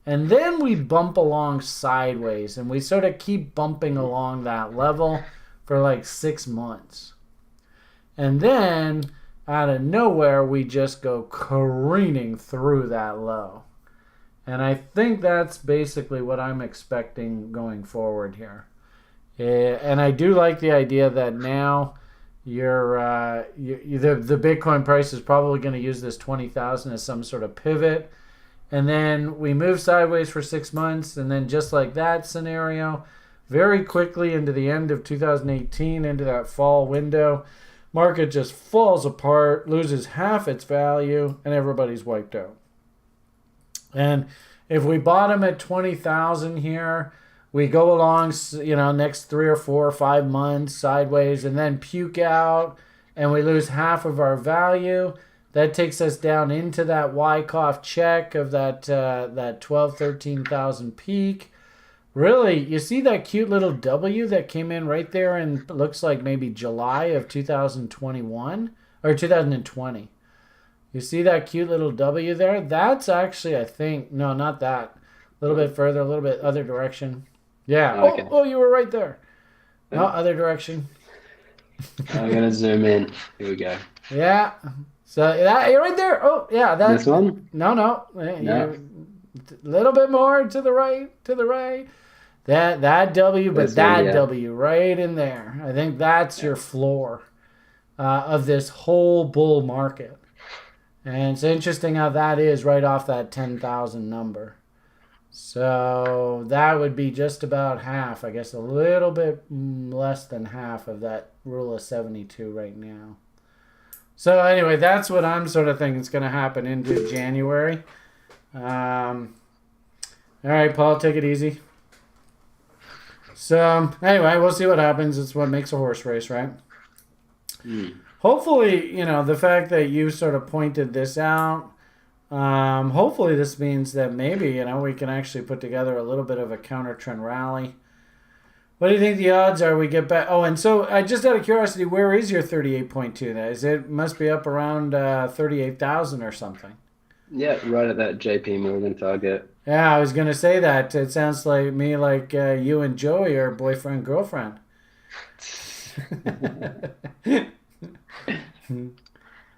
[SPEAKER 1] And then we bump along sideways. And we sort of keep bumping along that level for like 6 months. And then out of nowhere, we just go careening through that low. And I think that's basically what I'm expecting going forward here. And I do like the idea that now the Bitcoin price is probably going to use this 20,000 as some sort of pivot. And then we move sideways for 6 months. And then just like that scenario, very quickly into the end of 2018, into that fall window, market just falls apart, loses half its value, and everybody's wiped out. And if we bottom at 20,000 here, we go along, next 3 or 4 or 5 months sideways, and then puke out, and we lose half of our value. That takes us down into that Wyckoff check of that 12, 13,000 peak. Really, you see that cute little W that came in right there in, looks like maybe July of 2021 or 2020. You see that cute little W there? That's actually, I think, no, not that. A little bit further, a little bit other direction. Yeah.
[SPEAKER 2] Okay.
[SPEAKER 1] Oh, you were right there. No, other direction.
[SPEAKER 2] I'm going to zoom in. Here we go.
[SPEAKER 1] Yeah. So that, you're right there. Oh, yeah.
[SPEAKER 2] This one?
[SPEAKER 1] No.
[SPEAKER 2] No.
[SPEAKER 1] A little bit more to the right. That W, but
[SPEAKER 2] This one, yeah.
[SPEAKER 1] W right in there. I think that's your floor of this whole bull market. And it's interesting how that is right off that 10,000 number. So that would be just about half, I guess a little bit less than half of that rule of 72 right now. So anyway, that's what I'm sort of thinking is going to happen into January. All right, Paul, take it easy. So anyway, we'll see what happens. It's what makes a horse race, right? Hopefully, the fact that you sort of pointed this out, hopefully this means that maybe, we can actually put together a little bit of a counter trend rally. What do you think the odds are we get back? Oh, and so just out of curiosity, where is your 38.2? It must be up around 38,000 or something.
[SPEAKER 2] Yeah, right at that JP Morgan target.
[SPEAKER 1] Yeah, I was going to say that. It sounds like you and Joey are boyfriend, girlfriend.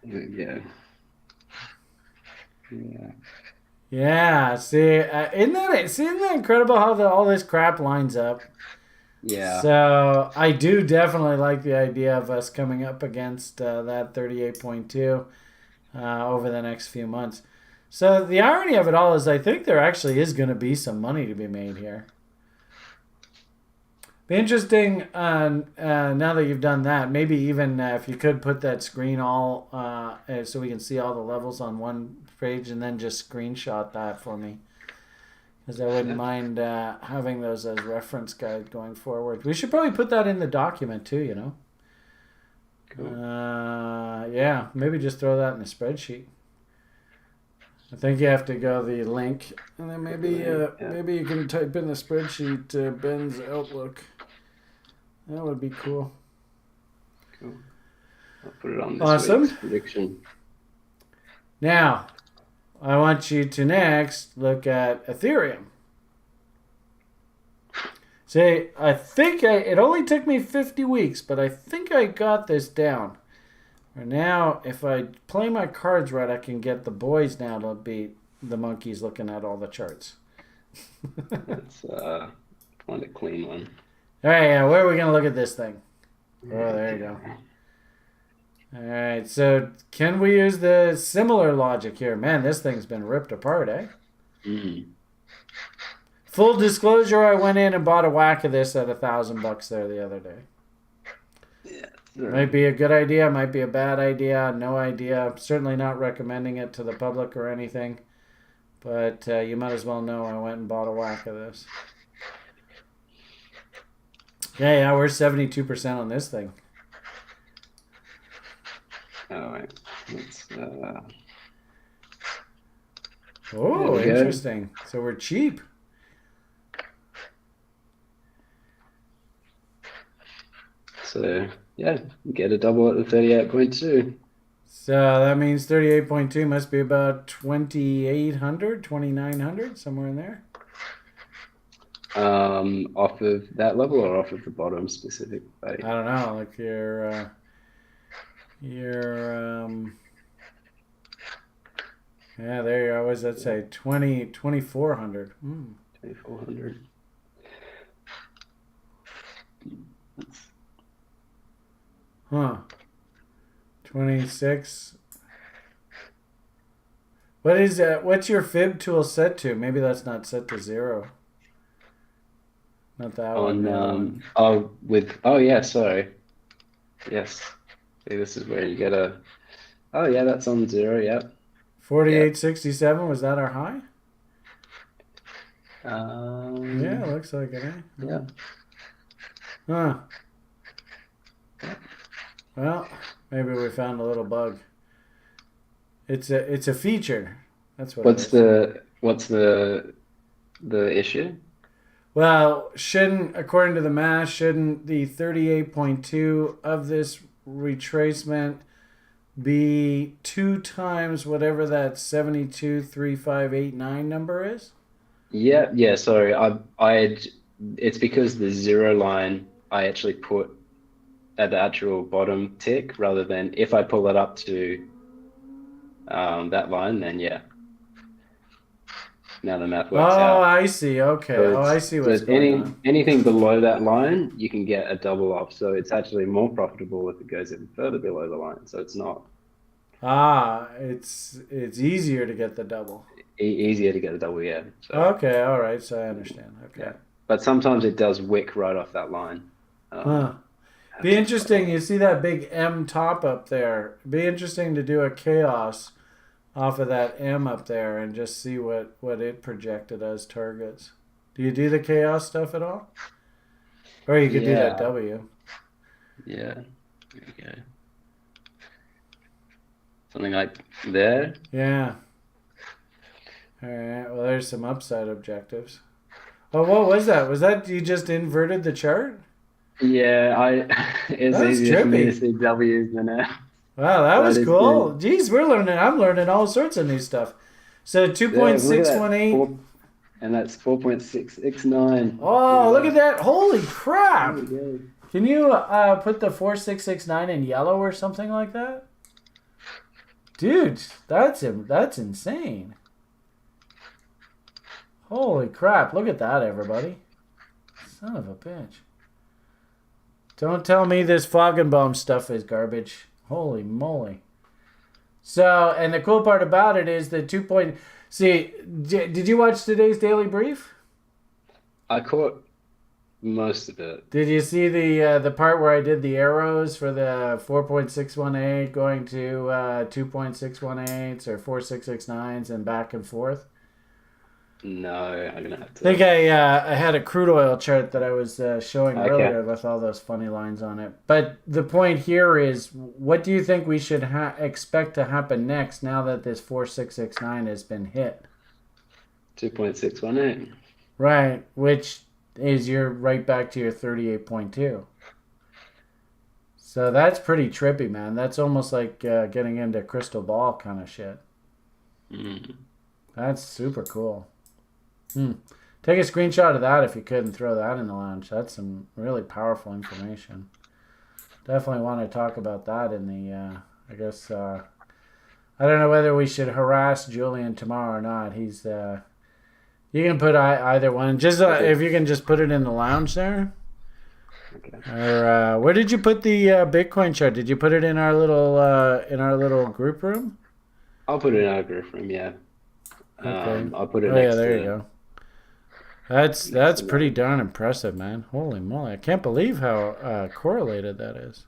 [SPEAKER 2] Yeah.
[SPEAKER 1] Yeah. See, isn't that incredible how all this crap lines up?
[SPEAKER 2] Yeah.
[SPEAKER 1] So I do definitely like the idea of us coming up against that 38.2 over the next few months. So the irony of it all is I think there actually is going to be some money to be made here. Be interesting now that you've done that. Maybe even if you could put that screen all so we can see all the levels on one page and then just screenshot that for me. Because I wouldn't mind having those as reference guide going forward. We should probably put that in the document too,
[SPEAKER 2] Cool.
[SPEAKER 1] Yeah, maybe just throw that in the spreadsheet. I think you have to go the link, and then maybe you can type in the spreadsheet Ben's Outlook. That would be cool.
[SPEAKER 2] Cool. I'll put it on this
[SPEAKER 1] Awesome.
[SPEAKER 2] week's prediction.
[SPEAKER 1] Now, I want you to next look at Ethereum. See, I think it only took me 50 weeks, but I think I got this down. And now, if I play my cards right, I can get the boys now to beat the monkeys looking at all the charts.
[SPEAKER 2] Let's find a clean one.
[SPEAKER 1] All right, yeah, where are we going to look at this thing? Oh, there you
[SPEAKER 2] Okay.
[SPEAKER 1] go. All right, so can we use the similar logic here? Man, this thing's been ripped apart, eh?
[SPEAKER 2] Mm.
[SPEAKER 1] Full disclosure, I went in and bought a whack of this at $1,000 there the other day.
[SPEAKER 2] Yeah.
[SPEAKER 1] Might be a good idea, might be a bad idea, no idea. Certainly not recommending it to the public or anything. But you might as well know I went and bought a whack of this. Yeah, we're 72% on this thing.
[SPEAKER 2] All right. Let's, there
[SPEAKER 1] Oh,
[SPEAKER 2] we go.
[SPEAKER 1] interesting. So we're cheap.
[SPEAKER 2] So yeah, get a double at the 38.2.
[SPEAKER 1] So that means 38.2 must be about 2,800, 2,900, somewhere in there.
[SPEAKER 2] Off of that level or off of the bottom specific?
[SPEAKER 1] I don't know. Like your yeah, there you go. What does that say? 2,400.
[SPEAKER 2] 2400.
[SPEAKER 1] Huh. 26. What is that? What's your fib tool set to? Maybe that's not set to 0. Not that one. The other one.
[SPEAKER 2] Oh yeah, sorry. Yes. See, this is where you get a. Oh yeah, that's on 0. Yep.
[SPEAKER 1] 48.67. Was that our high?
[SPEAKER 2] Yeah.
[SPEAKER 1] Yeah, looks like it. Eh?
[SPEAKER 2] Yeah.
[SPEAKER 1] Huh. Well, maybe we found a little bug. It's a feature. That's what.
[SPEAKER 2] What's the issue?
[SPEAKER 1] Well, according to the math, shouldn't the 38.2 of this retracement be 2 times whatever that 723589 number is?
[SPEAKER 2] Yeah. Sorry, it's because the 0 line I actually put at the actual bottom tick rather than if I pull it up to that line, then yeah. Now the math works out.
[SPEAKER 1] Oh, I see. Okay.
[SPEAKER 2] So
[SPEAKER 1] I see what's going on.
[SPEAKER 2] anything below that line, you can get a double off. So it's actually more profitable if it goes even further below the line. So it's not
[SPEAKER 1] It's easier to get the double.
[SPEAKER 2] easier to get a double, yeah. So
[SPEAKER 1] Okay, all right. So I understand. Okay.
[SPEAKER 2] yeah, but sometimes it does wick right off that line.
[SPEAKER 1] Huh. Be interesting. You see that big M top up there. Be interesting to do a chaos off of that M up there and just see what it projected as targets. Do you do the chaos stuff at all? Or you could do that
[SPEAKER 2] Yeah.
[SPEAKER 1] W.
[SPEAKER 2] Yeah. There you go. Something like there.
[SPEAKER 1] Yeah. All right. Well, there's some upside objectives. Oh, what was that? Was that you just inverted the chart?
[SPEAKER 2] Yeah, it's
[SPEAKER 1] That's
[SPEAKER 2] easier for me to
[SPEAKER 1] trippy.
[SPEAKER 2] see W's than F.
[SPEAKER 1] Wow, that
[SPEAKER 2] That
[SPEAKER 1] was
[SPEAKER 2] is
[SPEAKER 1] cool.
[SPEAKER 2] good.
[SPEAKER 1] Geez, I'm learning all sorts of new stuff. So
[SPEAKER 2] Yeah, look at that.
[SPEAKER 1] 2.618.
[SPEAKER 2] And that's 4.669.
[SPEAKER 1] Oh, look at that. Holy crap.
[SPEAKER 2] There we go.
[SPEAKER 1] Can you put the 4669 in yellow or something like that? Dude, that's insane. Holy crap. Look at that, everybody. Son of a bitch. Don't tell me this Foggenbaum stuff is garbage. Holy moly. So, and the cool part about it is the 2 point... See, did you watch today's Daily Brief?
[SPEAKER 2] I caught most of it.
[SPEAKER 1] Did you see the part where I did the arrows for the 4.618 going to 2.618s or 4669s and back and forth?
[SPEAKER 2] No, I'm gonna have
[SPEAKER 1] I
[SPEAKER 2] to.
[SPEAKER 1] think I had a crude oil chart that I was showing
[SPEAKER 2] Okay.
[SPEAKER 1] earlier with all those funny lines on it. But the point here is, what do you think we should expect to happen next now that this 4669 has been hit?
[SPEAKER 2] 2.618.
[SPEAKER 1] Right, which is you're right back to your 38.2. So that's pretty trippy, man. That's almost like getting into crystal ball kind of shit.
[SPEAKER 2] Mm.
[SPEAKER 1] That's super cool. Take a screenshot of that if you could and throw that in the lounge. That's some really powerful information. Definitely want to talk about that in the, I guess, I don't know whether we should harass Julian tomorrow or not. He's, you can put either one. Just if you can just put it in the lounge there.
[SPEAKER 2] Okay.
[SPEAKER 1] Or where did you put the Bitcoin chart? Did you put it in our little group room?
[SPEAKER 2] I'll put it in our group room. Yeah.
[SPEAKER 1] Okay.
[SPEAKER 2] I'll put it
[SPEAKER 1] Oh yeah, there you go.
[SPEAKER 2] next
[SPEAKER 1] That's
[SPEAKER 2] to
[SPEAKER 1] pretty
[SPEAKER 2] mine.
[SPEAKER 1] darn impressive, man. Holy moly! I can't believe how correlated that is.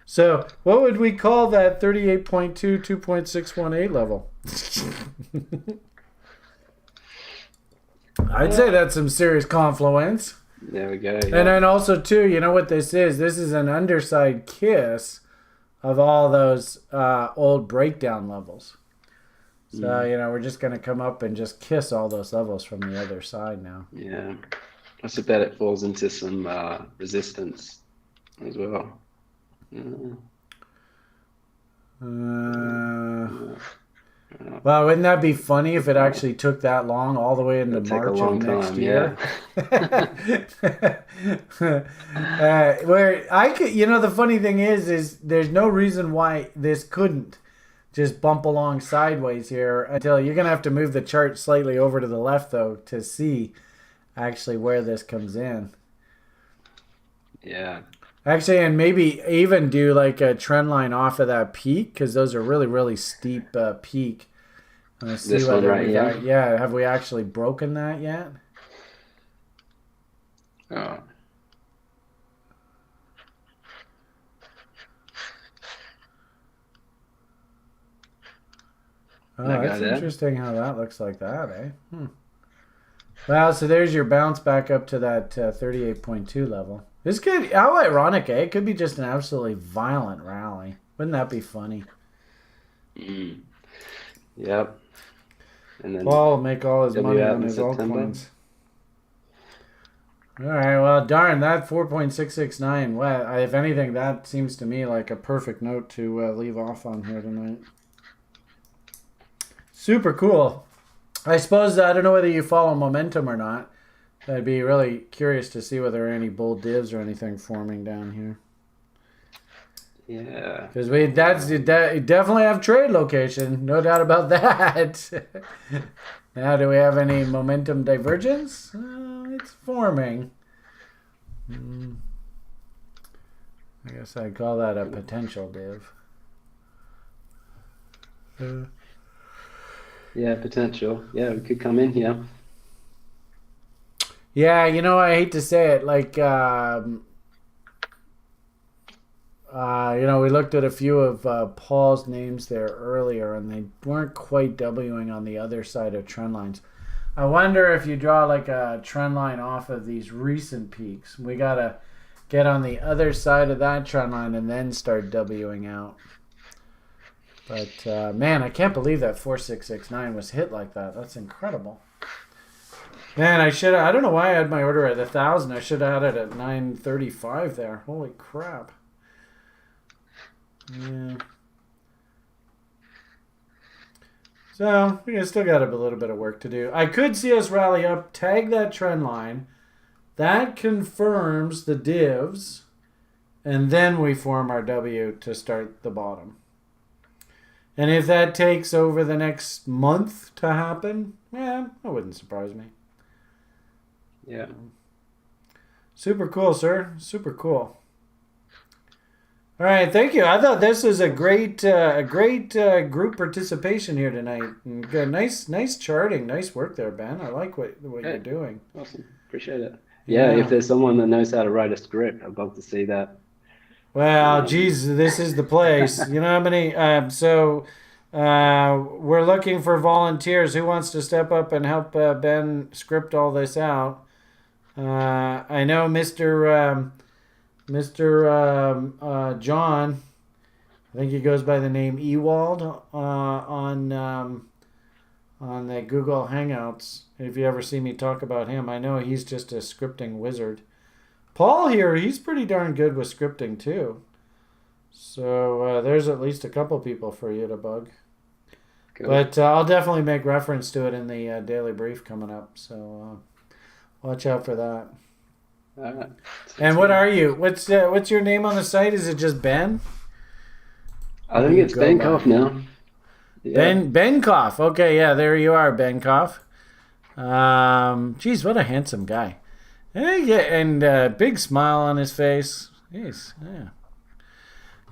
[SPEAKER 1] So, what would we call that 38.2, 2.618 level? I'd say that's some serious confluence.
[SPEAKER 2] There we go.
[SPEAKER 1] And
[SPEAKER 2] Yeah.
[SPEAKER 1] then also, too, you know what this is? This is an underside kiss of all those old breakdown levels. So, we're just going to come up and just kiss all those levels from the other side now.
[SPEAKER 2] Yeah. I bet it falls into some resistance as well.
[SPEAKER 1] Well, wouldn't that be funny if it actually took that long, all the way into
[SPEAKER 2] It'll take a
[SPEAKER 1] March
[SPEAKER 2] long
[SPEAKER 1] of next
[SPEAKER 2] time,
[SPEAKER 1] year? Where I could, the funny thing is there's no reason why this couldn't just bump along sideways here until you're gonna have to move the chart slightly over to the left though to see actually where this comes in.
[SPEAKER 2] Yeah.
[SPEAKER 1] Actually, and maybe even do like a trend line off of that peak because those are really, really steep peak. Let's see
[SPEAKER 2] This one
[SPEAKER 1] whether
[SPEAKER 2] right here?
[SPEAKER 1] yeah, have we actually broken that yet?
[SPEAKER 2] Oh.
[SPEAKER 1] Oh,
[SPEAKER 2] That guy
[SPEAKER 1] that's
[SPEAKER 2] there?
[SPEAKER 1] interesting how that looks like that, eh? Well, so there's your bounce back up to that 38.2 level. This could, how ironic, eh? It could be just an absolutely violent rally. Wouldn't that be funny?
[SPEAKER 2] Yep. And then
[SPEAKER 1] Paul will make all his money
[SPEAKER 2] out
[SPEAKER 1] on
[SPEAKER 2] in
[SPEAKER 1] his
[SPEAKER 2] September.
[SPEAKER 1] altcoins. All right, well, darn, that 4.669. Well, if anything, that seems to me like a perfect note to leave off on here tonight. Super cool. I suppose, I don't know whether you follow momentum or not. I'd be really curious to see whether there are any bull divs or anything forming down here.
[SPEAKER 2] Yeah.
[SPEAKER 1] Because we definitely have trade location, no doubt about that. Now, do we have any momentum divergence? It's forming. I guess I'd call that a potential div.
[SPEAKER 2] Yeah, potential. Yeah, we could come in here.
[SPEAKER 1] Yeah, I hate to say it, like, we looked at a few of Paul's names there earlier, and they weren't quite Wing on the other side of trend lines. I wonder if you draw like a trend line off of these recent peaks. We got to get on the other side of that trend line and then start Wing out. But, man, I can't believe that 4669 was hit like that. That's incredible. Man, I don't know why I had my order at 1,000. I should have had it at 935 there. Holy crap. Yeah. So, we still got a little bit of work to do. I could see us rally up, tag that trend line. That confirms the divs. And then we form our W to start the bottom. And if that takes over the next month to happen, yeah, that wouldn't surprise me.
[SPEAKER 2] Yeah.
[SPEAKER 1] Super cool, sir. Super cool. All right, thank you. I thought this was a great group participation here tonight. And good, nice charting, nice work there, Ben. I like what you're doing.
[SPEAKER 2] Awesome, appreciate it. Yeah, if there's someone that knows how to write a script, I'd love to see that.
[SPEAKER 1] Well, geez, this is the place. You know how many? We're looking for volunteers. Who wants to step up and help Ben script all this out? I know Mr. John. I think he goes by the name Ewald on the Google Hangouts. If you ever see me talk about him, I know he's just a scripting wizard. Paul here, he's pretty darn good with scripting too. So there's at least a couple people for you to bug. Cool. But I'll definitely make reference to it in the daily brief coming up. So watch out for that.
[SPEAKER 2] All right.
[SPEAKER 1] And what are you? What's your name on the site? Is it just Ben?
[SPEAKER 2] I think it's Benkoff now.
[SPEAKER 1] Yeah. Benkoff. Okay, yeah, there you are, Benkoff. Geez, what a handsome guy. Yeah, and big smile on his face. He's yeah,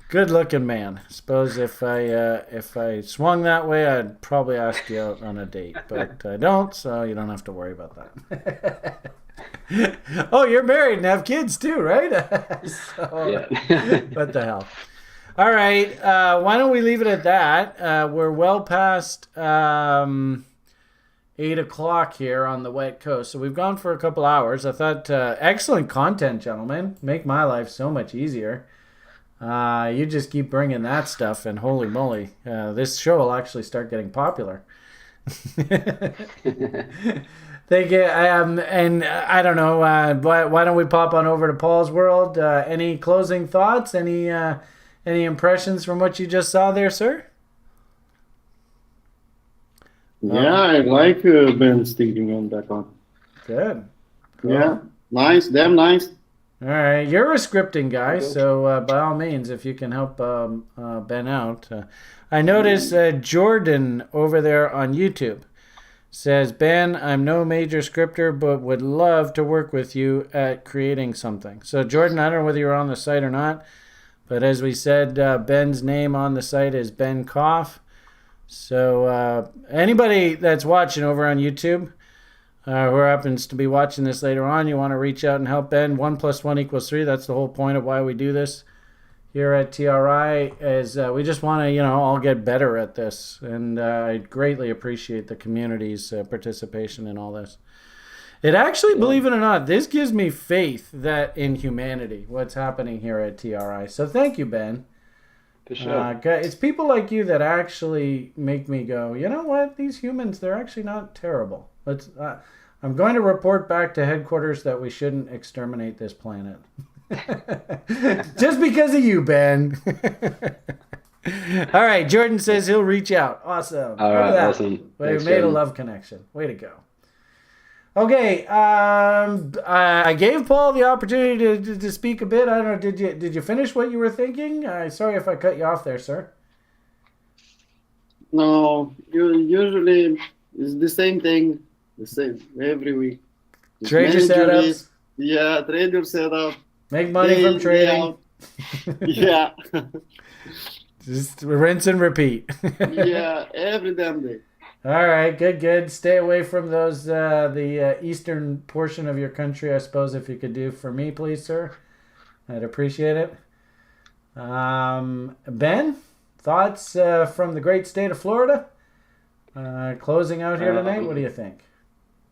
[SPEAKER 1] good looking man. Suppose if I swung that way, I'd probably ask you out on a date, but I don't, so you don't have to worry about that. Oh, you're married and have kids too, right? So,
[SPEAKER 2] Yeah.
[SPEAKER 1] what the hell? All right, why don't we leave it at that? We're well past 8 o'clock here on the West Coast, so we've gone for a couple hours. I thought excellent content, gentlemen. Make my life so much easier. You just keep bringing that stuff, and holy moly, this show will actually start getting popular. Thank you. And I don't know. Why don't we pop on over to Paul's world? Any closing thoughts? Any impressions from what you just saw there, sir?
[SPEAKER 3] Yeah, I like Ben's thinking on that one.
[SPEAKER 1] Good. Cool.
[SPEAKER 3] Yeah, nice, damn nice.
[SPEAKER 1] All right, you're a scripting guy, so by all means, if you can help Ben out. I noticed Jordan over there on YouTube says, Ben, I'm no major scripter, but would love to work with you at creating something. So, Jordan, I don't know whether you're on the site or not, but as we said, Ben's name on the site is Ben Koff. So, anybody that's watching over on YouTube, who happens to be watching this later on, you want to reach out and help Ben. 1 + 1 = 3. That's the whole point of why we do this here at TRI, is we just want to, all get better at this. And I greatly appreciate the community's participation in all this. It actually, believe it or not, this gives me faith that in humanity, what's happening here at TRI. So thank you, Ben.
[SPEAKER 2] For sure.
[SPEAKER 1] It's people like you that actually make me go, you know what? These humans, they're actually not terrible. I'm going to report back to headquarters that we shouldn't exterminate this planet. Just because of you, Ben. All right, Jordan says he'll reach out. Awesome.
[SPEAKER 2] All right, awesome.
[SPEAKER 1] We
[SPEAKER 2] Thanks,
[SPEAKER 1] made
[SPEAKER 2] Jordan.
[SPEAKER 1] a love connection. Way to go. Okay, I gave Paul the opportunity to speak a bit. I don't know. Did you finish what you were thinking? Sorry if I cut you off there, sir.
[SPEAKER 3] No, usually it's the same thing, the same every week.
[SPEAKER 1] Trade your setups.
[SPEAKER 3] Yeah, trade your setup.
[SPEAKER 1] Make money from trading.
[SPEAKER 3] Yeah.
[SPEAKER 1] Just rinse and repeat.
[SPEAKER 3] Yeah, every damn day.
[SPEAKER 1] All right, good. Stay away from those the eastern portion of your country, I suppose, if you could do for me, please, sir. I'd appreciate it. Ben, thoughts from the great state of Florida? Closing out here tonight. What do you think?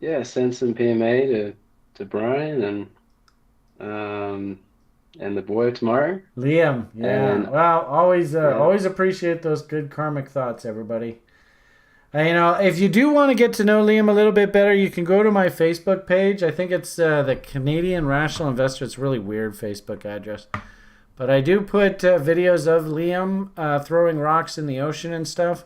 [SPEAKER 2] Yeah, send some PMA to Brian and the boy tomorrow.
[SPEAKER 1] Liam, yeah.
[SPEAKER 2] And,
[SPEAKER 1] well, always appreciate those good karmic thoughts, everybody. If you do want to get to know Liam a little bit better, you can go to my Facebook page. I think it's the Canadian Rational Investor. It's a really weird Facebook address. But I do put videos of Liam throwing rocks in the ocean and stuff.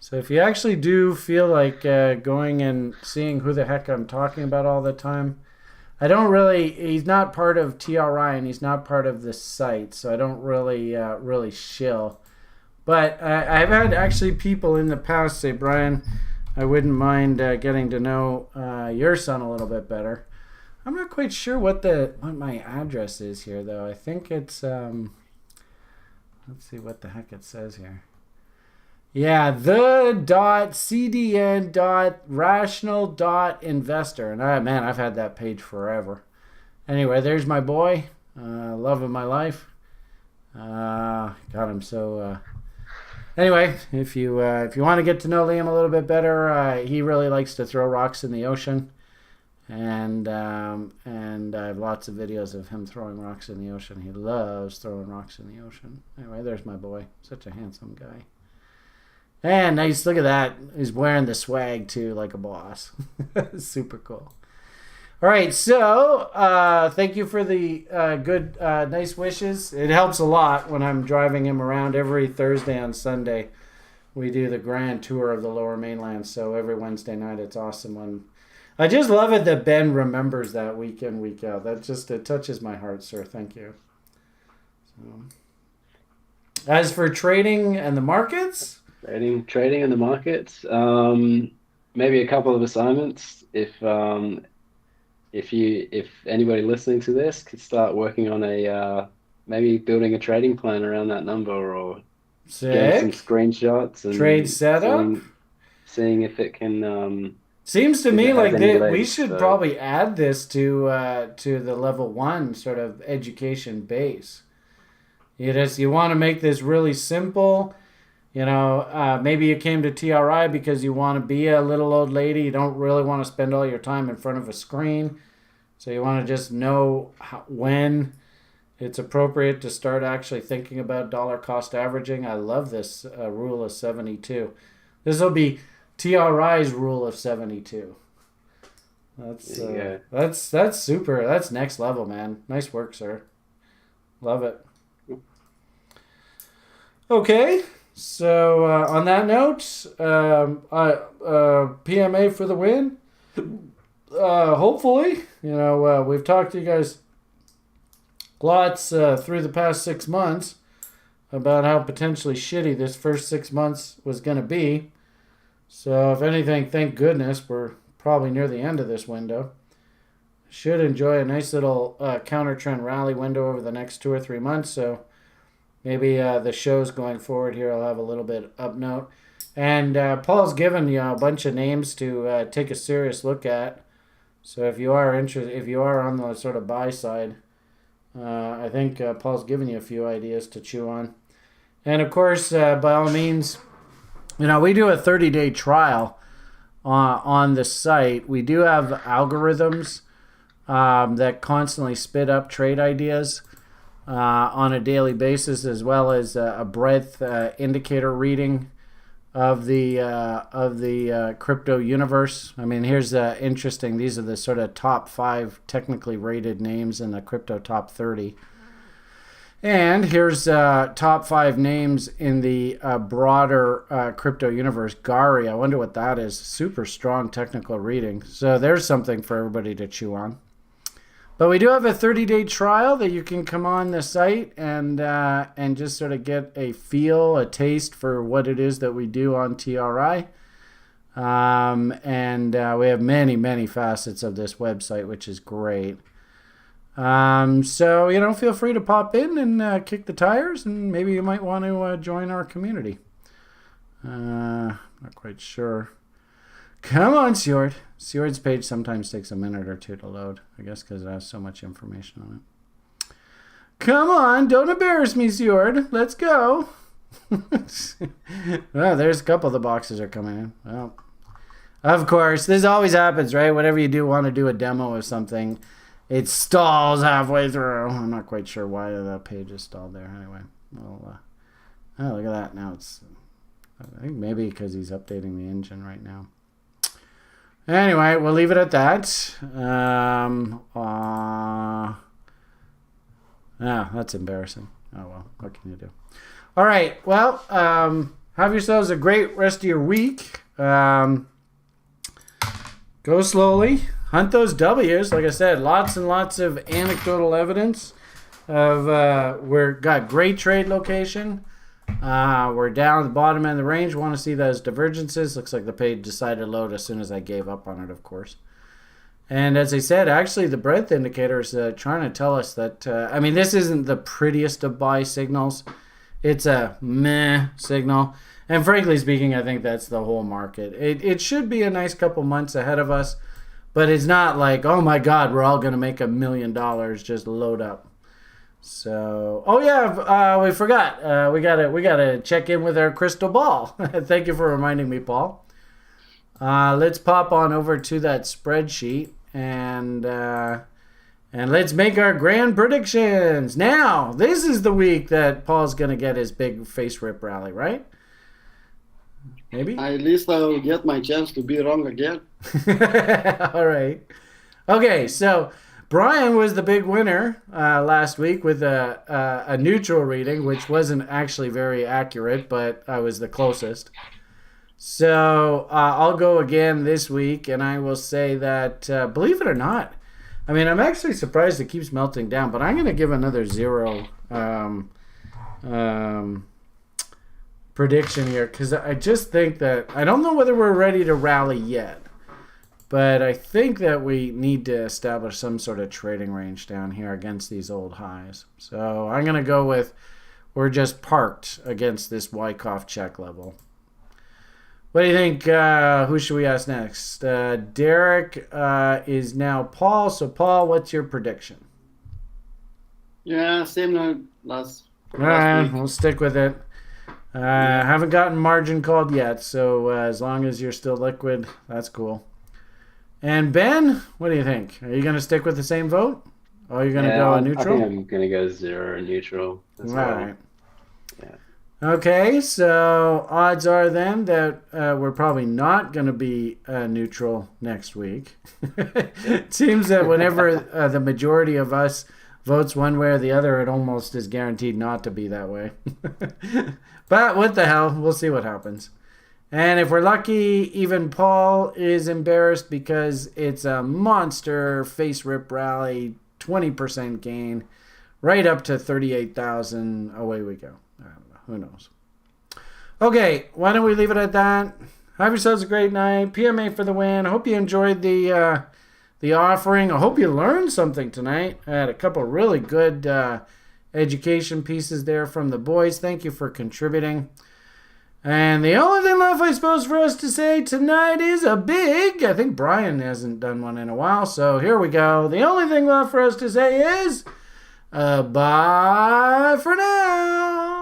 [SPEAKER 1] So if you actually do feel like going and seeing who the heck I'm talking about all the time, he's not part of TRI and he's not part of the site, so I don't really shill. But I've had actually people in the past say, Brian, I wouldn't mind getting to know your son a little bit better. I'm not quite sure what my address is here, though. I think it's, let's see what the heck it says here. Yeah, the.cdn.rational.investor. And I've had that page forever. Anyway, there's my boy. Love of my life. God, I'm so... Anyway, if you want to get to know Liam a little bit better, he really likes to throw rocks in the ocean, and I have lots of videos of him throwing rocks in the ocean. He loves throwing rocks in the ocean. Anyway, there's my boy, such a handsome guy. And nice, look at that. He's wearing the swag too, like a boss. Super cool. All right, so thank you for the good, nice wishes. It helps a lot when I'm driving him around every Thursday and Sunday. We do the grand tour of the Lower Mainland, so every Wednesday night it's awesome. I just love it that Ben remembers that week in, week out. It touches my heart, sir. Thank you. So, as for trading and the markets?
[SPEAKER 2] Trading in the markets. Maybe a couple of assignments if if anybody listening to this could start working on a maybe building a trading plan around that number, or getting some
[SPEAKER 1] Sick.
[SPEAKER 2] screenshots
[SPEAKER 1] Trade
[SPEAKER 2] and
[SPEAKER 1] setup.
[SPEAKER 2] seeing if it can
[SPEAKER 1] Seems to
[SPEAKER 2] if
[SPEAKER 1] me
[SPEAKER 2] it has
[SPEAKER 1] like
[SPEAKER 2] any
[SPEAKER 1] we
[SPEAKER 2] legs.
[SPEAKER 1] should
[SPEAKER 2] So
[SPEAKER 1] probably add this to the level 1 sort of education base. You want to make this really simple. Maybe you came to TRI because you want to be a little old lady. You don't really want to spend all your time in front of a screen. So you want to just know when it's appropriate to start actually thinking about dollar cost averaging. I love this rule of 72. This will be TRI's rule of 72.
[SPEAKER 2] yeah,
[SPEAKER 1] That's super. That's next level, man. Nice work, sir. Love it. Okay. So on that note, PMA for the win. Hopefully, we've talked to you guys lots through the past 6 months about how potentially shitty this first 6 months was going to be. So if anything, thank goodness we're probably near the end of this window. Should enjoy a nice little counter trend rally window over the next 2 or 3 months. So maybe the shows going forward here I'll have a little bit up note. And Paul's given you a bunch of names to take a serious look at. So if you are interested, if you are on the sort of buy side, I think Paul's given you a few ideas to chew on. And of course, by all means, we do a 30-day trial on the site. We do have algorithms that constantly spit up trade ideas on a daily basis, as well as a breadth indicator reading of the crypto universe. I mean, here's interesting. These are the sort of top 5 technically rated names in the crypto top 30. And here's top 5 names in the broader crypto universe. Gary, I wonder what that is. Super strong technical reading. So there's something for everybody to chew on. But we do have a 30-day trial that you can come on the site and just sort of get a feel, a taste for what it is that we do on TRI. And we have many, many facets of this website, which is great. So, feel free to pop in and kick the tires, and maybe you might want to join our community. Not quite sure. Come on, Sjord. Sjord's page sometimes takes a minute or two to load, I guess because it has so much information on it. Come on, don't embarrass me, Sjord. Let's go. Well, there's a couple of the boxes are coming in. Well, of course, this always happens, right? Whenever you want to do a demo of something, it stalls halfway through. I'm not quite sure why the page is stalled there. Anyway, well, oh, look at that. Now I think maybe because he's updating the engine right now. Anyway, we'll leave it at that. That's embarrassing. Oh, well, what can you do? All right, well, have yourselves a great rest of your week. Go slowly. Hunt those W's. Like I said, lots and lots of anecdotal evidence of we've got great trade location. We're down at the bottom end of the range. Want to see those divergences. Looks like the page decided to load as soon as I gave up on it, of course. And as I said, actually, the breadth indicator is trying to tell us that, this isn't the prettiest of buy signals. It's a meh signal. And frankly speaking, I think that's the whole market. It should be a nice couple months ahead of us. But it's not like, oh my God, we're all going to make $1 million. Just load up. So, we forgot. We gotta check in with our crystal ball. Thank you for reminding me, Paul. Let's pop on over to that spreadsheet and let's make our grand predictions. Now, this is the week that Paul's gonna get his big face rip rally, right? Maybe.
[SPEAKER 3] At least I'll get my chance to be wrong again.
[SPEAKER 1] All right. Okay, so Brian was the big winner last week with a neutral reading, which wasn't actually very accurate, but I was the closest. So I'll go again this week, and I will say that, believe it or not, I'm actually surprised it keeps melting down, but I'm going to give another 0 prediction here, because I just think that I don't know whether we're ready to rally yet. But I think that we need to establish some sort of trading range down here against these old highs. So I'm going to go with we're just parked against this Wyckoff check level. What do you think? Who should we ask next? Derek is now Paul. So Paul, what's your prediction?
[SPEAKER 3] Yeah, same like last
[SPEAKER 1] All right,
[SPEAKER 3] week.
[SPEAKER 1] we'll stick with it. Haven't gotten margin called yet, so as long as you're still liquid, that's cool. And Ben, what do you think? Are you going to stick with the same vote? Or are you going to go
[SPEAKER 2] I
[SPEAKER 1] neutral?
[SPEAKER 2] think I'm going to go 0 neutral as
[SPEAKER 1] All
[SPEAKER 2] well.
[SPEAKER 1] right.
[SPEAKER 2] Yeah.
[SPEAKER 1] Okay, so odds are then that we're probably not going to be neutral next week. It seems that whenever the majority of us votes one way or the other, it almost is guaranteed not to be that way. But what the hell, we'll see what happens. And if we're lucky, even Paul is embarrassed because it's a monster face rip rally, 20% gain, right up to 38,000. Away we go. I don't know. Who knows? Okay, why don't we leave it at that? Have yourselves a great night. PMA for the win. I hope you enjoyed the offering. I hope you learned something tonight. I had a couple really good education pieces there from the boys. Thank you for contributing. And the only thing left, I suppose, for us to say tonight is a big... I think Brian hasn't done one in a while, so here we go. The only thing left for us to say is... bye for now.